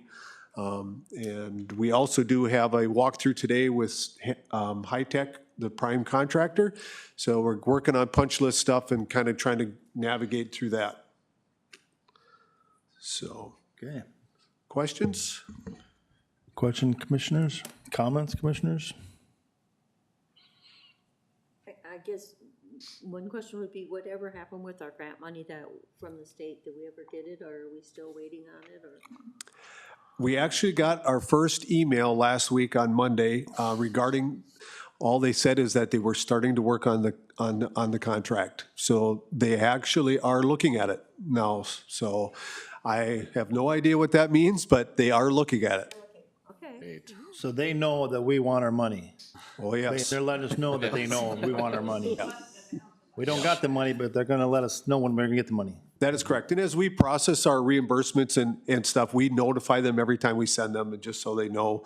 And we also do have a walkthrough today with High Tech, the prime contractor. So we're working on punch list stuff and kind of trying to navigate through that. So, Okay. Questions? Question, commissioners? Comments, commissioners? I guess one question would be, whatever happened with our grant money that, from the state, did we ever get it, or are we still waiting on it, or? We actually got our first email last week on Monday regarding, all they said is that they were starting to work on the contract. So they actually are looking at it now. So I have no idea what that means, but they are looking at it. Okay. So they know that we want our money. Oh, yes. They're letting us know that they know we want our money. We don't got the money, but they're gonna let us know when we're gonna get the money. That is correct. And as we process our reimbursements and stuff, we notify them every time we send them, and just so they know,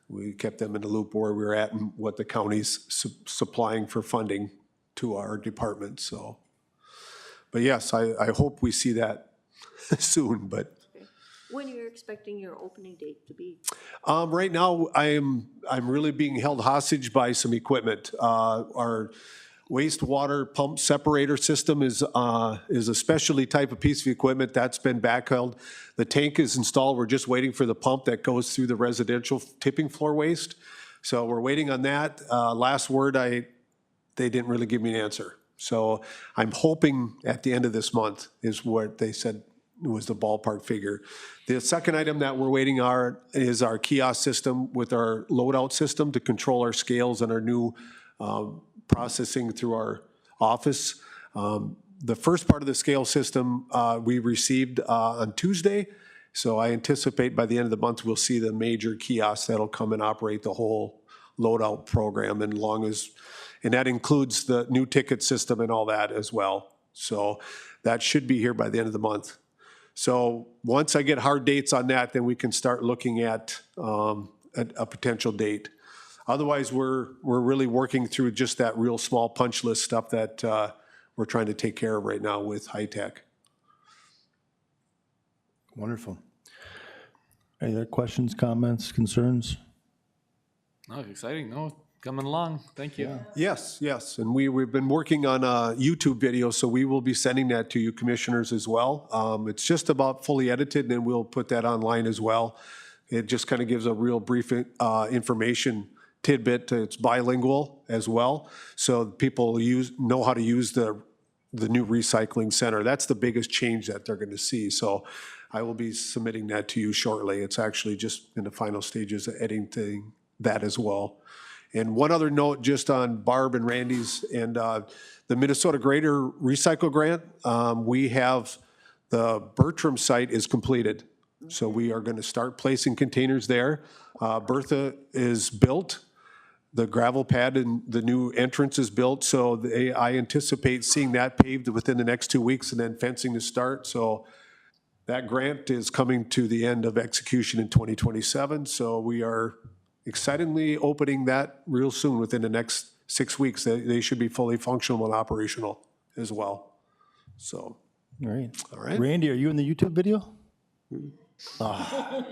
we kept them in the loop where we're at and what the county's supplying for funding to our department, so. But yes, I hope we see that soon, but. When are you expecting your opening date to be? Right now, I'm really being held hostage by some equipment. Our wastewater pump separator system is a specialty type of piece of equipment that's been backheld. The tank is installed. We're just waiting for the pump that goes through the residential tipping floor waste. So we're waiting on that. Last word, they didn't really give me an answer. So I'm hoping at the end of this month is what they said was the ballpark figure. The second item that we're waiting on is our kiosk system with our loadout system to control our scales and our new processing through our office. The first part of the scale system we received on Tuesday, so I anticipate by the end of the month we'll see the major kiosks that'll come and operate the whole loadout program, and that includes the new ticket system and all that as well. So that should be here by the end of the month. So once I get hard dates on that, then we can start looking at a potential date. Otherwise, we're really working through just that real small punch list stuff that we're trying to take care of right now with High Tech. Wonderful. Any other questions, comments, concerns? No, exciting. No, coming along. Thank you. Yes, and we've been working on a YouTube video, so we will be sending that to you commissioners as well. It's just about fully edited, and then we'll put that online as well. It just kind of gives a real brief information tidbit. It's bilingual as well, so people know how to use the new recycling center. That's the biggest change that they're going to see. So I will be submitting that to you shortly. It's actually just in the final stages of editing that as well. And one other note just on Barb and Randy's and the Minnesota Greater Recycle Grant, we have the Bertram site is completed. So we are going to start placing containers there. Bertha is built. The gravel pad and the new entrance is built. So I anticipate seeing that paved within the next 2 weeks and then fencing to start. So that grant is coming to the end of execution in 2027. So we are excitedly opening that real soon within the next 6 weeks. They should be fully functional and operational as well. So. All right. All right. Randy, are you in the YouTube video? Oh.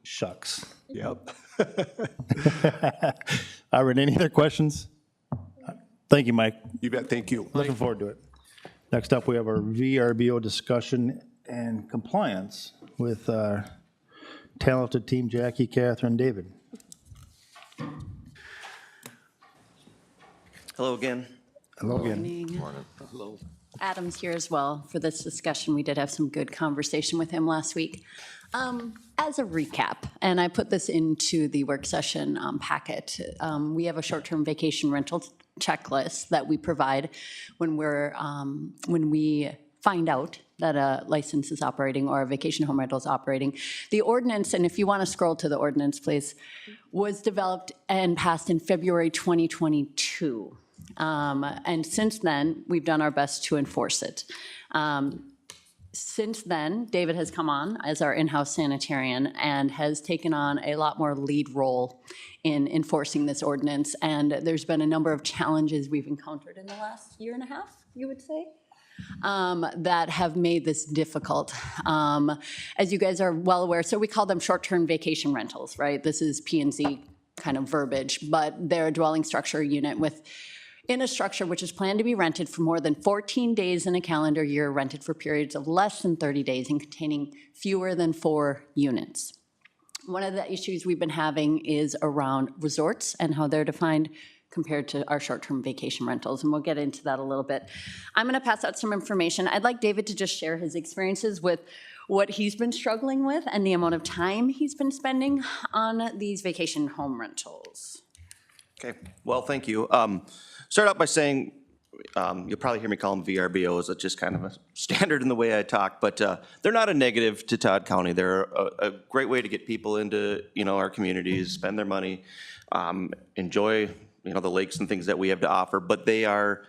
Shucks. Yep. All right, any other questions? Thank you, Mike. You bet, thank you. Looking forward to it. Next up, we have our VRBO discussion and compliance with talented team Jackie, Catherine, David. Hello again. Hello again. Morning. Adam's here as well for this discussion. We did have some good conversation with him last week. As a recap, and I put this into the work session packet, we have a short-term vacation rental checklist that we provide when we find out that a license is operating or a vacation home rental is operating. The ordinance, and if you want to scroll to the ordinance, please, was developed and passed in February 2022. And since then, we've done our best to enforce it. Since then, David has come on as our in-house sanitarian and has taken on a lot more lead role in enforcing this ordinance. And there's been a number of challenges we've encountered in the last year and a half, you would say, that have made this difficult. As you guys are well aware, so we call them short-term vacation rentals, right? This is P&Z kind of verbiage, but they're a dwelling structure unit in a structure which is planned to be rented for more than 14 days in a calendar year, rented for periods of less than 30 days and containing fewer than 4 units. One of the issues we've been having is around resorts and how they're defined compared to our short-term vacation rentals, and we'll get into that a little bit. I'm gonna pass out some information. I'd like David to just share his experiences with what he's been struggling with and the amount of time he's been spending on these vacation home rentals. Okay, well, thank you. Start out by saying, you'll probably hear me call them VRBOs. It's just kind of a standard in the way I talk, but they're not a negative to Todd County. They're a great way to get people into, our communities, spend their money, enjoy, the lakes and things that we have to offer. But they are,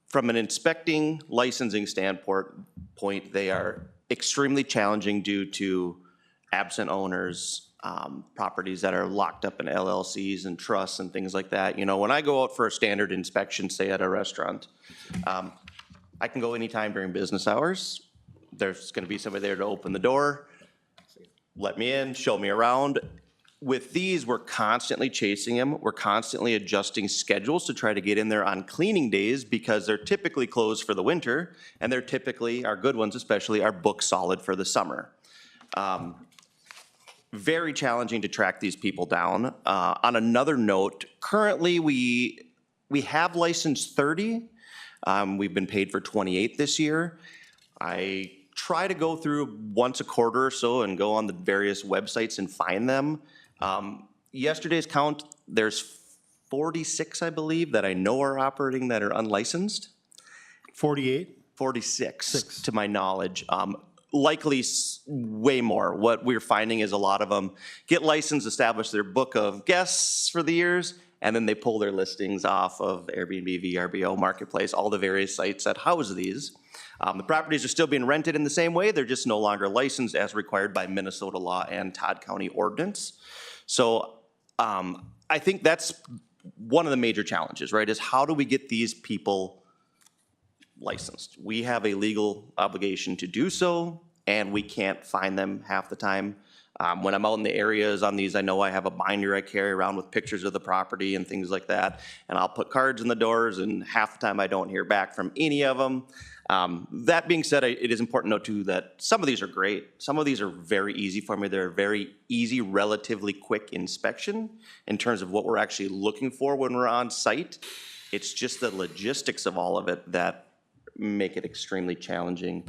from an inspecting, licensing standpoint, they are extremely challenging due to absent owners, properties that are locked up in LLCs and trusts and things like that. When I go out for a standard inspection, say at a restaurant, I can go anytime during business hours. There's gonna be somebody there to open the door, let me in, show me around. With these, we're constantly chasing them. We're constantly adjusting schedules to try to get in there on cleaning days because they're typically closed for the winter, and they're typically, our good ones especially, are booked solid for the summer. Very challenging to track these people down. On another note, currently we have licensed 30. We've been paid for 28 this year. I try to go through once a quarter or so and go on the various websites and find them. Yesterday's count, there's 46, I believe, that I know are operating that are unlicensed. 48? 46, to my knowledge. Likely way more. What we're finding is a lot of them get licensed, establish their book of guests for the years, and then they pull their listings off of Airbnb, VRBO, Marketplace, all the various sites that house these. The properties are still being rented in the same way. They're just no longer licensed as required by Minnesota law and Todd County ordinance. So I think that's one of the major challenges, right, is how do we get these people licensed? We have a legal obligation to do so, and we can't find them half the time. When I'm out in the areas on these, I know I have a binder I carry around with pictures of the property and things like that, and I'll put cards in the doors, and half the time I don't hear back from any of them. That being said, it is important to note too that some of these are great. Some of these are very easy for me. They're a very easy, relatively quick inspection in terms of what we're actually looking for when we're on site. It's just the logistics of all of it that make it extremely challenging.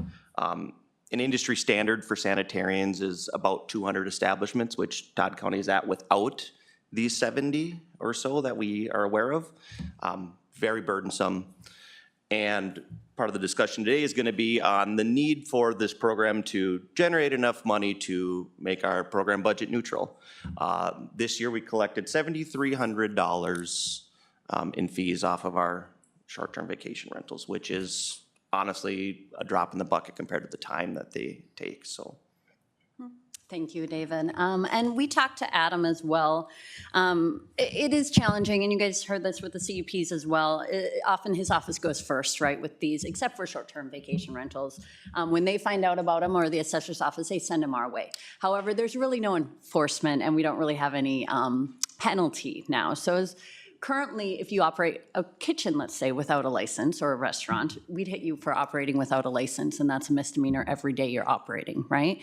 An industry standard for sanitarians is about 200 establishments, which Todd County is at without these 70 or so that we are aware of. Very burdensome. And part of the discussion today is going to be on the need for this program to generate enough money to make our program budget neutral. This year we collected $7,300 in fees off of our short-term vacation rentals, which is honestly a drop in the bucket compared to the time that they take, so. Thank you, David. And we talked to Adam as well. It is challenging, and you guys heard this with the CUPs as well. Often his office goes first, right, with these, except for short-term vacation rentals. When they find out about them, or the assessor's office, they send them our way. However, there's really no enforcement, and we don't really have any penalty now. So currently, if you operate a kitchen, let's say, without a license, or a restaurant, we'd hit you for operating without a license, and that's a misdemeanor every day you're operating, right?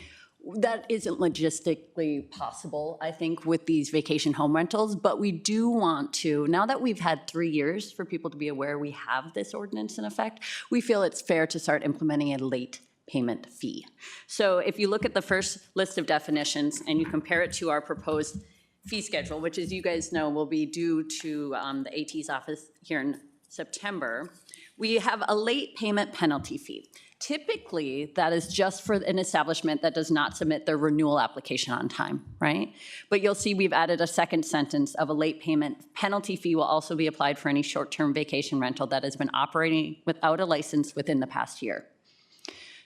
That isn't logistically possible, I think, with these vacation home rentals, but we do want to, now that we've had 3 years for people to be aware we have this ordinance in effect, we feel it's fair to start implementing a late payment fee. So if you look at the first list of definitions and you compare it to our proposed fee schedule, which, as you guys know, will be due to the AT's office here in September, we have a late payment penalty fee. Typically, that is just for an establishment that does not submit their renewal application on time, right? But you'll see we've added a second sentence of a late payment penalty fee will also be applied for any short-term vacation rental that has been operating without a license within the past year.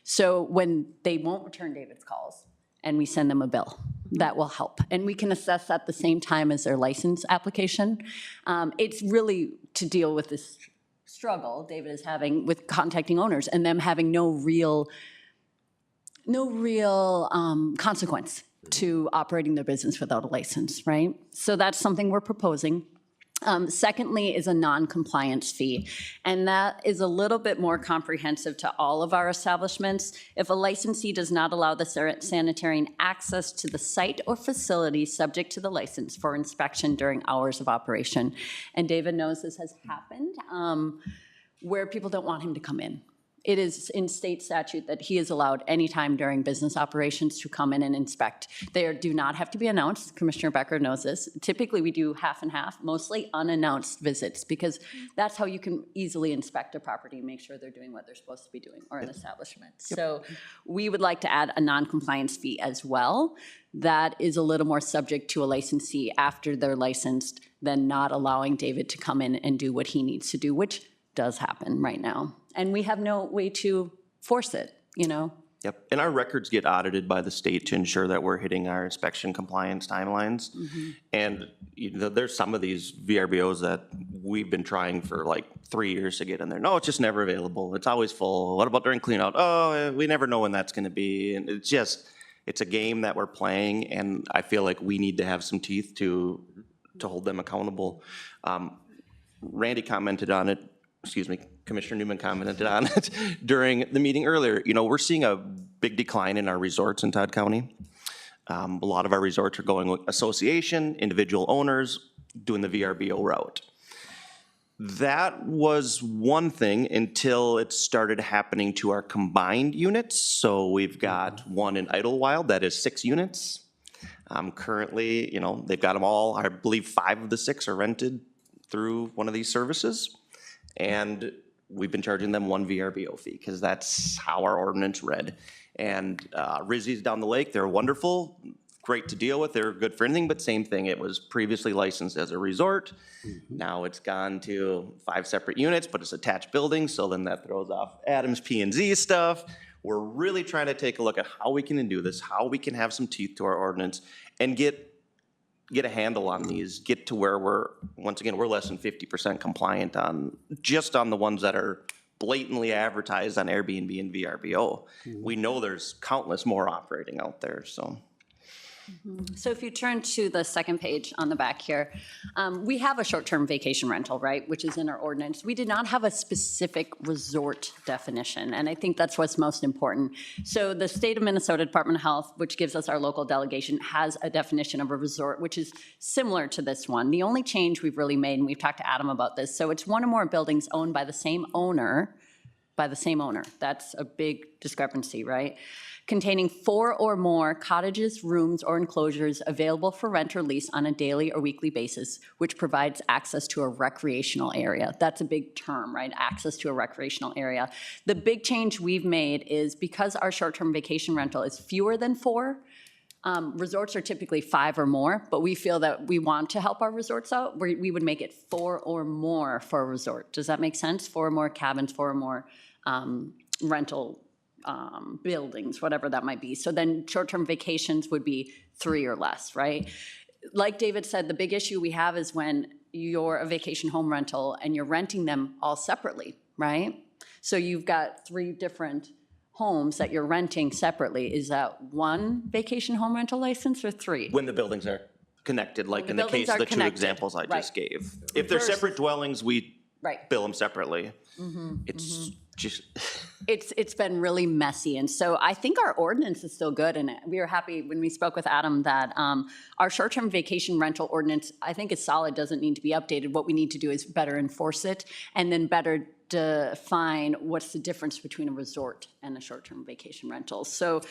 So when they won't return David's calls and we send them a bill, that will help. And we can assess at the same time as their license application. It's really to deal with this struggle David is having with contacting owners and them having no real consequence to operating their business without a license, right? So that's something we're proposing. Secondly is a non-compliance fee, and that is a little bit more comprehensive to all of our establishments. If a licensee does not allow the sanitarian access to the site or facility subject to the license for inspection during hours of operation, and David knows this has happened, where people don't want him to come in. It is in state statute that he is allowed anytime during business operations to come in and inspect. They do not have to be announced. Commissioner Becker knows this. Typically, we do half and half, mostly unannounced visits, because that's how you can easily inspect a property and make sure they're doing what they're supposed to be doing, or an establishment. So we would like to add a non-compliance fee as well. That is a little more subject to a licensee after they're licensed than not allowing David to come in and do what he needs to do, which does happen right now. And we have no way to force it, you know? Yep, and our records get audited by the state to ensure that we're hitting our inspection compliance timelines. And you know, there's some of these VRBOs that we've been trying for like 3 years to get in there. No, it's just never available. It's always full. What about during cleanout? Oh, we never know when that's gonna be. And it's just, it's a game that we're playing, and I feel like we need to have some teeth to hold them accountable. Randy commented on it, excuse me, Commissioner Newman commented on it during the meeting earlier. You know, we're seeing a big decline in our resorts in Todd County. A lot of our resorts are going with association, individual owners, doing the VRBO route. That was one thing until it started happening to our combined units. So we've got one in Idlewild that is 6 units. Currently, you know, they've got them all. I believe 5 of the 6 are rented through one of these services. And we've been charging them 1 VRBO fee because that's how our ordinance read. And Rizzi's down the lake, they're wonderful, great to deal with, they're good for anything, but same thing, it was previously licensed as a resort. Now it's gone to 5 separate units, but it's attached buildings, so then that throws off Adam's P&Z stuff. We're really trying to take a look at how we can do this, how we can have some teeth to our ordinance, and get a handle on these, get to where we're, once again, we're less than 50% compliant on, just on the ones that are blatantly advertised on Airbnb and VRBO. We know there's countless more operating out there, so. So if you turn to the second page on the back here, we have a short-term vacation rental, right, which is in our ordinance. We did not have a specific resort definition, and I think that's what's most important. So the state of Minnesota Department of Health, which gives us our local delegation, has a definition of a resort, which is similar to this one. The only change we've really made, and we've talked to Adam about this, so it's one or more buildings owned by the same owner, by the same owner. That's a big discrepancy, right? Containing 4 or more cottages, rooms, or enclosures available for rent or lease on a daily or weekly basis, which provides access to a recreational area. That's a big term, right? Access to a recreational area. The big change we've made is because our short-term vacation rental is fewer than 4, resorts are typically 5 or more, but we feel that we want to help our resorts out. We would make it 4 or more for a resort. Does that make sense? 4 or more cabins, 4 or more rental buildings, whatever that might be. So then short-term vacations would be 3 or less, right? Like David said, the big issue we have is when you're a vacation home rental and you're renting them all separately, right? So you've got 3 different homes that you're renting separately. Is that 1 vacation home rental license or 3? When the buildings are connected, like in the case of the 2 examples I just gave. If they're separate dwellings, we bill them separately. It's just... It's been really messy, and so I think our ordinance is still good, and we were happy when we spoke with Adam that our short-term vacation rental ordinance, I think it's solid, doesn't need to be updated. What we need to do is better enforce it, and then better define what's the difference between a resort and a short-term vacation rental. So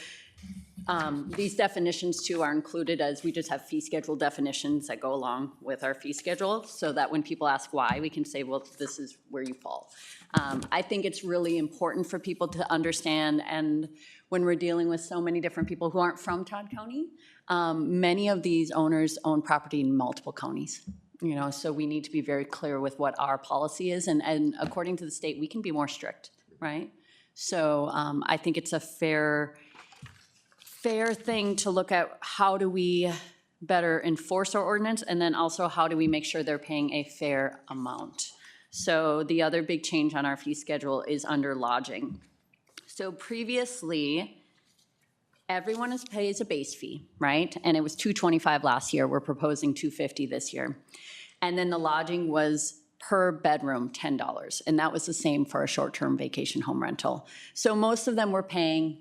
these definitions too are included as we just have fee schedule definitions that go along with our fee schedule, so that when people ask why, we can say, well, this is where you fall. I think it's really important for people to understand, and when we're dealing with so many different people who aren't from Todd County, many of these owners own property in multiple counties. You know, so we need to be very clear with what our policy is, and according to the state, we can be more strict, right? So I think it's a fair thing to look at how do we better enforce our ordinance, and then also how do we make sure they're paying a fair amount. So the other big change on our fee schedule is under lodging. So previously, everyone pays a base fee, right? And it was $225 last year. We're proposing $250 this year. And then the lodging was per bedroom $10, and that was the same for a short-term vacation home rental. So most of them were paying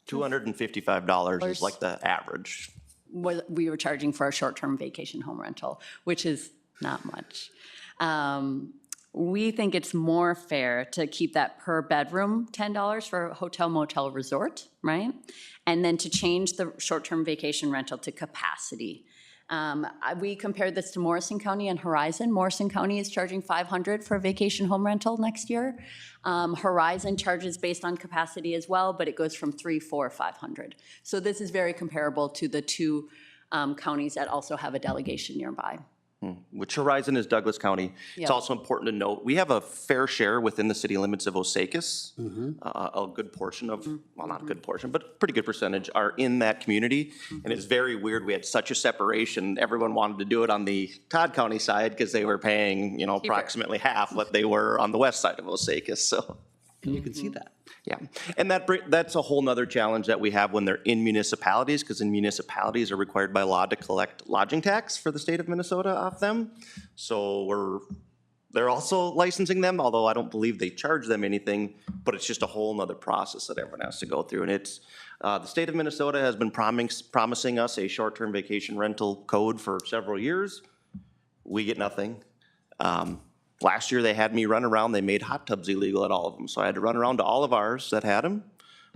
$255 is like the average. What we were charging for a short-term vacation home rental, which is not much. We think it's more fair to keep that per bedroom $10 for a hotel, motel, resort, right? And then to change the short-term vacation rental to capacity. We compared this to Morrison County and Horizon. Morrison County is charging $500 for a vacation home rental next year. Horizon charges based on capacity as well, but it goes from $300, $400, $500. So this is very comparable to the 2 counties that also have a delegation nearby. Which Horizon is Douglas County. Yep. It's also important to note, we have a fair share within the city limits of Osakis. A good portion of, well, not a good portion, but a pretty good percentage are in that community. And it's very weird, we had such a separation. Everyone wanted to do it on the Todd County side because they were paying, you know, approximately half what they were on the west side of Osakis, so. And you can see that. Yeah, and that's a whole nother challenge that we have when they're in municipalities, because in municipalities are required by law to collect lodging tax for the state of Minnesota off them. So they're also licensing them, although I don't believe they charge them anything, but it's just a whole nother process that everyone has to go through. And it's, the state of Minnesota has been promising us a short-term vacation rental code for several years. We get nothing. Last year, they had me run around, they made hot tubs illegal at all of them. So I had to run around to all of ours that had them,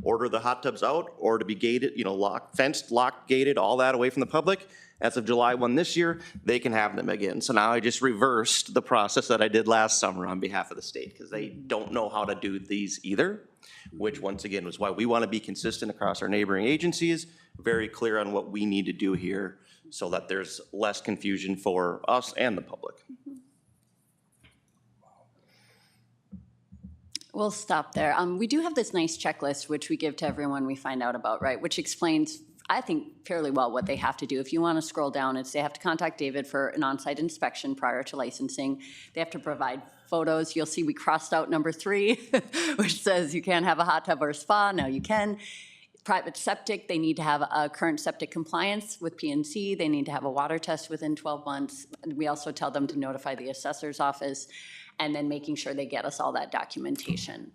order the hot tubs out, or to be gated, you know, locked, fenced, locked, gated, all that away from the public. As of July 1 this year, they can have them again. So now I just reversed the process that I did last summer on behalf of the state, because they don't know how to do these either, which once again was why we want to be consistent across our neighboring agencies, very clear on what we need to do here so that there's less confusion for us and the public. We'll stop there. We do have this nice checklist, which we give to everyone we find out about, right? Which explains, I think, fairly well what they have to do. If you want to scroll down, it's they have to contact David for an on-site inspection prior to licensing. They have to provide photos. You'll see we crossed out number 3, which says you can't have a hot tub or a spa. Now you can. Private septic, they need to have a current septic compliance with PNC. They need to have a water test within 12 months. We also tell them to notify the assessor's office, and then making sure they get us all that documentation.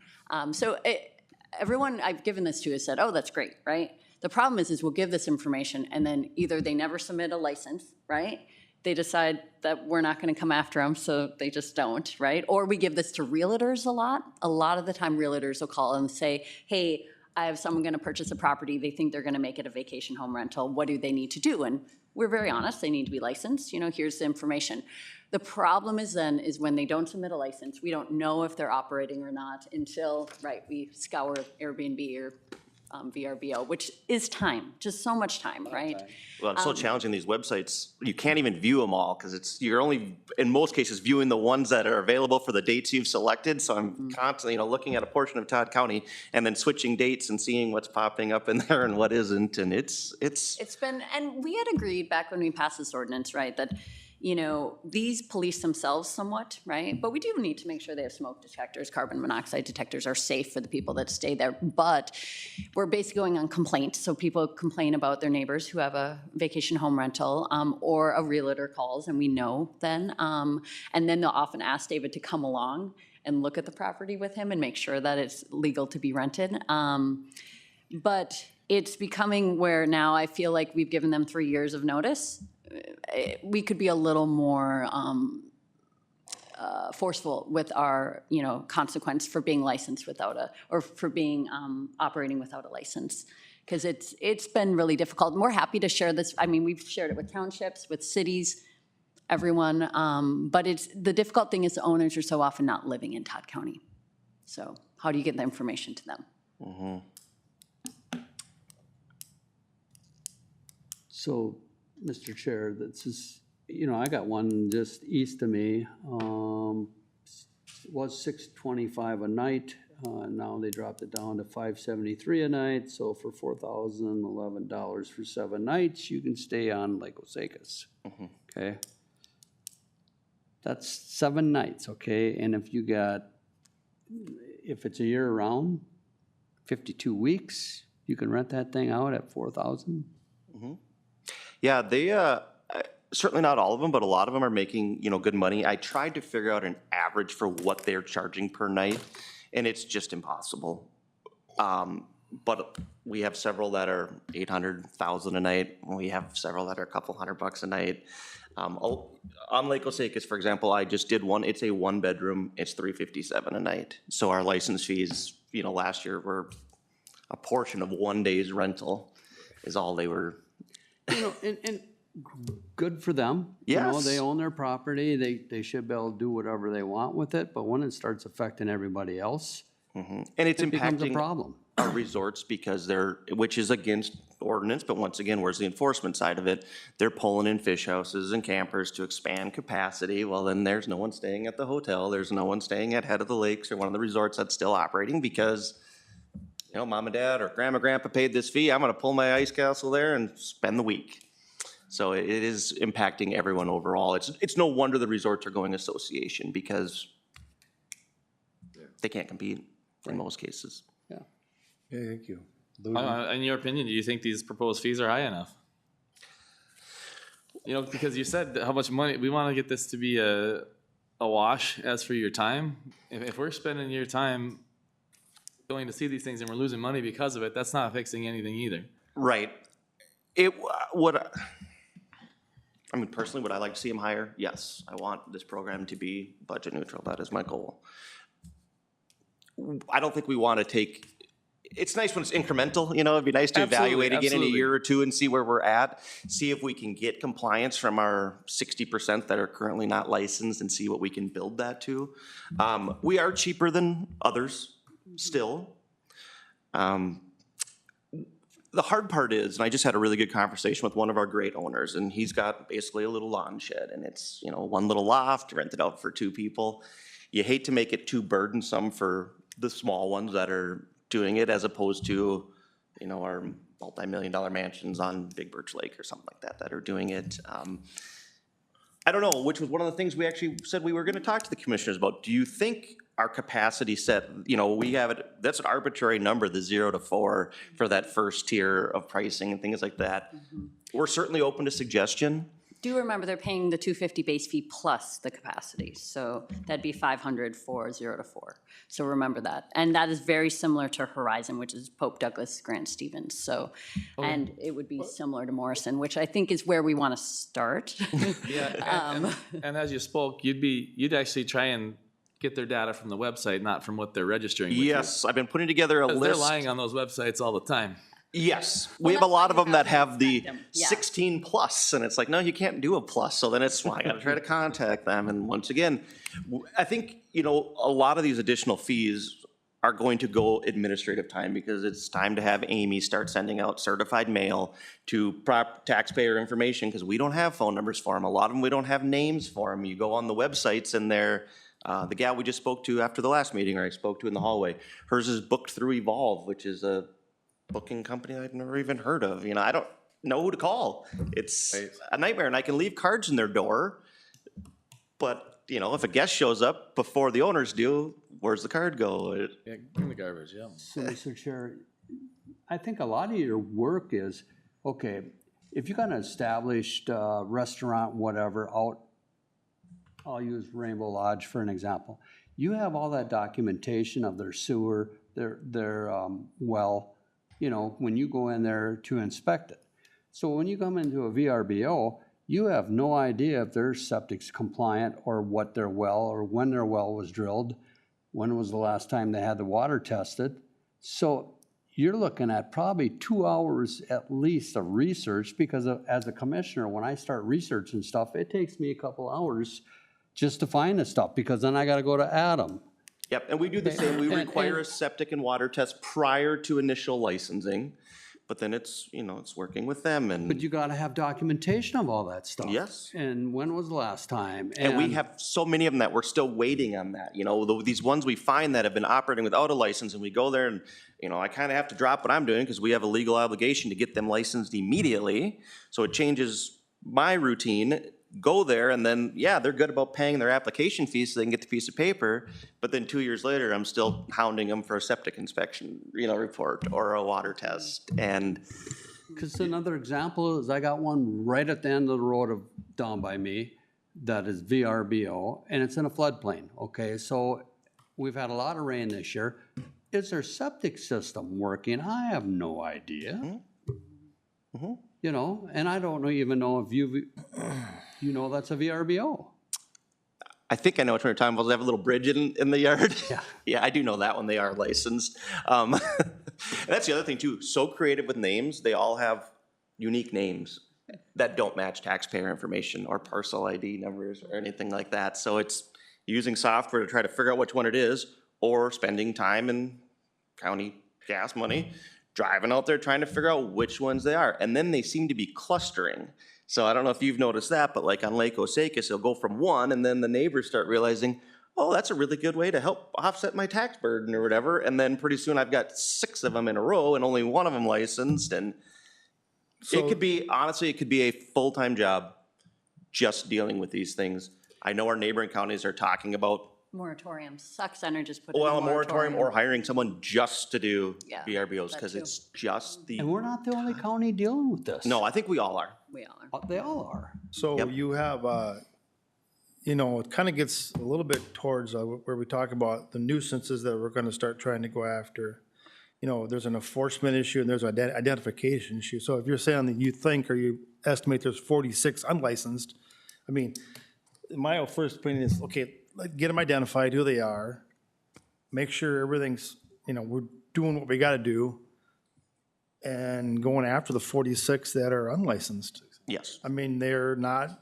Everyone I've given this to has said, oh, that's great, right? The problem is we'll give this information, and then either they never submit a license, right? they decide that we're not going to come after them, so they just don't, right? Or we give this to realtors a lot. A lot of the time, realtors will call and say, hey, I have someone going to purchase a property. They think they're going to make it a vacation home rental. What do they need to do? And we're very honest. They need to be licensed. Here's the information. The problem is when they don't submit a license, we don't know if they're operating or not until, right, we scour Airbnb or VRBO, which is time, just so much time, right? Well, it's so challenging, these websites, you can't even view them all, because you're only, in most cases, viewing the ones that are available for the dates you've selected, so I'm constantly, looking at a portion of Todd County, and then switching dates and seeing what's popping up in there and what isn't, and it's. It's been, and we had agreed back when we passed this ordinance, right, that these police themselves somewhat, right? But we do need to make sure they have smoke detectors, carbon monoxide detectors are safe for the people that stay there. But we're basically going on complaint. So people complain about their neighbors who have a vacation home rental, or a realtor calls, and we know then. And then they'll often ask David to come along and look at the property with him and make sure that it's legal to be rented. But it's becoming where now I feel like we've given them 3 years of notice. We could be a little more forceful with our, consequence for being licensed without or for being operating without a license, because it's been really difficult. And we're happy to share this. I mean, we've shared it with townships, with cities, everyone. But the difficult thing is the owners are so often not living in Todd County. So how do you get the information to them? Mm-hmm. So, Mr. Chair, this is, I got one just east of me. It was $625 a night. Now they dropped it down to $573 a night. So for $4,011 for 7 nights, you can stay on Lake Osakis. Okay. That's 7 nights, okay? And if it's a year round, 52 weeks, you can rent that thing out at $4,000. Yeah, they, certainly not all of them, but a lot of them are making, good money. I tried to figure out an average for what they're charging per night, and it's just impossible. But we have several that are $800,000 a night. We have several that are a couple $100 a night. On Lake Osakis, for example, I just did one. It's a 1-bedroom. It's $357 a night. So our license fees, last year were a portion of 1 day's rental is all they were. And good for them. Yes. They own their property. They should be able to do whatever they want with it. But when it starts affecting everybody else, and it's it becomes a impacting problem. our resorts because which is against ordinance, but once again, where's the enforcement side of it? They're pulling in fish houses and campers to expand capacity. Well, then there's no one staying at the hotel. There's no one staying at Head of the Lakes or one of the resorts that's still operating because mom and dad or grandpa paid this fee. I'm going to pull my ice castle there and spend the week. So it is impacting everyone overall. It's no wonder the resorts are going association because they can't compete in most cases. Yeah, thank you. In your opinion, do you think these proposed fees are high enough? Because you said how much money, we want to get this to be a wash as for your time. If we're spending your time going to see these things and we're losing money because of it, that's not fixing anything either. Right. Personally, would I like to see them higher? Yes. I want this program to be budget neutral. That is my goal. I don't think we want to take, it's nice when it's incremental, it'd be nice to evaluate again in a year or two and see where we're at, see if we can get compliance from our 60% that are currently not licensed and see what we can build that to. We are cheaper than others still. The hard part is, and I just had a really good conversation with one of our great owners, and he's got basically a little lawn shed, and it's, one little loft rented out for 2 people. You hate to make it too burdensome for the small ones that are doing it as opposed to, our multi-million-dollar mansions on Big Birch Lake or something like that are doing it. I don't know, which was one of the things we actually said we were going to talk to the commissioners about. Do you think our capacity set, we have it, that's an arbitrary number, the 0 to 4 for that first tier of pricing and things like that. We're certainly open to suggestion. do remember they're paying the 250 base fee plus the capacity. So that'd be 500 for 0 to 4. So remember that. And that is very similar to Horizon, which is Pope Douglas, Grant Stevens. So, and it would be similar to Morrison, which I think is where we want to start. Yeah, and as you spoke, you'd actually try and get their data from the website, not from what they're registering with you. Yes, I've been putting together a 'Cause list. they're lying on those websites all the time. Yes, we have a lot of them that have the Yeah. 16 plus, and it's like, no, you can't do a plus. So then it's, well, I got to try to contact them. And once again, I think, you know, a lot of these additional fees are going to go administrative time because it's time to have Amy start sending out certified mail to taxpayer information because we don't have phone numbers for them. A lot of them, we don't have names for them. You go on the websites and they're, the gal we just spoke to after the last meeting, or I spoke to in the hallway, hers is booked through Evolve, which is a booking company I've never even heard of. You know, I don't know who to call. It's a nightmare, and I can leave cards in their door, but, you know, if a guest shows up before the owners do, where's the card go? Yeah, in the garbage, yeah. So, Mr. Chair, I think a lot of your work is, okay, if you got an established restaurant, whatever, out, I'll use Rainbow Lodge for an example. You have all that documentation of their sewer, their well, you know, when you go in there to inspect it. So when you come into a VRBO, you have no idea if their septic's compliant or what their well, or when their well was drilled, when was the last time they had the water tested. So you're looking at probably 2 hours at least of research, because as a commissioner, when I start researching stuff, it takes me a couple hours just to find the stuff, because then I gotta go to Adam. Yep, and we do the same. We require a septic and water test prior to initial licensing, but then it's, you know, it's working with them and. But you gotta have documentation of all that stuff. Yes. And when was the last time? And we have so many of them that we're still waiting on that, you know, these ones we find that have been operating without a license, and we go there and, you know, I kind of have to drop what I'm doing because we have a legal obligation to get them licensed immediately. So it changes my routine, go there, and then, yeah, they're good about paying their application fees so they can get the piece of paper, but then 2 years later, I'm still hounding them for a septic inspection, you know, report or a water test, and. Because another example is I got one right at the end of the road down by me that is VRBO, and it's in a floodplain, okay? So we've had a lot of rain this year. Is their septic system working? I have no idea. You know, and I don't even know if you know that's a VRBO. I think I know which one you're talking about. They have a little bridge in the yard. Yeah. Yeah, I do know that one. They are licensed. And that's the other thing too. So creative with names. They all have unique names that don't match taxpayer information or parcel ID numbers or anything like that. So it's using software to try to figure out which one it is, or spending time and county gas money driving out there trying to figure out which ones they are. And then they seem to be clustering. So I don't know if you've noticed that, but like on Lake Osakis, it'll go from one, and then the neighbors start realizing, oh, that's a really good way to help offset my tax burden or whatever. And then pretty soon I've got 6 of them in a row and only one of them licensed. And it could be, honestly, it could be a full-time job just dealing with these things. I know our neighboring counties are talking about Moratorium. Sauk Center just put in well, a a moratorium or hiring someone just to do Yeah, VRBOs, that because too. it's just the. And we're not the only county dealing with this. No, I think we all are. We all are. They all are. So you have, you know, it kind of gets a little bit towards where we talk about the nuisances that we're going to start trying to go after. You know, there's an enforcement issue and there's an identification issue. So if you're saying that you think or you estimate there's 46 unlicensed, I mean, my first opinion is, okay, get them identified, who they are, make sure everything's, you know, we're doing what we got to do, and going after the 46 that are unlicensed. Yes. I mean, they're not,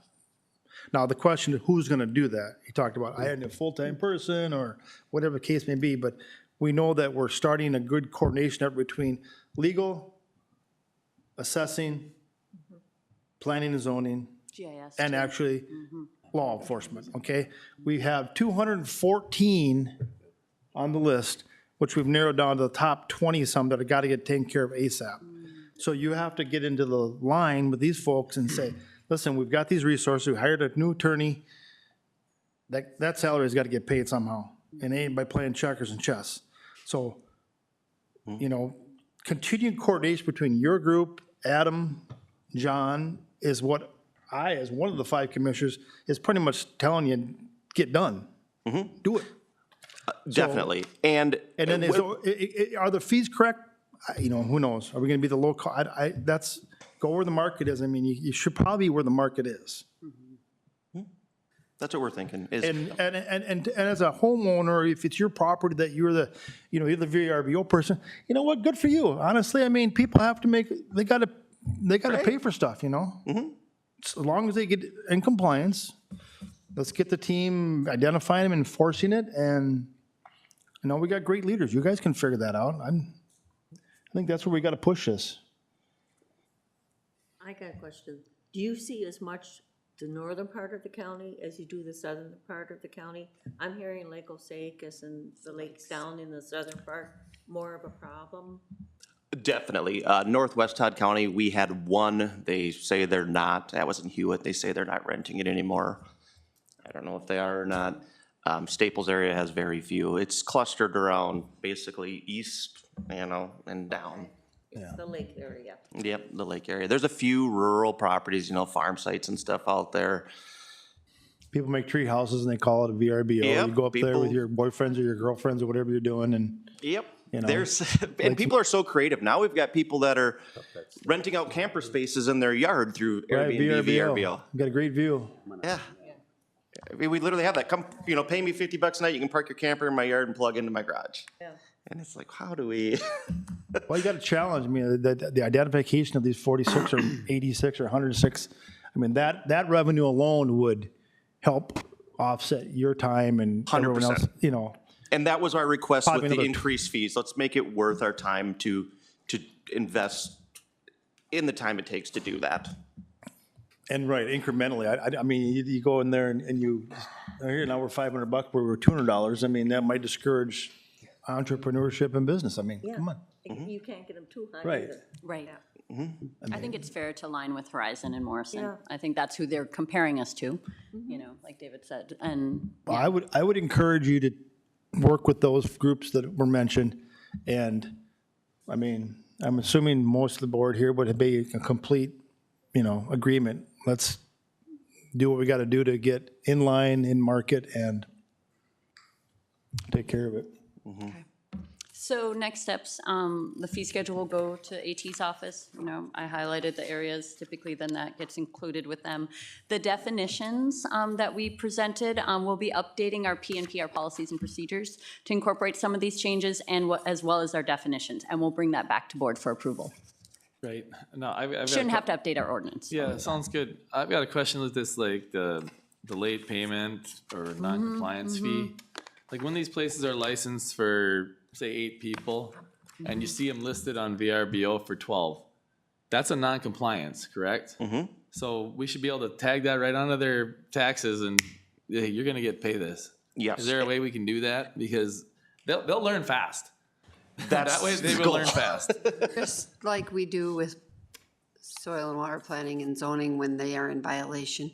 now the question is who's going to do that? You talked about hiring a full-time person or whatever the case may be, but we know that we're starting a good coordination effort between legal, assessing, planning and zoning, GIS. and too. actually law enforcement, okay? We have 214 on the list, which we've narrowed down to the top 20-some that have got to get taken care of ASAP. So you have to get into the line with these folks and say, listen, we've got these resources, we hired a new attorney, that salary's got to get paid somehow, and it ain't by playing checkers and chess. So, you know, continued coordination between your group, Adam, John, is what I, as one of the 5 commissioners, is pretty much telling you, get done. Do it. Definitely. And then are the fees correct? You know, who knows? Are we gonna be the low cost? That's, go where the market is. I mean, you should probably be where the market is. that's what we're thinking is. And as a homeowner, if it's your property that you're the, you know, you're the VRBO person, you know what, good for you. Honestly, I mean, people have to make, they gotta pay for stuff, you know? As long as they get in compliance, let's get the team identifying them, enforcing it, and, you know, we got great leaders. You guys can figure that out. I think that's where we gotta push this. I got a question. Do you see as much the northern part of the county as you do the southern part of the county? I'm hearing Lake Osakis and the lakes down in the southern part more of a problem. Definitely. Northwest Todd County, we had one. They say they're not. That was in Hewitt. They say they're not renting it anymore. I don't know if they are or not. Staples area has very few. It's clustered around basically east, you know, and down. It's the lake area. Yep, the lake area. There's a few rural properties, you know, farm sites and stuff out there. People make tree houses and they call it a VRBO. Yep, You go up there with people- your boyfriends or your girlfriends or whatever you're doing, and Yep. you know, There's and people are so creative. Now we've got people that are renting out camper spaces in their yard through right, Airbnb, VRBO. You got a great view. Yeah. I mean, we literally have that. Come, you know, pay me $50 a night. You can park your camper in my yard and plug into my garage. Yeah. And it's like, how do we? Well, you got to challenge. I mean, the identification of these 46 or 86 or 106. I mean, that revenue alone would help offset your time and everyone else. 100%. You know. And that was our request Probably with the another increased fees. Let's make it worth our time to invest in the time it takes to do that. And right, incrementally. I mean, you go in there and you, here now we're $500, where we're $200. I mean, that might discourage entrepreneurship and business. I mean, Yeah. come on. You can't get them too high Right. either. Right. Mm-hmm. I think it's fair to line with Horizon and Morrison. Yeah. I think that's who they're comparing us to, you know, like David said. And Well, I would encourage you to work with those groups that were mentioned. And, I mean, I'm assuming most of the board here would be a complete, you know, agreement. Let's do what we got to do to get in line, in market, and take care of it. so next steps, the fee schedule will go to AT's office. You know, I highlighted the areas, typically then that gets included with them. The definitions that we presented, we'll be updating our P&P, our policies and procedures, to incorporate some of these changes and as well as our definitions, and we'll bring that back to board for approval. Right. No, I've got a Shouldn't have to update our ordinance. Yeah, sounds good. I've got a question with this, like, the late payment or non-compliance fee. Like, when these places are licensed for, say, 8 people, and you see them listed on VRBO for 12, that's a non-compliance, correct? So we should be able to tag that right onto their taxes and, yeah, you're gonna get paid this. Yes. Is there a way we can do that? Because they'll learn fast. That's That way they the will goal. learn fast. Just like we do with soil and water planning and zoning when they are in violation.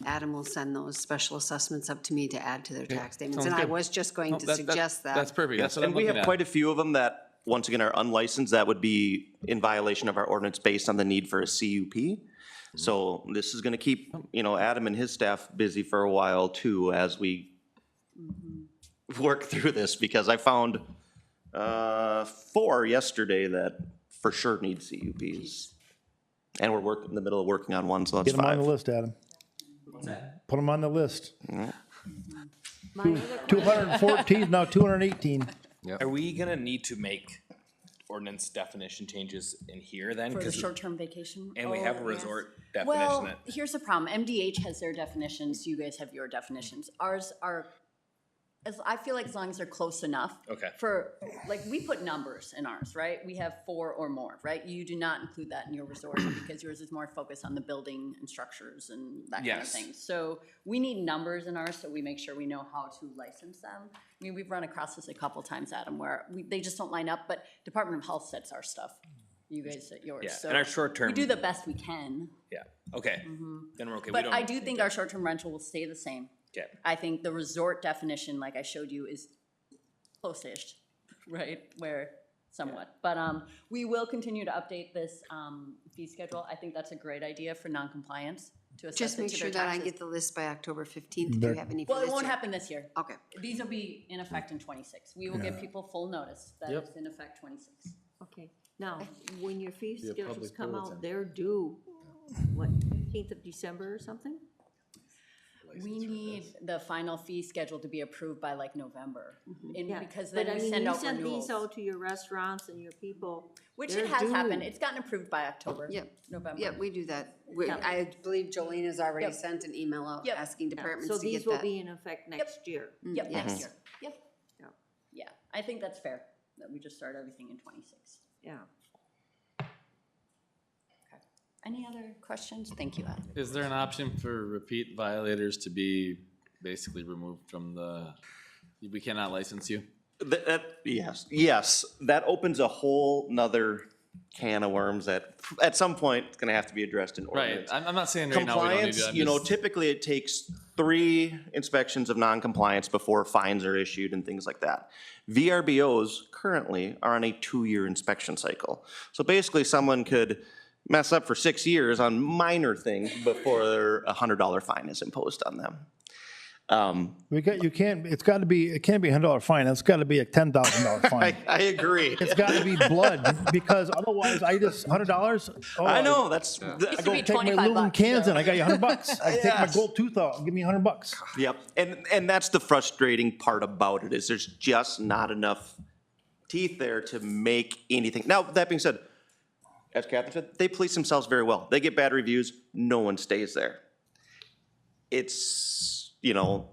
Adam will send those special assessments up to me to add to their tax statements. sounds And I good. was just going No, to that- suggest that. That's perfect. That's Yes, what I'm and we looking have at. quite a few of them that, once again, are unlicensed. That would be in violation of our ordinance based on the need for a CUP. So this is gonna keep, you know, Adam and his staff busy for a while too, as we work through this, because I found 4 yesterday that for sure need CUPs. And we're in the middle of working on one, so that's Get them on 5. the list, Adam. Put them on the list. My other 214, now 218. Are we gonna need to make ordinance definition changes in here then? For the 'Cause- short-term vacation? And we have a Oh, yes. resort Well, definition that, here's the problem. MDH has their definitions, you guys have your definitions. Ours are, I feel like as long as they're close enough. Okay. For, like, we put numbers in ours, right? We have 4 or more, right? You do not include that in your resort because yours is more focused on the building and structures and that kind of Yes. thing. So we need numbers in ours so we make sure we know how to license them. I mean, we've run across this a couple times, Adam, where they just don't line up, but Department of Health sets our stuff. You guys set yours. Yeah, So and our short-term- We do the best we can. yeah, okay, then we're okay. We But don't- I do think our short-term rental will stay the same. Okay. I think the resort definition, like I showed you, is close-ish, right, where somewhat. But we will continue to update this fee schedule. I think that's a great idea for non-compliance. to assess Just it make to sure their that I taxes. get the list by October 15th. If you have any for Well, it this won't year. happen this year. Okay. These will be in effect in '26. We will give Yeah. people full notice that Yep. it's in effect '26. Okay, now, when your fee Be a schedules public come bulletin. out, they're due, what, 15th of December or something? We need the final fee schedule to be approved by like November, Yeah, because but then I we mean, send you out send these renewals. out to your restaurants and your people. Which they're it has happened. due. It's gotten approved by October, Yep. November. Yeah, we do that. We, Yeah. I believe Jolene has already Yep. sent an email out Yep. asking Yeah, departments so to get these will that. be in effect next year. Yep, Yes. next year. Yep. Yeah. Yeah, I think that's fair, that we just start everything in '26. Yeah. Any other questions? Thank you, Adam. Is there an option for repeat violators to be basically removed from we cannot license you? Yes, that opens a whole nother can of worms that at some point it's gonna have to be addressed in Right, ordinance. I'm not saying right now we don't need Compliance, to. I'm you know, just- typically it takes 3 inspections of non-compliance before fines are issued and things like that. VRBOs currently are on a 2-year inspection cycle. So basically, someone could mess up for 6 years on minor things before a $100 fine is imposed on them. You can't, it can't be a $100 fine, it's gotta be a $10,000 fine. I agree. It's gotta be blood, because otherwise $100? Oh, I know, that's, I to go be take my 25 aluminum bucks, cans so. and I got you $100. I take my Yes. gold tooth out, give me $100. Yep, and that's the frustrating part about it, is there's just not enough teeth there to make anything. Now, that being said, as Catherine said, they police themselves very well. They get bad reviews, no one stays there. It's, you know,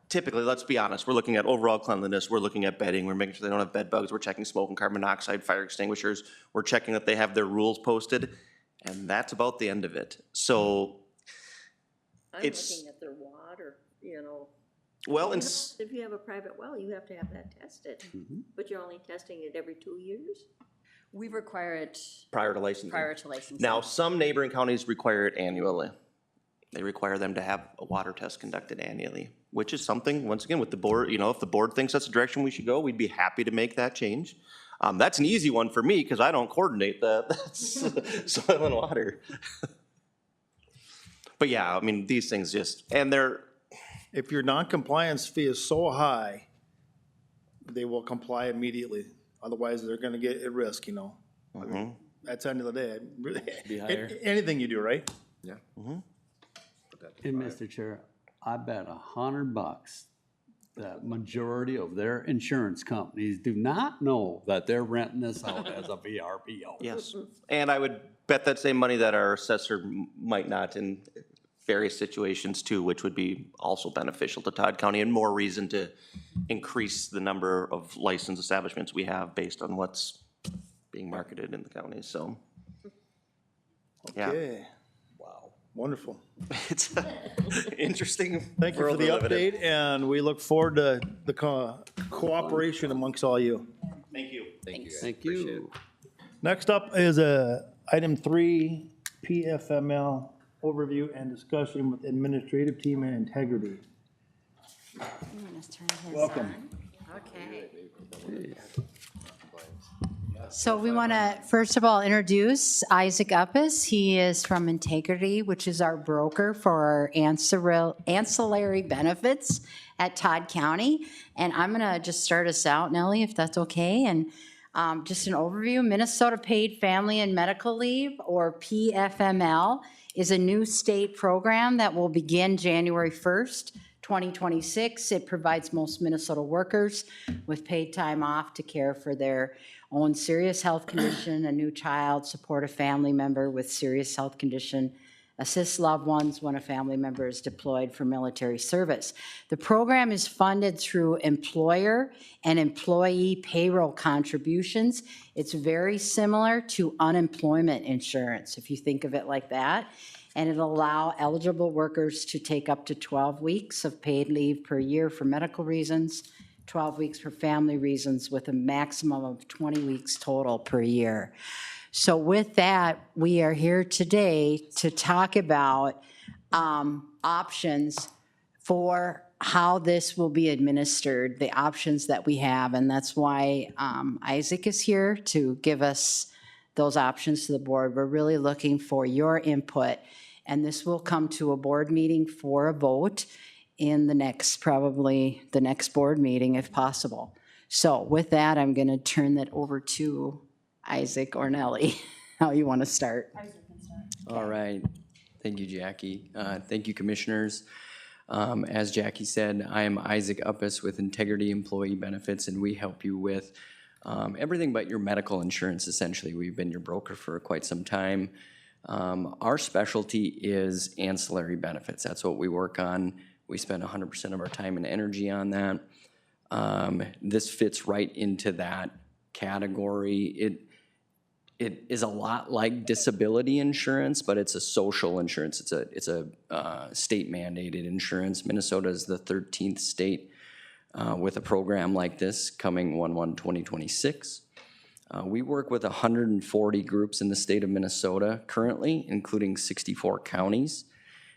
typically, let's be honest, we're looking at overall cleanliness, we're looking at bedding, we're making sure they don't have bed bugs, we're checking smoke and carbon monoxide, fire extinguishers, we're checking that they have their rules posted, and that's about the end of it. So, I'm It's- looking at their water, you know. well, You and know, if you have a private well, you have to have that tested, but you're only testing it every 2 years? We require it prior to licensing. prior to licensing. Now, some neighboring counties require it annually. They require them to have a water test conducted annually, which is something, once again, with the board, you know, if the board thinks that's the direction we should go, we'd be happy to make that change. That's an easy one for me, because I don't coordinate that, that's soil and water. But yeah, I mean, these things just, and they're, If your non-compliance fee is so high, they will comply immediately. Otherwise, they're gonna get at risk, you know? I mean, That's the end of the day. Be higher. Anything you do, right? Yeah. And Mr. Chair, I bet $100 that majority of their insurance companies do not know that they're renting this out as a VRBO. yes. And I would bet that same money that our assessor might not in various situations too, which would be also beneficial to Todd County and more reason to increase the number of licensed establishments we have based on what's being marketed in the county, so. Yeah, Okay. Wow. Wonderful. it's interesting. Thank you for world the we live in. update, and we look forward to the cooperation amongst all you. Thank you. Thank you guys. Thank Appreciate you. Next up is item 3, PFML overview and discussion with administrative team and integrity. Welcome. Okay. So we want to, first of all, introduce Isaac Uppes. He is from Integrity, which is our broker for our ancillary benefits at Todd County. And I'm going to just start us out, Nellie, if that's okay. And just an overview, Minnesota Paid Family and Medical Leave, or PFML, is a new state program that will begin January 1st, 2026. It provides most Minnesota workers with paid time off to care for their own serious health condition, a new child, support a family member with serious health condition, assist loved ones when a family member is deployed for military service. The program is funded through employer and employee payroll contributions. It's very similar to unemployment insurance, if you think of it like that. And it'll allow eligible workers to take up to 12 weeks of paid leave per year for medical reasons, 12 weeks for family reasons, with a maximum of 20 weeks total per year. So with that, we are here today to talk about options for how this will be administered, the options that we have, and that's why Isaac is here to give us those options to the board. We're really looking for your input And this will come to a board meeting for a vote in the next, probably the next board meeting if possible. So with that, I'm going to turn that over to Isaac or Nellie. How you want to start? All right. Thank you, Jackie. Thank you, commissioners. As Jackie said, I am Isaac Uppus with Integrity Employee Benefits, and we help you with everything but your medical insurance, essentially. We've been your broker for quite some time. Our specialty is ancillary benefits. That's what we work on. We spend 100% of our time and energy on that. This fits right into that category. It is a lot like disability insurance, but it's a social insurance. It's a state mandated insurance. Minnesota is the 13th state with a program like this coming 1/1/2026. We work with 140 groups in the state of Minnesota currently, including 64 counties.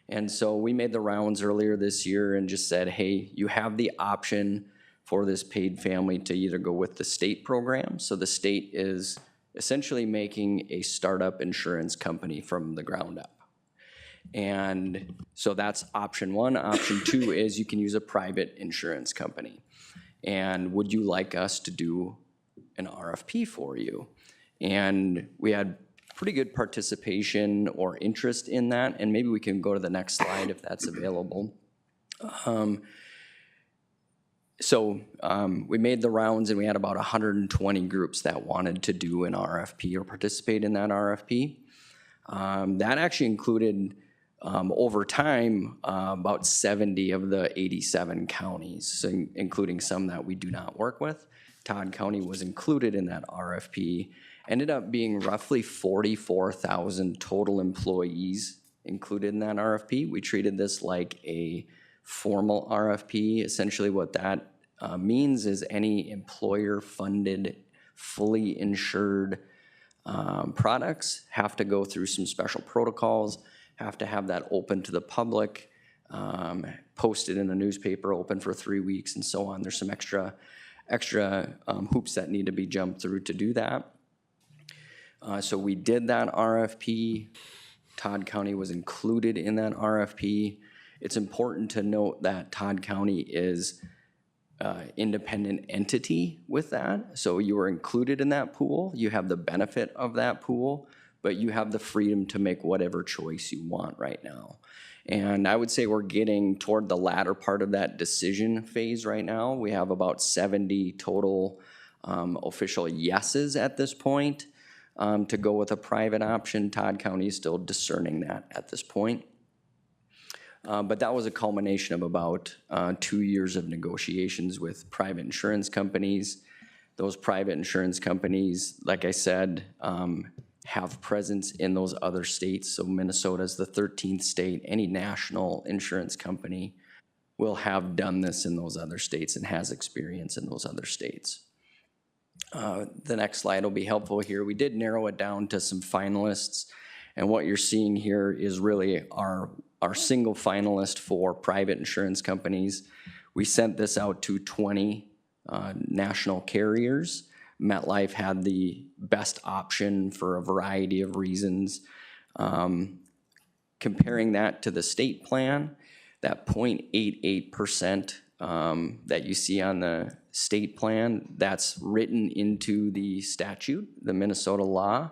And so we made the rounds earlier this year and just said, hey, you have the option for this paid family to either go with the state program. So the state is essentially making a startup insurance company from the ground up. And so that's option one. Option two is you can use a private insurance company. And would you like us to do an RFP for you? And we had pretty good participation or interest in that. And maybe we can go to the next slide if that's available. We made the rounds and we had about 120 groups that wanted to do an RFP or participate in that RFP. That actually included, over time, about 70 of the 87 counties, so including some that we do not work with. Todd County was included in that RFP. Ended up being roughly 44,000 total employees included in that RFP. We treated this like a formal RFP. Essentially what that means is any employer-funded, fully insured products have to go through some special protocols, have to have that open to the public, posted in the newspaper, open for 3 weeks, and so on. There's some extra hoops that need to be jumped through to do that. So we did that RFP. Todd County was included in that RFP. It's important to note that Todd County is an independent entity with that. So you are included in that pool. You have the benefit of that pool, but you have the freedom to make whatever choice you want right now. And I would say we're getting toward the latter part of that decision phase right now. We have about 70 total official yeses at this point to go with a private option. Todd County is still discerning that at this point. But that was a culmination of about 2 years of negotiations with private insurance companies. Those private insurance companies, like I said, have presence in those other states. So Minnesota is the 13th state. Any national insurance company will have done this in those other states and has experience in those other states. The next slide will be helpful here. We did narrow it down to some finalists. And what you're seeing here is really our single finalist for private insurance companies. We sent this out to 20 national carriers. MetLife had the best option for a variety of reasons. Comparing that to the state plan, that 0.88% that you see on the state plan, that's written into the statute, the Minnesota law.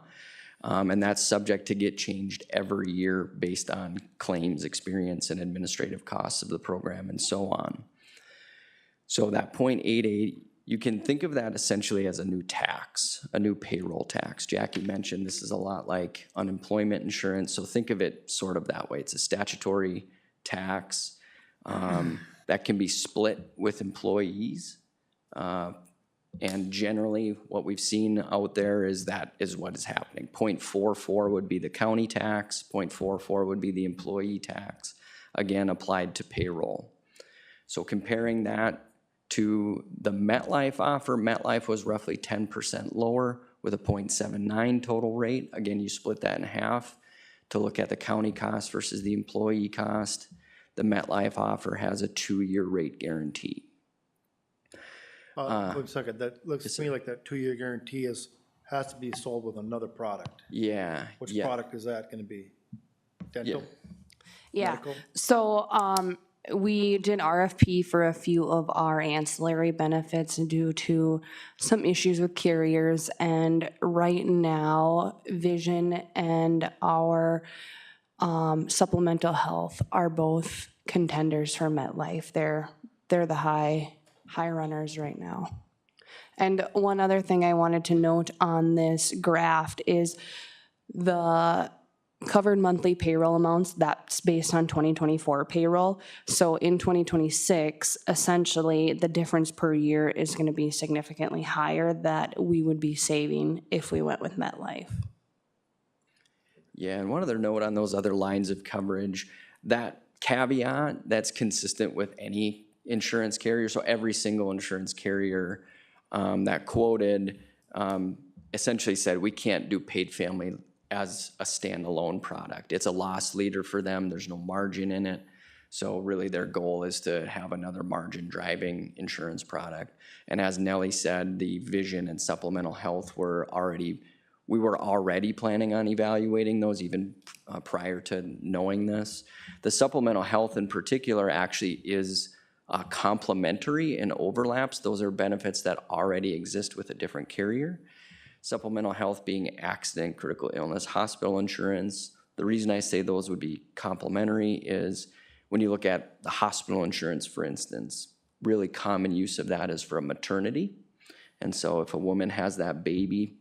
And that's subject to get changed every year based on claims experience and administrative costs of the program and so on. So that 0.88, you can think of that essentially as a new tax, a new payroll tax. Jackie mentioned this is a lot like unemployment insurance, so think of it sort of that way. It's a statutory tax that can be split with employees. And generally, what we've seen out there is that is what is happening. 0.44 would be the county tax, 0.44 would be the employee tax, again, applied to payroll. So comparing that to the MetLife offer, MetLife was roughly 10% lower with a 0.79 total rate. Again, you split that in half to look at the county cost versus the employee cost. The MetLife offer has a 2-year rate guarantee. Wait a second, that looks to me like that 2-year guarantee has to be sold with another product. Yeah. Which product is that gonna be? Dental? Yeah. Yeah, so, we did RFP for a few of our ancillary benefits due to some issues with carriers. And right now, vision and our, supplemental health are both contenders for MetLife. They're the high runners right now. And one other thing I wanted to note on this graph is the covered monthly payroll amounts, that's based on 2024 payroll. So in 2026, essentially, the difference per year is going to be significantly higher that we would be saving if we went with MetLife. Yeah, and one other note on those other lines of coverage, that caveat, that's consistent with any insurance carrier. So every single insurance carrier that quoted essentially said, we can't do paid family as a standalone product. It's a loss leader for them. There's no margin in it. So really their goal is to have another margin driving insurance product. And as Nellie said, the vision and supplemental health we were already planning on evaluating those even prior to knowing this. The supplemental health in particular actually is complementary and overlaps. Those are benefits that already exist with a different carrier. Supplemental health being accident, critical illness, hospital insurance. The reason I say those would be complementary is when you look at the hospital insurance, for instance, really common use of that is for a maternity. And so if a woman has that baby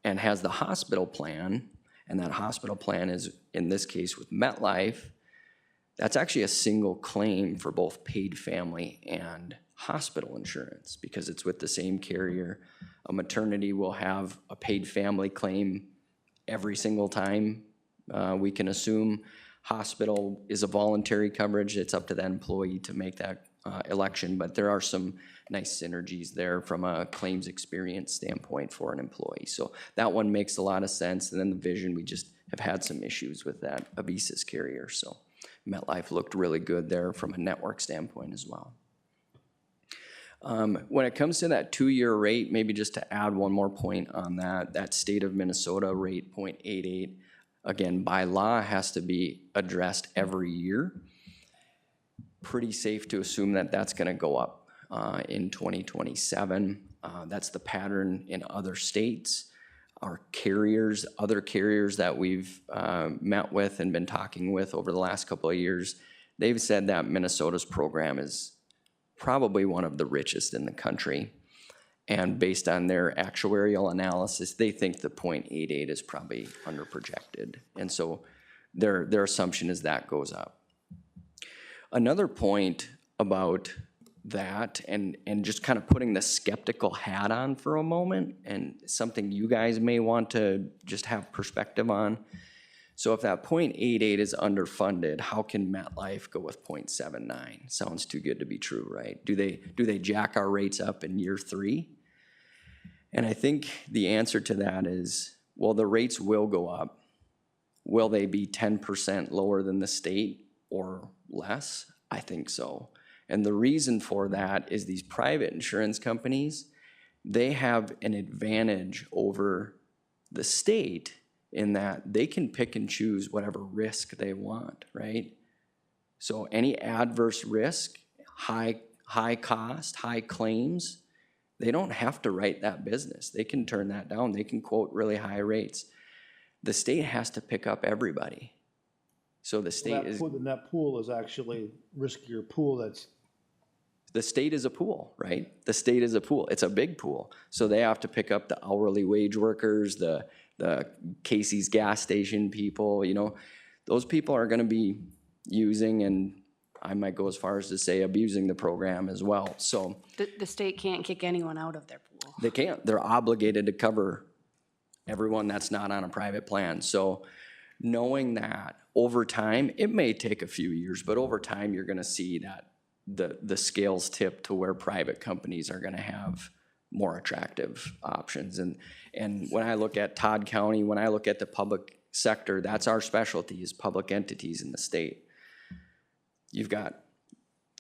and has the hospital plan, and that hospital plan is, in this case with MetLife, that's actually a single claim for both paid family and hospital insurance because it's with the same carrier. A maternity will have a paid family claim every single time. We can assume hospital is a voluntary coverage. It's up to that employee to make that election, but there are some nice synergies there from a claims experience standpoint for an employee. So that one makes a lot of sense. And then the vision, we just have had some issues with that Avisis carrier. So MetLife looked really good there from a network standpoint as well. When it comes to that 2-year rate, maybe just to add one more point on that state of Minnesota rate 0.88, again, by law has to be addressed every year. Pretty safe to assume that that's gonna go up in 2027. That's the pattern in other states. Our carriers, other carriers that we've met with and been talking with over the last couple of years, they've said that Minnesota's program is probably one of the richest in the country. And based on their actuarial analysis, they think the 0.88 is probably underprojected. And so their assumption is that goes up. Another point about that, and just kind of putting the skeptical hat on for a moment, and something you guys may want to just have perspective on. So if that 0.88 is underfunded, how can MetLife go with 0.79? Sounds too good to be true, right? Do they jack our rates up in year 3? And I think the answer to that is, well, the rates will go up. Will they be 10% lower than the state or less? I think so. And the reason for that is these private insurance companies, they have an advantage over the state in that they can pick and choose whatever risk they want, right? So any adverse risk, high cost, high claims, they don't have to write that business. They can turn that down. They can quote really high rates. The state has to pick up everybody. So the state is... That pool is actually riskier pool that's... The state is a pool, right? The state is a pool. It's a big pool. So they have to pick up the hourly wage workers, the Casey's gas station people, you know. Those people are gonna be using, and I might go as far as to say abusing the program as well. So The state can't kick anyone out of their pool. they can't. They're obligated to cover everyone that's not on a private plan. So knowing that over time, it may take a few years, but over time you're gonna see that the scales tip to where private companies are gonna have more attractive options. And when I look at Todd County, when I look at the public sector, that's our specialty, is public entities in the state. You've got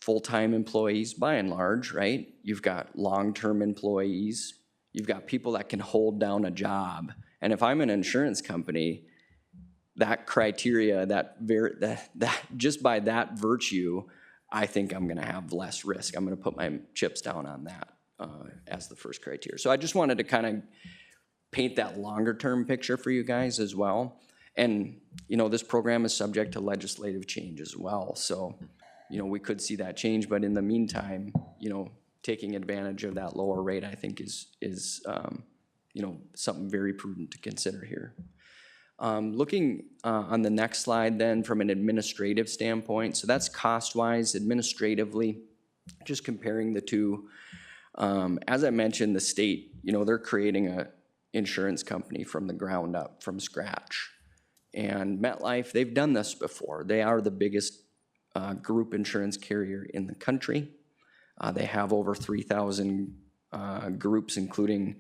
full-time employees by and large, right? You've got long-term employees. You've got people that can hold down a job. And if I'm an insurance company, that criteria, just by that virtue, I think I'm gonna have less risk. I'm gonna put my chips down on that as the first criteria. So I just wanted to kind of paint that longer term picture for you guys as well. And, you know, this program is subject to legislative change as well. So, you know, we could see that change, but in the meantime, you know, taking advantage of that lower rate, I think is you know, something very prudent to consider here. Looking on the next slide then from an administrative standpoint, so that's cost-wise, administratively, just comparing the two. As I mentioned, the state, you know, they're creating a insurance company from the ground up, from scratch. And MetLife, they've done this before. They are the biggest group insurance carrier in the country. They have over 3,000 groups, including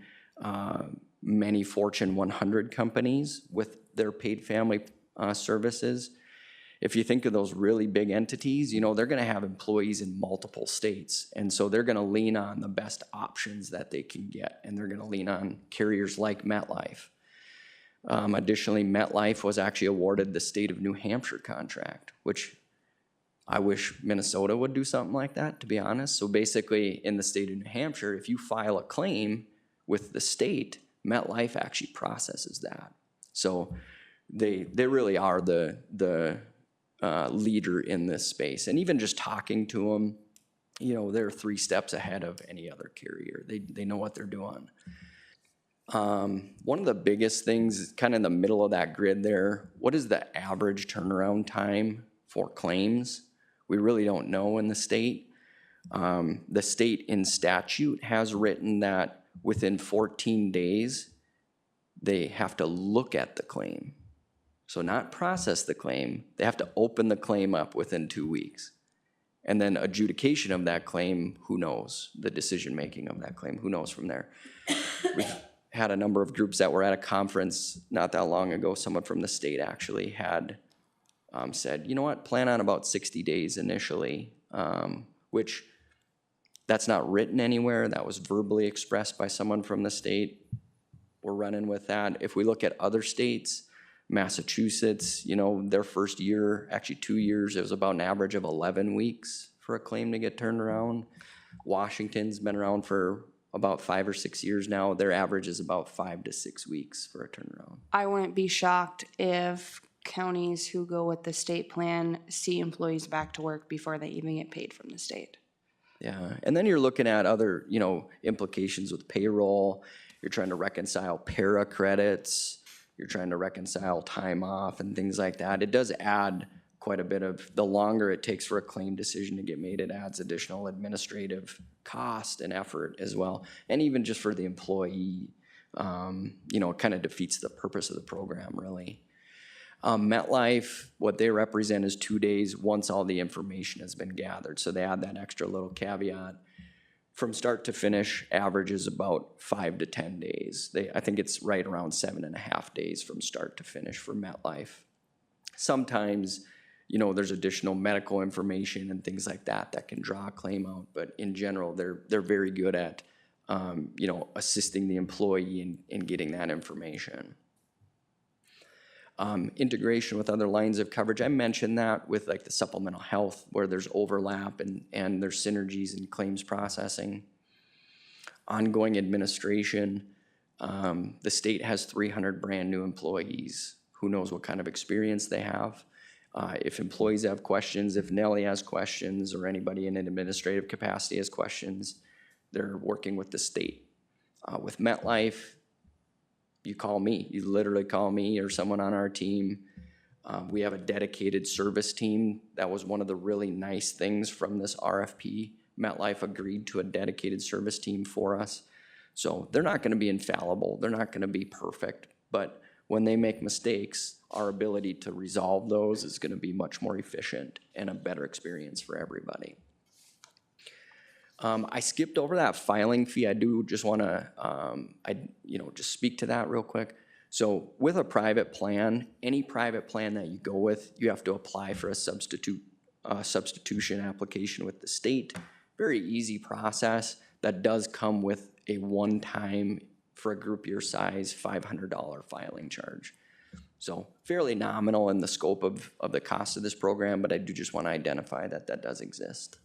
many Fortune 100 companies with their paid family services. If you think of those really big entities, you know, they're gonna have employees in multiple states. And so they're gonna lean on the best options that they can get. And they're gonna lean on carriers like MetLife. Additionally, MetLife was actually awarded the state of New Hampshire contract, which I wish Minnesota would do something like that, to be honest. So basically, in the state of New Hampshire, if you file a claim with the state, MetLife actually processes that. So they really are the leader in this space. And even just talking to them, you know, they're 3 steps ahead of any other carrier. They know what they're doing. One of the biggest things, kind of in the middle of that grid there, what is the average turnaround time for claims? We really don't know in the state. The state in statute has written that within 14 days, they have to look at the claim. So not process the claim, they have to open the claim up within 2 weeks. And then adjudication of that claim, who knows? The decision-making of that claim, who knows from there? We had a number of groups that were at a conference not that long ago. Someone from the state actually had said, you know what, plan on about 60 days initially, which that's not written anywhere. That was verbally expressed by someone from the state. We're running with that. If we look at other states, Massachusetts, you know, their first year, actually 2 years, it was about an average of 11 weeks for a claim to get turned around. Washington's been around for about 5 or 6 years now. Their average is about 5 to 6 weeks for a turnaround. I wouldn't be shocked if counties who go with the state plan see employees back to work before they even get paid from the state. Yeah, and then you're looking at other, you know, implications with payroll. You're trying to reconcile para credits. You're trying to reconcile time off and things like that. It does add quite a bit of, the longer it takes for a claim decision to get made, it adds additional administrative cost and effort as well. And even just for the employee, you know, it kind of defeats the purpose of the program, really. MetLife, what they represent is 2 days once all the information has been gathered. So they add that extra little caveat. From start to finish, average is about 5 to 10 days. I think it's right around 7.5 days from start to finish for MetLife. Sometimes, you know, there's additional medical information and things like that that can draw a claim out. But in general, they're very good at, you know, assisting the employee in getting that information. Integration with other lines of coverage. I mentioned that with like the supplemental health where there's overlap and there's synergies in claims processing. Ongoing administration. The state has 300 brand new employees. Who knows what kind of experience they have. If employees have questions, if Nellie has questions or anybody in an administrative capacity has questions, they're working with the state. With MetLife, you call me, you literally call me or someone on our team. We have a dedicated service team. That was one of the really nice things from this RFP. MetLife agreed to a dedicated service team for us. So they're not gonna be infallible, they're not gonna be perfect, but when they make mistakes, our ability to resolve those is gonna be much more efficient and a better experience for everybody. I skipped over that filing fee. I do just want to, just speak to that real quick. So with a private plan, any private plan that you go with, you have to apply for a substitution application with the state. Very easy process that does come with a one-time, for a group your size, $500 filing charge. So fairly nominal in the scope of the cost of this program, but I do just want to identify that that does exist.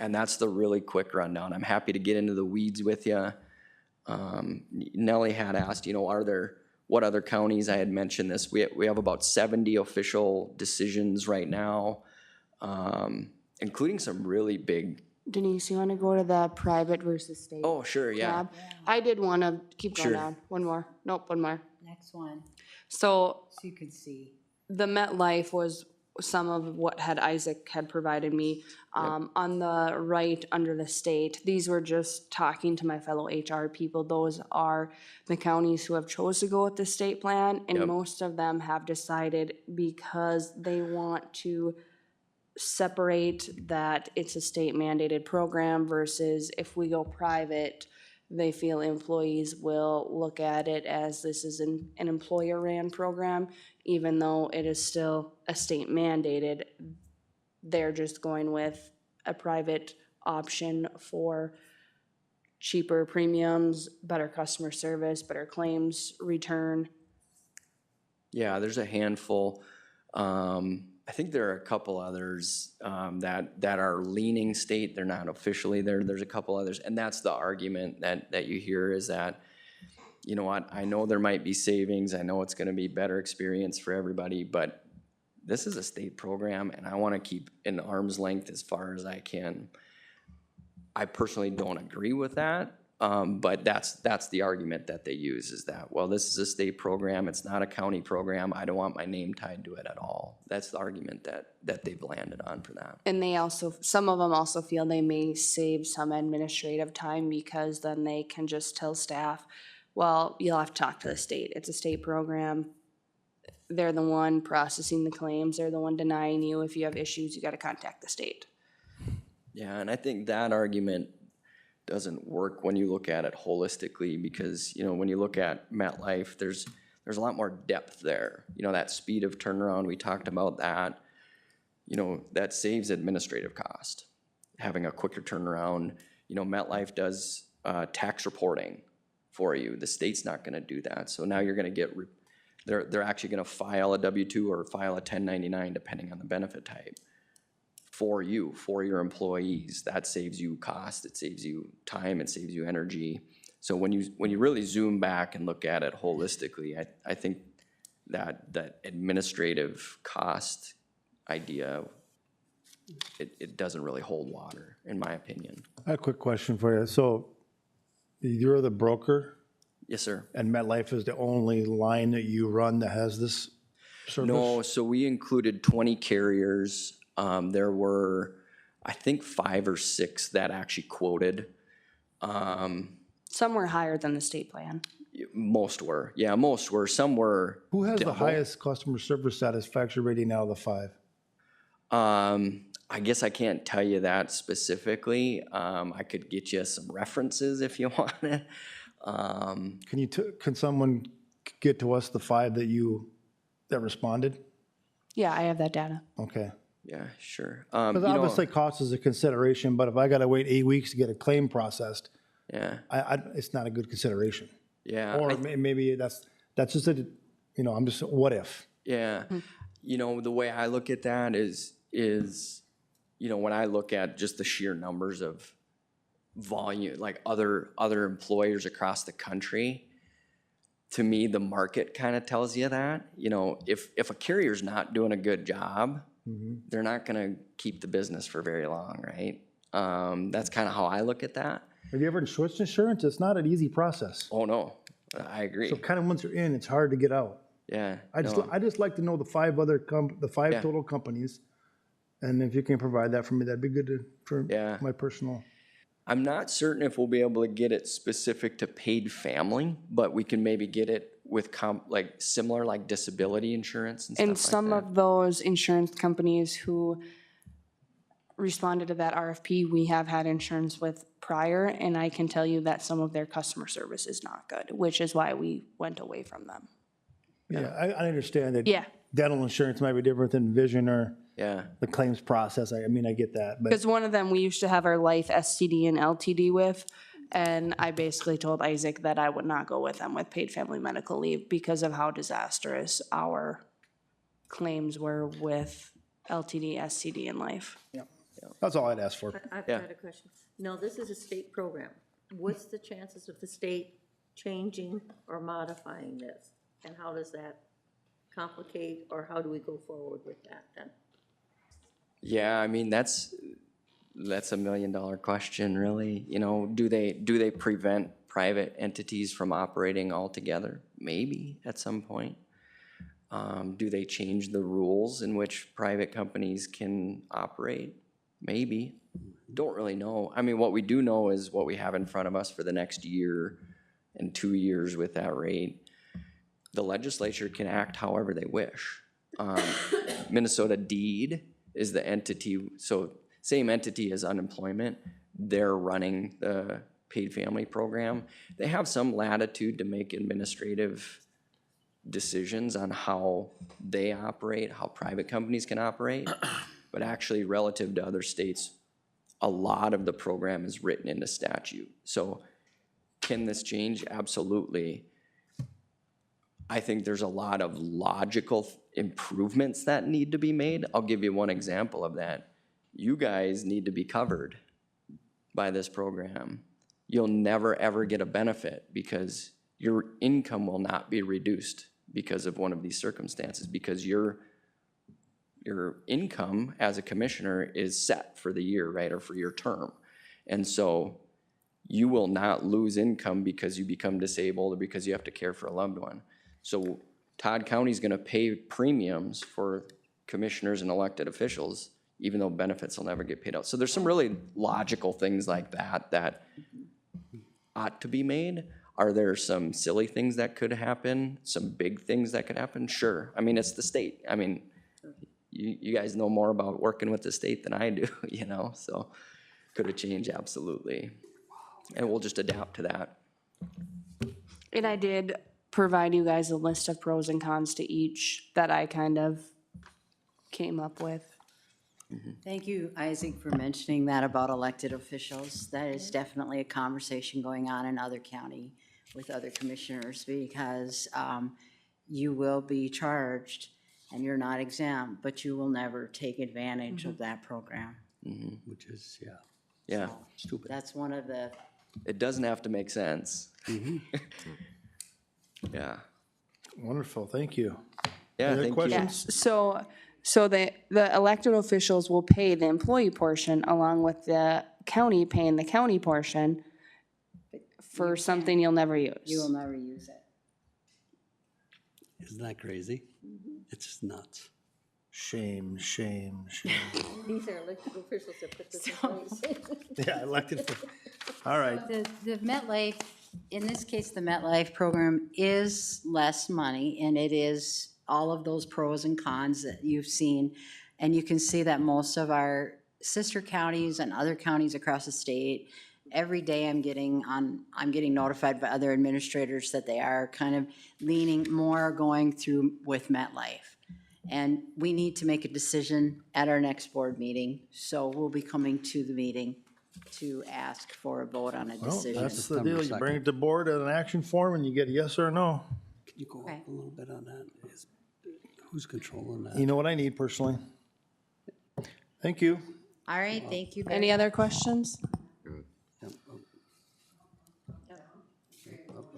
And that's the really quick rundown. I'm happy to get into the weeds with you. Nellie had asked, you know, what other counties? I had mentioned this. We have about 70 official decisions right now, including some really big. Denise, you want to go to the private versus state? Oh, sure, yeah. tab? I did want to keep going Sure. down. One more. Nope, one more. Next one, So so you can see. the MetLife was some of what Isaac had provided me. On the right, under the state, these were just talking to my fellow HR people. Those are the counties who have chose to go with the state plan, and Yep. most of them have decided because they want to separate that it's a state mandated program versus if we go private, they feel employees will look at it as this is an employer ran program, even though it is still a state mandated. They're just going with a private option for cheaper premiums, better customer service, better claims return. Yeah, there's a handful. I think there are a couple others that are leaning state. They're not officially there. There's a couple others. And that's the argument that you hear is that, you know what, I know there might be savings. I know it's going to be better experience for everybody, but this is a state program and I want to keep an arm's length as far as I can. I personally don't agree with that. But that's the argument that they use is that, well, this is a state program, it's not a county program, I don't want my name tied to it at all. That's the argument that they've landed on for that. And they also, some of them also feel they may save some administrative time because then they can just tell staff, well, you'll have to talk to the state. It's a state program. They're the one processing the claims. They're the one denying you. If you have issues, you got to contact the state. Yeah, and I think that argument doesn't work when you look at it holistically because, you know, when you look at MetLife, there's a lot more depth there. You know, that speed of turnaround, we talked about that. You know, that saves administrative cost. Having a quicker turnaround, you know, MetLife does tax reporting for you. The state's not gonna do that. So now you're gonna get, they're actually gonna file a W-2 or file a 1099 depending on the benefit type. For you, for your employees, that saves you cost, it saves you time, it saves you energy. So when you really zoom back and look at it holistically, I think that administrative cost idea, it doesn't really hold water, in my opinion. I have a quick question for you. So you're the broker? Yes, sir. And MetLife is the only line that you run that has this service? No, so we included 20 carriers. There were, I think, 5 or 6 that actually quoted. Some were higher than the state plan. Most were. Yeah, most were. Some were. Who has the double. highest customer service satisfaction rating out of the 5? I guess I can't tell you that specifically. I could get you some references if you want it. Can someone get to us the 5 that responded? Yeah, I have that data. Okay. Yeah, sure. Because obviously cost is a consideration, but if I gotta wait 8 weeks to get a claim processed, yeah, it's not a good consideration. Yeah. Or maybe that's just a, I'm just, what if? Yeah. You know, the way I look at that is, when I look at just the sheer numbers of volume, like other employers across the country, to me, the market kind of tells you that. You know, if a carrier's not doing a good job, they're not gonna keep the business for very long, right? That's kind of how I look at that. Have you ever switched insurance? It's not an easy process. Oh, no, I agree. So kind of once you're in, it's hard to get out. Yeah. I just like to know the 5 Yeah. total companies. And if you can provide that for me, that'd be good for my personal. I'm not certain if we'll be able to get it specific to paid family, but we can maybe get it with similar like disability insurance and stuff like that. And some of those insurance companies who responded to that RFP, we have had insurance with prior, and I can tell you that some of their customer service is not good, which is why we went away from them. Yeah, I understand that. Yeah. Dental insurance might be different than vision or Yeah. the claims process. I mean, I get that, but Because one of them, we used to have our life STD and LTD with, And I basically told Isaac that I would not go with them with paid family medical leave because of how disastrous our claims were with LTD, STD, and life. That's all I'd ask for. I've Yeah. got a question. No, this is a state program. What's the chances of the state changing or modifying this? And how does that complicate, or how do we go forward with that then? Yeah, I mean, that's a $1 million question, really. You know, do they prevent private entities from operating altogether? Maybe at some point. Do they change the rules in which private companies can operate? Maybe. Don't really know. I mean, what we do know is what we have in front of us for the next year and 2 years with that rate. The legislature can act however they wish. Minnesota Deed is the entity, so same entity as unemployment. They're running the paid family program. They have some latitude to make administrative decisions on how they operate, how private companies can operate. But actually, relative to other states, a lot of the program is written into statute. So can this change? Absolutely. I think there's a lot of logical improvements that need to be made. I'll give you one example of that. You guys need to be covered by this program. You'll never, ever get a benefit because your income will not be reduced because of one of these circumstances, because your income as a commissioner is set for the year, right, or for your term. And so you will not lose income because you become disabled or because you have to care for a loved one. So Todd County's gonna pay premiums for commissioners and elected officials, even though benefits will never get paid out. So there's some really logical things like that that ought to be made. Are there some silly things that could happen? Some big things that could happen? Sure. I mean, it's the state. I mean, you guys know more about working with the state than I do, you know, so could it change? Absolutely. And we'll just adapt to that. And I did provide you guys a list of pros and cons to each that I kind of came up with. Thank you, Isaac, for mentioning that about elected officials. That is definitely a conversation going on in other county with other commissioners because you will be charged and you're not exempt, but you will never take advantage of that program. Which is, Yeah. stupid. That's one of the, It doesn't have to make sense. Yeah. Wonderful, thank you. Yeah, Other thank you. questions? So the elected officials will pay the employee portion along with the county paying the county portion for something you'll never use. you will never use it. Isn't that crazy? It's just nuts. Shame, shame, shame. These are elected officials that put this in place. Yeah, elected. All right. The MetLife, in this case, the MetLife program is less money, and it is all of those pros and cons that you've seen. And you can see that most of our sister counties and other counties across the state, every day I'm getting notified by other administrators that they are kind of leaning more going through with MetLife. And we need to make a decision at our next board meeting, so we'll be coming to the meeting to ask for a vote on a Well, decision. that's the deal. You bring it to board as an action form and you get a yes or a no. Can you go Okay. up a little bit on that? Who's controlling that? You know what I need personally. Thank you. All right, thank you very Any other questions?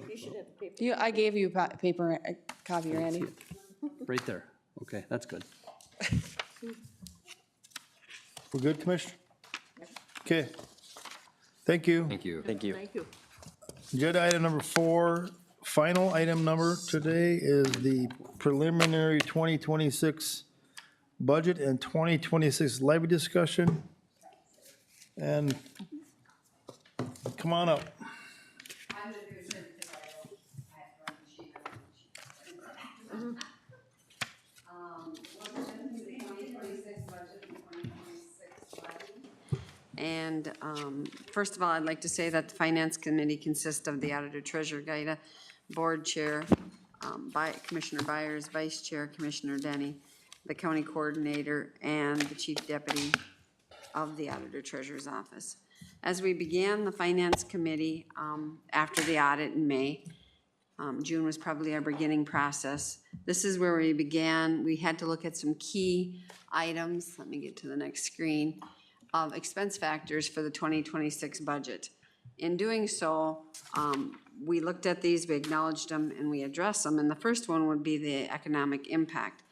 You should have paper. I gave you a paper, a copy, Randy. Right there. Okay, that's good. We're good, Commissioner? Okay. Thank you. Thank you. Thank you. Thank you. Agenda item number 4, final item number today is the preliminary 2026 budget and 2026 levy discussion. And come on up. And first of all, I'd like to say that the Finance Committee consists of the Auditor Treasurer Gaida, Board Chair, Commissioner Byers, Vice Chair, Commissioner Denny, the County Coordinator, and the Chief Deputy of the Auditor Treasurer's Office. As we began the Finance Committee after the audit in May, June was probably our beginning process. This is where we began. We had to look at some key items. Let me get to the next screen. Expense factors for the 2026 budget. In doing so, we looked at these, we acknowledged them, and we addressed them. And the first one would be the economic impact.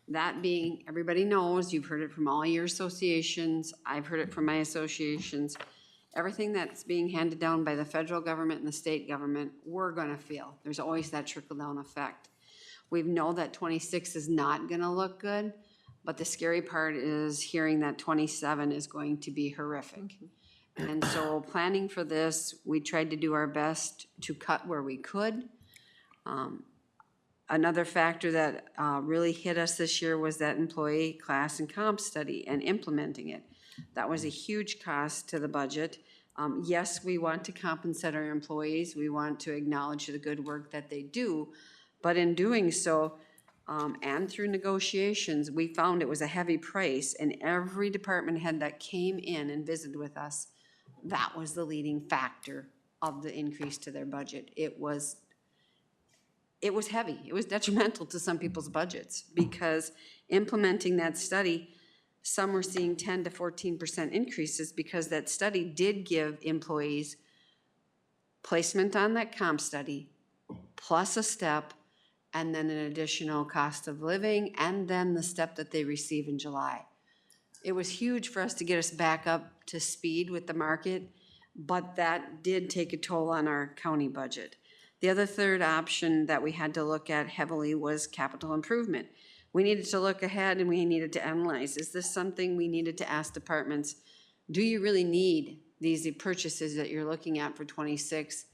That being, everybody knows, you've heard it from all your associations, I've heard it from my associations, everything that's being handed down by the federal government and the state government, we're gonna feel. There's always that trickle-down effect. We know that 26 is not gonna look good, but the scary part is hearing that 27 is going to be horrific. And so planning for this, we tried to do our best to cut where we could. Another factor that really hit us this year was that employee class and comp study and implementing it. That was a huge cost to the budget. Yes, we want to compensate our employees. We want to acknowledge the good work that they do. But in doing so, and through negotiations, we found it was a heavy price, and every department head that came in and visited with us, that was the leading factor of the increase to their budget. It was heavy. It was detrimental to some people's budgets because implementing that study, some were seeing 10 to 14% increases because that study did give employees placement on that comp study, plus a step, and then an additional cost of living, and then the step that they receive in July. It was huge for us to get us back up to speed with the market, but that did take a toll on our county budget. The other third option that we had to look at heavily was capital improvement. We needed to look ahead and we needed to analyze, is this something we needed to ask departments, do you really need these purchases that you're looking at for 26,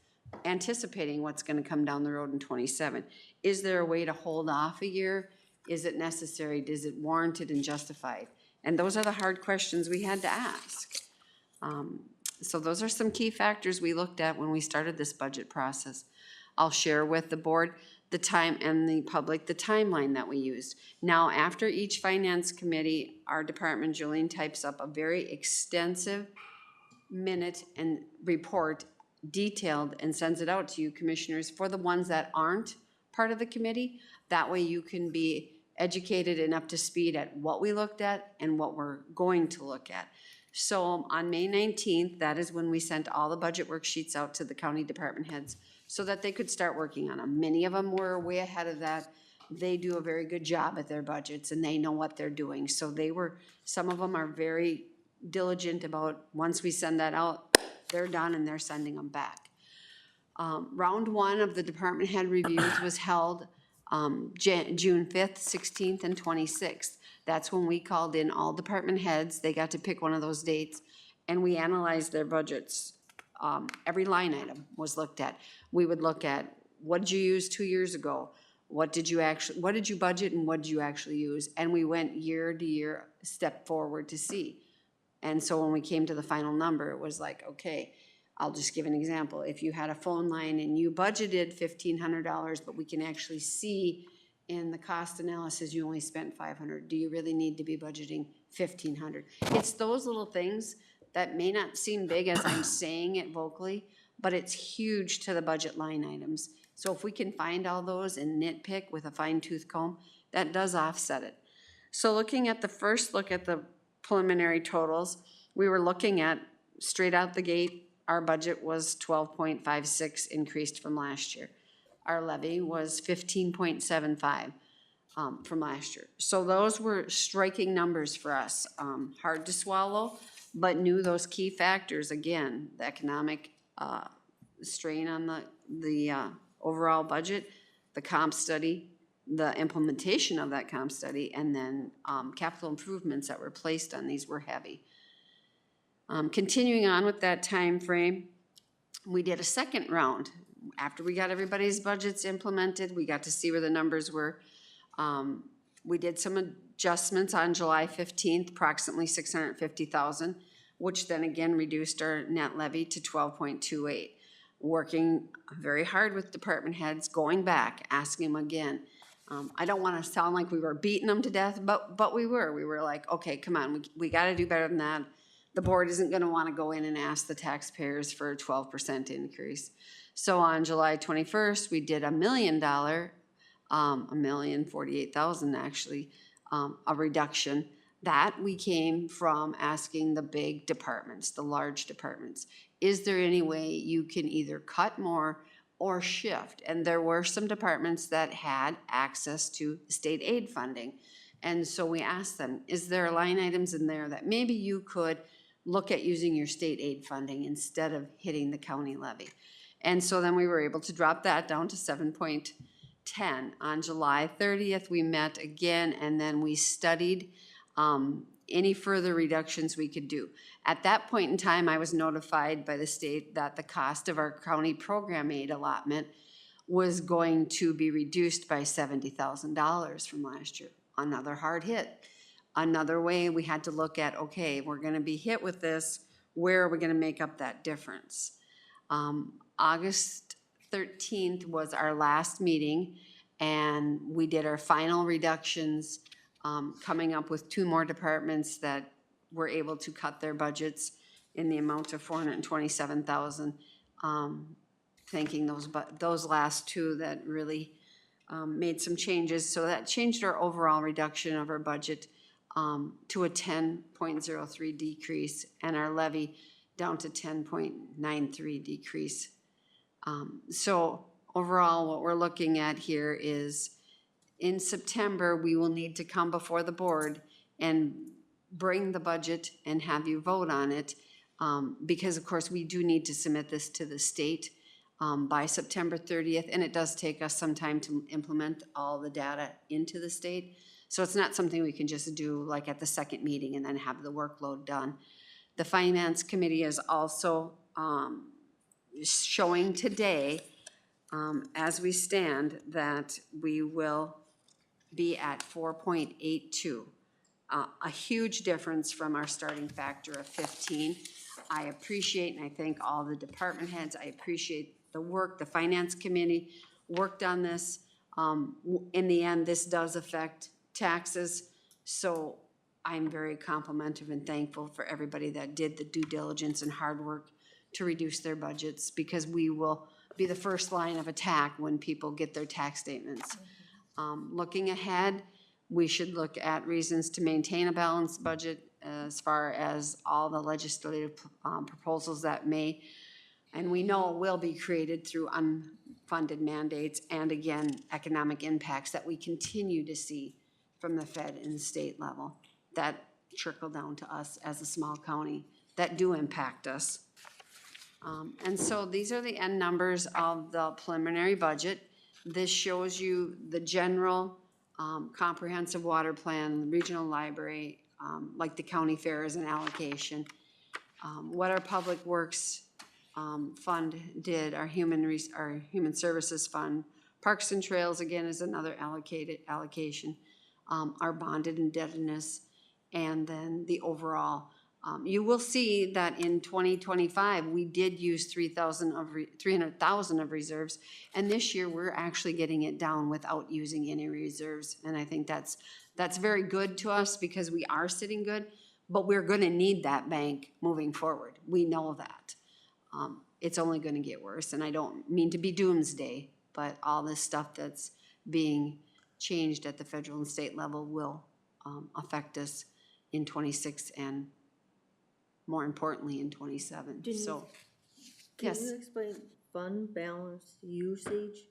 anticipating what's gonna come down the road in 27? Is there a way to hold off a year? Is it necessary? Is it warranted and justified? And those are the hard questions we had to ask. So those are some key factors we looked at when we started this budget process. I'll share with the board the time and the public the timeline that we used. Now, after each finance committee, our department, Jolene, types up a very extensive minute and report, detailed, and sends it out to you commissioners for the ones that aren't part of the committee. That way you can be educated and up to speed at what we looked at and what we're going to look at. So on May 19th, that is when we sent all the budget worksheets out to the county department heads so that they could start working on them. Many of them were way ahead of that. They do a very good job at their budgets and they know what they're doing. So some of them are very diligent about, once we send that out, they're done and they're sending them back. Round one of the department head reviews was held June 5th, 16th, and 26th. That's when we called in all department heads. They got to pick one of those dates, and we analyzed their budgets. Every line item was looked at. We would look at, what did you use 2 years ago? What did you budget and what did you actually use? And we went year to year, step forward to see. And so when we came to the final number, it was like, okay, I'll just give an example. If you had a phone line and you budgeted $1,500, but we can actually see in the cost analysis you only spent $500, do you really need to be budgeting $1,500? It's those little things that may not seem big as I'm saying it vocally, but it's huge to the budget line items. So if we can find all those and nitpick with a fine-tooth comb, that does offset it. So looking at the first look at the preliminary totals, we were looking at straight out the gate, our budget was 12.56 increased from last year. Our levy was 15.75 from last year. So those were striking numbers for us, hard to swallow, but knew those key factors, again, the economic strain on the overall budget, the comp study, the implementation of that comp study, and then capital improvements that were placed on these were heavy. Continuing on with that time frame, we did a second round. After we got everybody's budgets implemented, we got to see where the numbers were. We did some adjustments on July 15th, approximately $650,000, which then again reduced our net levy to 12.28. Working very hard with department heads, going back, asking them again. I don't want to sound like we were beating them to death, but we were. We were like, okay, come on, we got to do better than that. the board isn't gonna wanna go in and ask the taxpayers for a 12% increase. So on July 21st, we did $1 million, $1,048,000 actually, a reduction. That we came from asking the big departments, the large departments, is there any way you can either cut more or shift? And there were some departments that had access to state aid funding. And so we asked them, is there line items in there that maybe you could look at using your state aid funding instead of hitting the county levy? And so then we were able to drop that down to 7.10. On July 30th, we met again, and then we studied any further reductions we could do. At that point in time, I was notified by the state that the cost of our county program aid allotment was going to be reduced by $70,000 from last year. Another hard hit. Another way we had to look at, okay, we're gonna be hit with this, where are we gonna make up that difference? August 13th was our last meeting, and we did our final reductions, coming up with 2 more departments that were able to cut their budgets in the amount of $427,000. Thanking those last 2 that really made some changes. So that changed our overall reduction of our budget to a 10.03 decrease, and our levy down to 10.93 decrease. So overall, what we're looking at here is in September, we will need to come before the board and bring the budget and have you vote on it, because of course we do need to submit this to the state by September 30th, and it does take us some time to implement all the data into the state. So it's not something we can just do like at the second meeting and then have the workload done. The Finance Committee is also showing today, as we stand, that we will be at 4.82. A huge difference from our starting factor of 15. I appreciate and I thank all the department heads. I appreciate the work. The Finance Committee worked on this. In the end, this does affect taxes, so I'm very complimentary and thankful for everybody that did the due diligence and hard work to reduce their budgets, because we will be the first line of attack when people get their tax statements. Looking ahead, we should look at reasons to maintain a balanced budget as far as all the legislative proposals that may, and we know will be created through unfunded mandates, and again, economic impacts that we continue to see from the Fed and the state level that trickle down to us as a small county that do impact us. And so these are the end numbers of the preliminary budget. This shows you the general comprehensive water plan, regional library, like the county fair is an allocation. What our public works fund did, our human services fund, parks and trails again is another allocation. Our bonded indebtedness, and then the overall. You will see that in 2025, we did use 300,000 of reserves, and this year we're actually getting it down without using any reserves, and I think that's very good to us because we are sitting good, but we're gonna need that bank moving forward. We know that. It's only gonna get worse, and I don't mean to be doomsday, but all this stuff that's being changed at the federal and state level will affect us in 26 and more importantly in 27. So, yes. Can you explain fund balance usage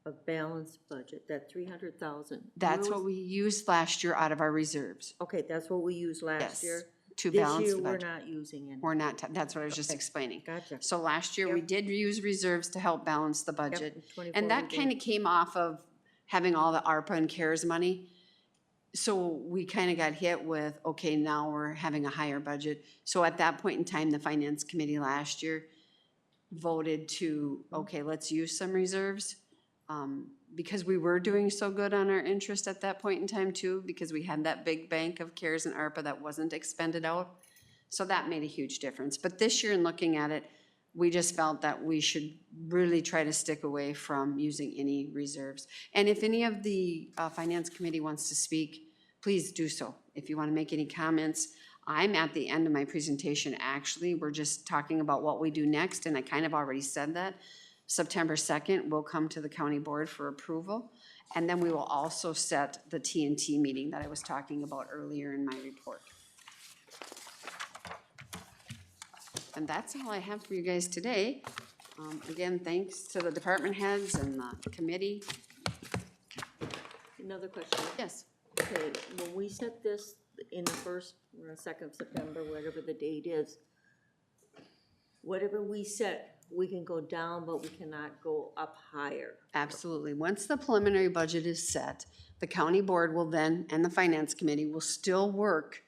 of balanced budget, that 300,000? That's what we used last year out of our reserves. Okay, that's what we used last year? To balance the budget. This year, we're not using any. We're not, that's what I was just explaining. Gotcha. So last year, we did use reserves to help balance the budget. in 24 And that we did. kind of came off of having all the ARPA and CARES money. So we kind of got hit with, okay, now we're having a higher budget. So at that point in time, the Finance Committee last year voted to, okay, let's use some reserves. Because we were doing so good on our interest at that point in time too, because we had that big bank of CARES and ARPA that wasn't expended out. So that made a huge difference. But this year in looking at it, we just felt that we should really try to stick away from using any reserves. And if any of the Finance Committee wants to speak, please do so. If you want to make any comments, I'm at the end of my presentation, actually. We're just talking about what we do next, and I kind of already said that. September 2nd, we'll come to the county board for approval. And then we will also set the TNT meeting that I was talking about earlier in my report. And that's all I have for you guys today. Again, thanks to the department heads and the committee. Another question. Yes. Okay, when we set this in the 1st or 2nd of September, whatever the date is, whatever we set, we can go down, but we cannot go up higher. Absolutely. Once the preliminary budget is set, the county board will then, and the finance committee will still work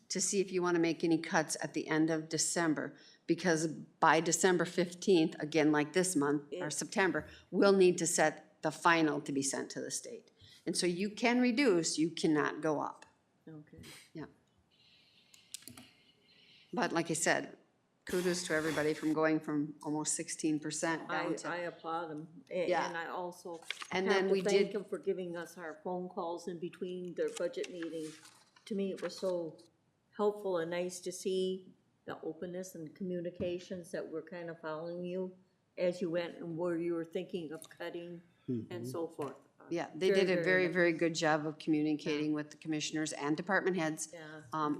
to see if you want to make any cuts at the end of December. Because by December 15th, again, like this month, or September, we'll need to set the final to be sent to the state. And so you can reduce, you cannot go up. Okay. Yeah. But like I said, kudos to everybody from going from almost 16% down to. I applaud them. Yeah. And I also And have then to we thank did- them for giving us our phone calls in between their budget meetings. To me, it was so helpful and nice to see the openness and communications that we're kind of following you as you went and where you were thinking of cutting and so forth. Yeah, they did a very, very good job of communicating with the commissioners and department heads.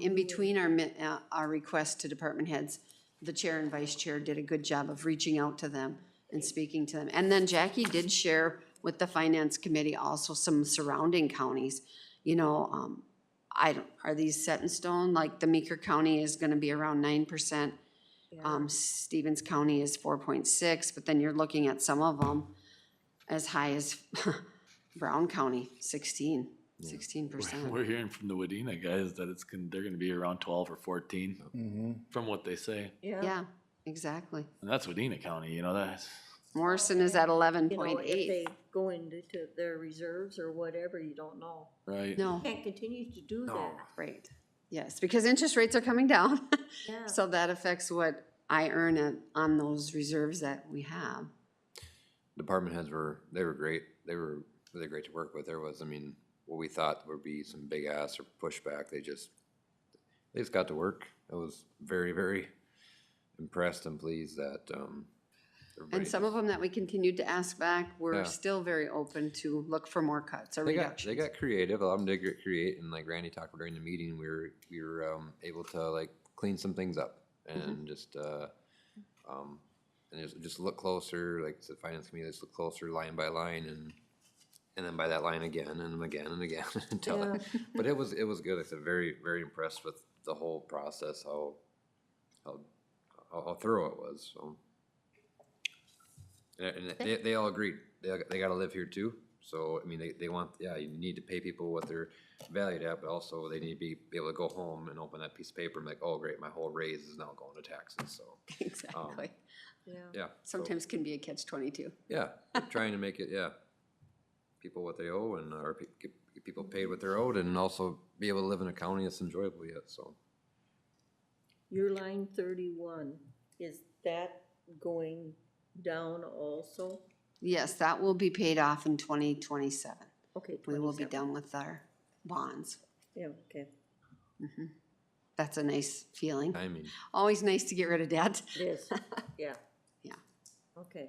In between our request to department heads, the chair and vice chair did a good job of reaching out to them and speaking to them. And then Jackie did share with the finance committee also some surrounding counties. You know, are these set in stone? Like the Meeker County is gonna be around 9%. Stevens County is 4.6, but then you're looking at some of them as high as Brown County, 16%. We're hearing from the Wadena guys that they're gonna be around 12 or 14, from what they say. Yeah, exactly. And that's Wadena County, you know, that's. Morrison is at You know, 11.8. if they go into their reserves or whatever, you don't know. Right. No. Can't continue to do that. Right, yes, because interest rates are coming down. Yeah. So that affects what I earn on those reserves that we have. Department heads they were great. They were really great to work with. There was, I mean, what we thought would be some big ass or pushback, they just got to work. I was very, very impressed and pleased that, And some of them that we continued to ask back, we're Yeah. still very open to look for more cuts or They reductions. got creative. A lot of them did get create, and like Randy talked about during the meeting, we were able to like clean some things up and just look closer. Like the finance committee, just look closer line by line, and then by that line again and again and again until. But it was good. I said very, very impressed with the whole process, how thorough it was. So. And they all agreed. They got to live here too. So, I mean, they want, you need to pay people what they're valued at, but also they need to be able to go home and open that piece of paper and be like, oh, great, my whole raise is now going to taxes, so. Exactly. Yeah. Sometimes can be a catch-22. Yeah, trying to make it, people what they owe and, or get people paid what they're owed and also be able to live in a county that's enjoyable yet, so. Your line 31, is that going down also? Yes, that will be paid off in 2027. Okay, We will be 27. done with our bonds. Yeah, okay. That's a nice feeling. I mean. Always nice to get rid of debt. It is, yeah. Yeah. Okay.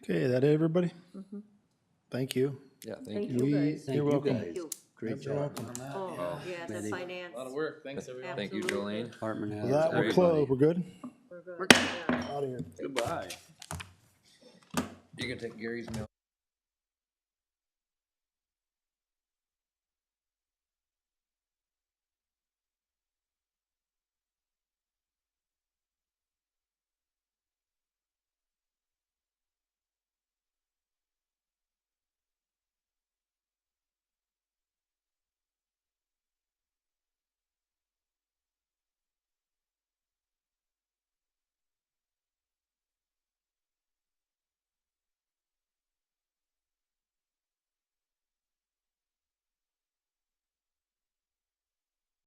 Okay, that it, everybody? Thank you. Yeah, Thank you guys. You're welcome. Thank you. Great You're job. welcome. Oh, yeah, the Many- finance. A lot of work, thanks everyone. Thank you, Absolutely. Jolene. Department With heads. that, we're Everybody. closed. We're good? We're good. We're good. Yeah. Out of here. Goodbye. You can take Gary's mail.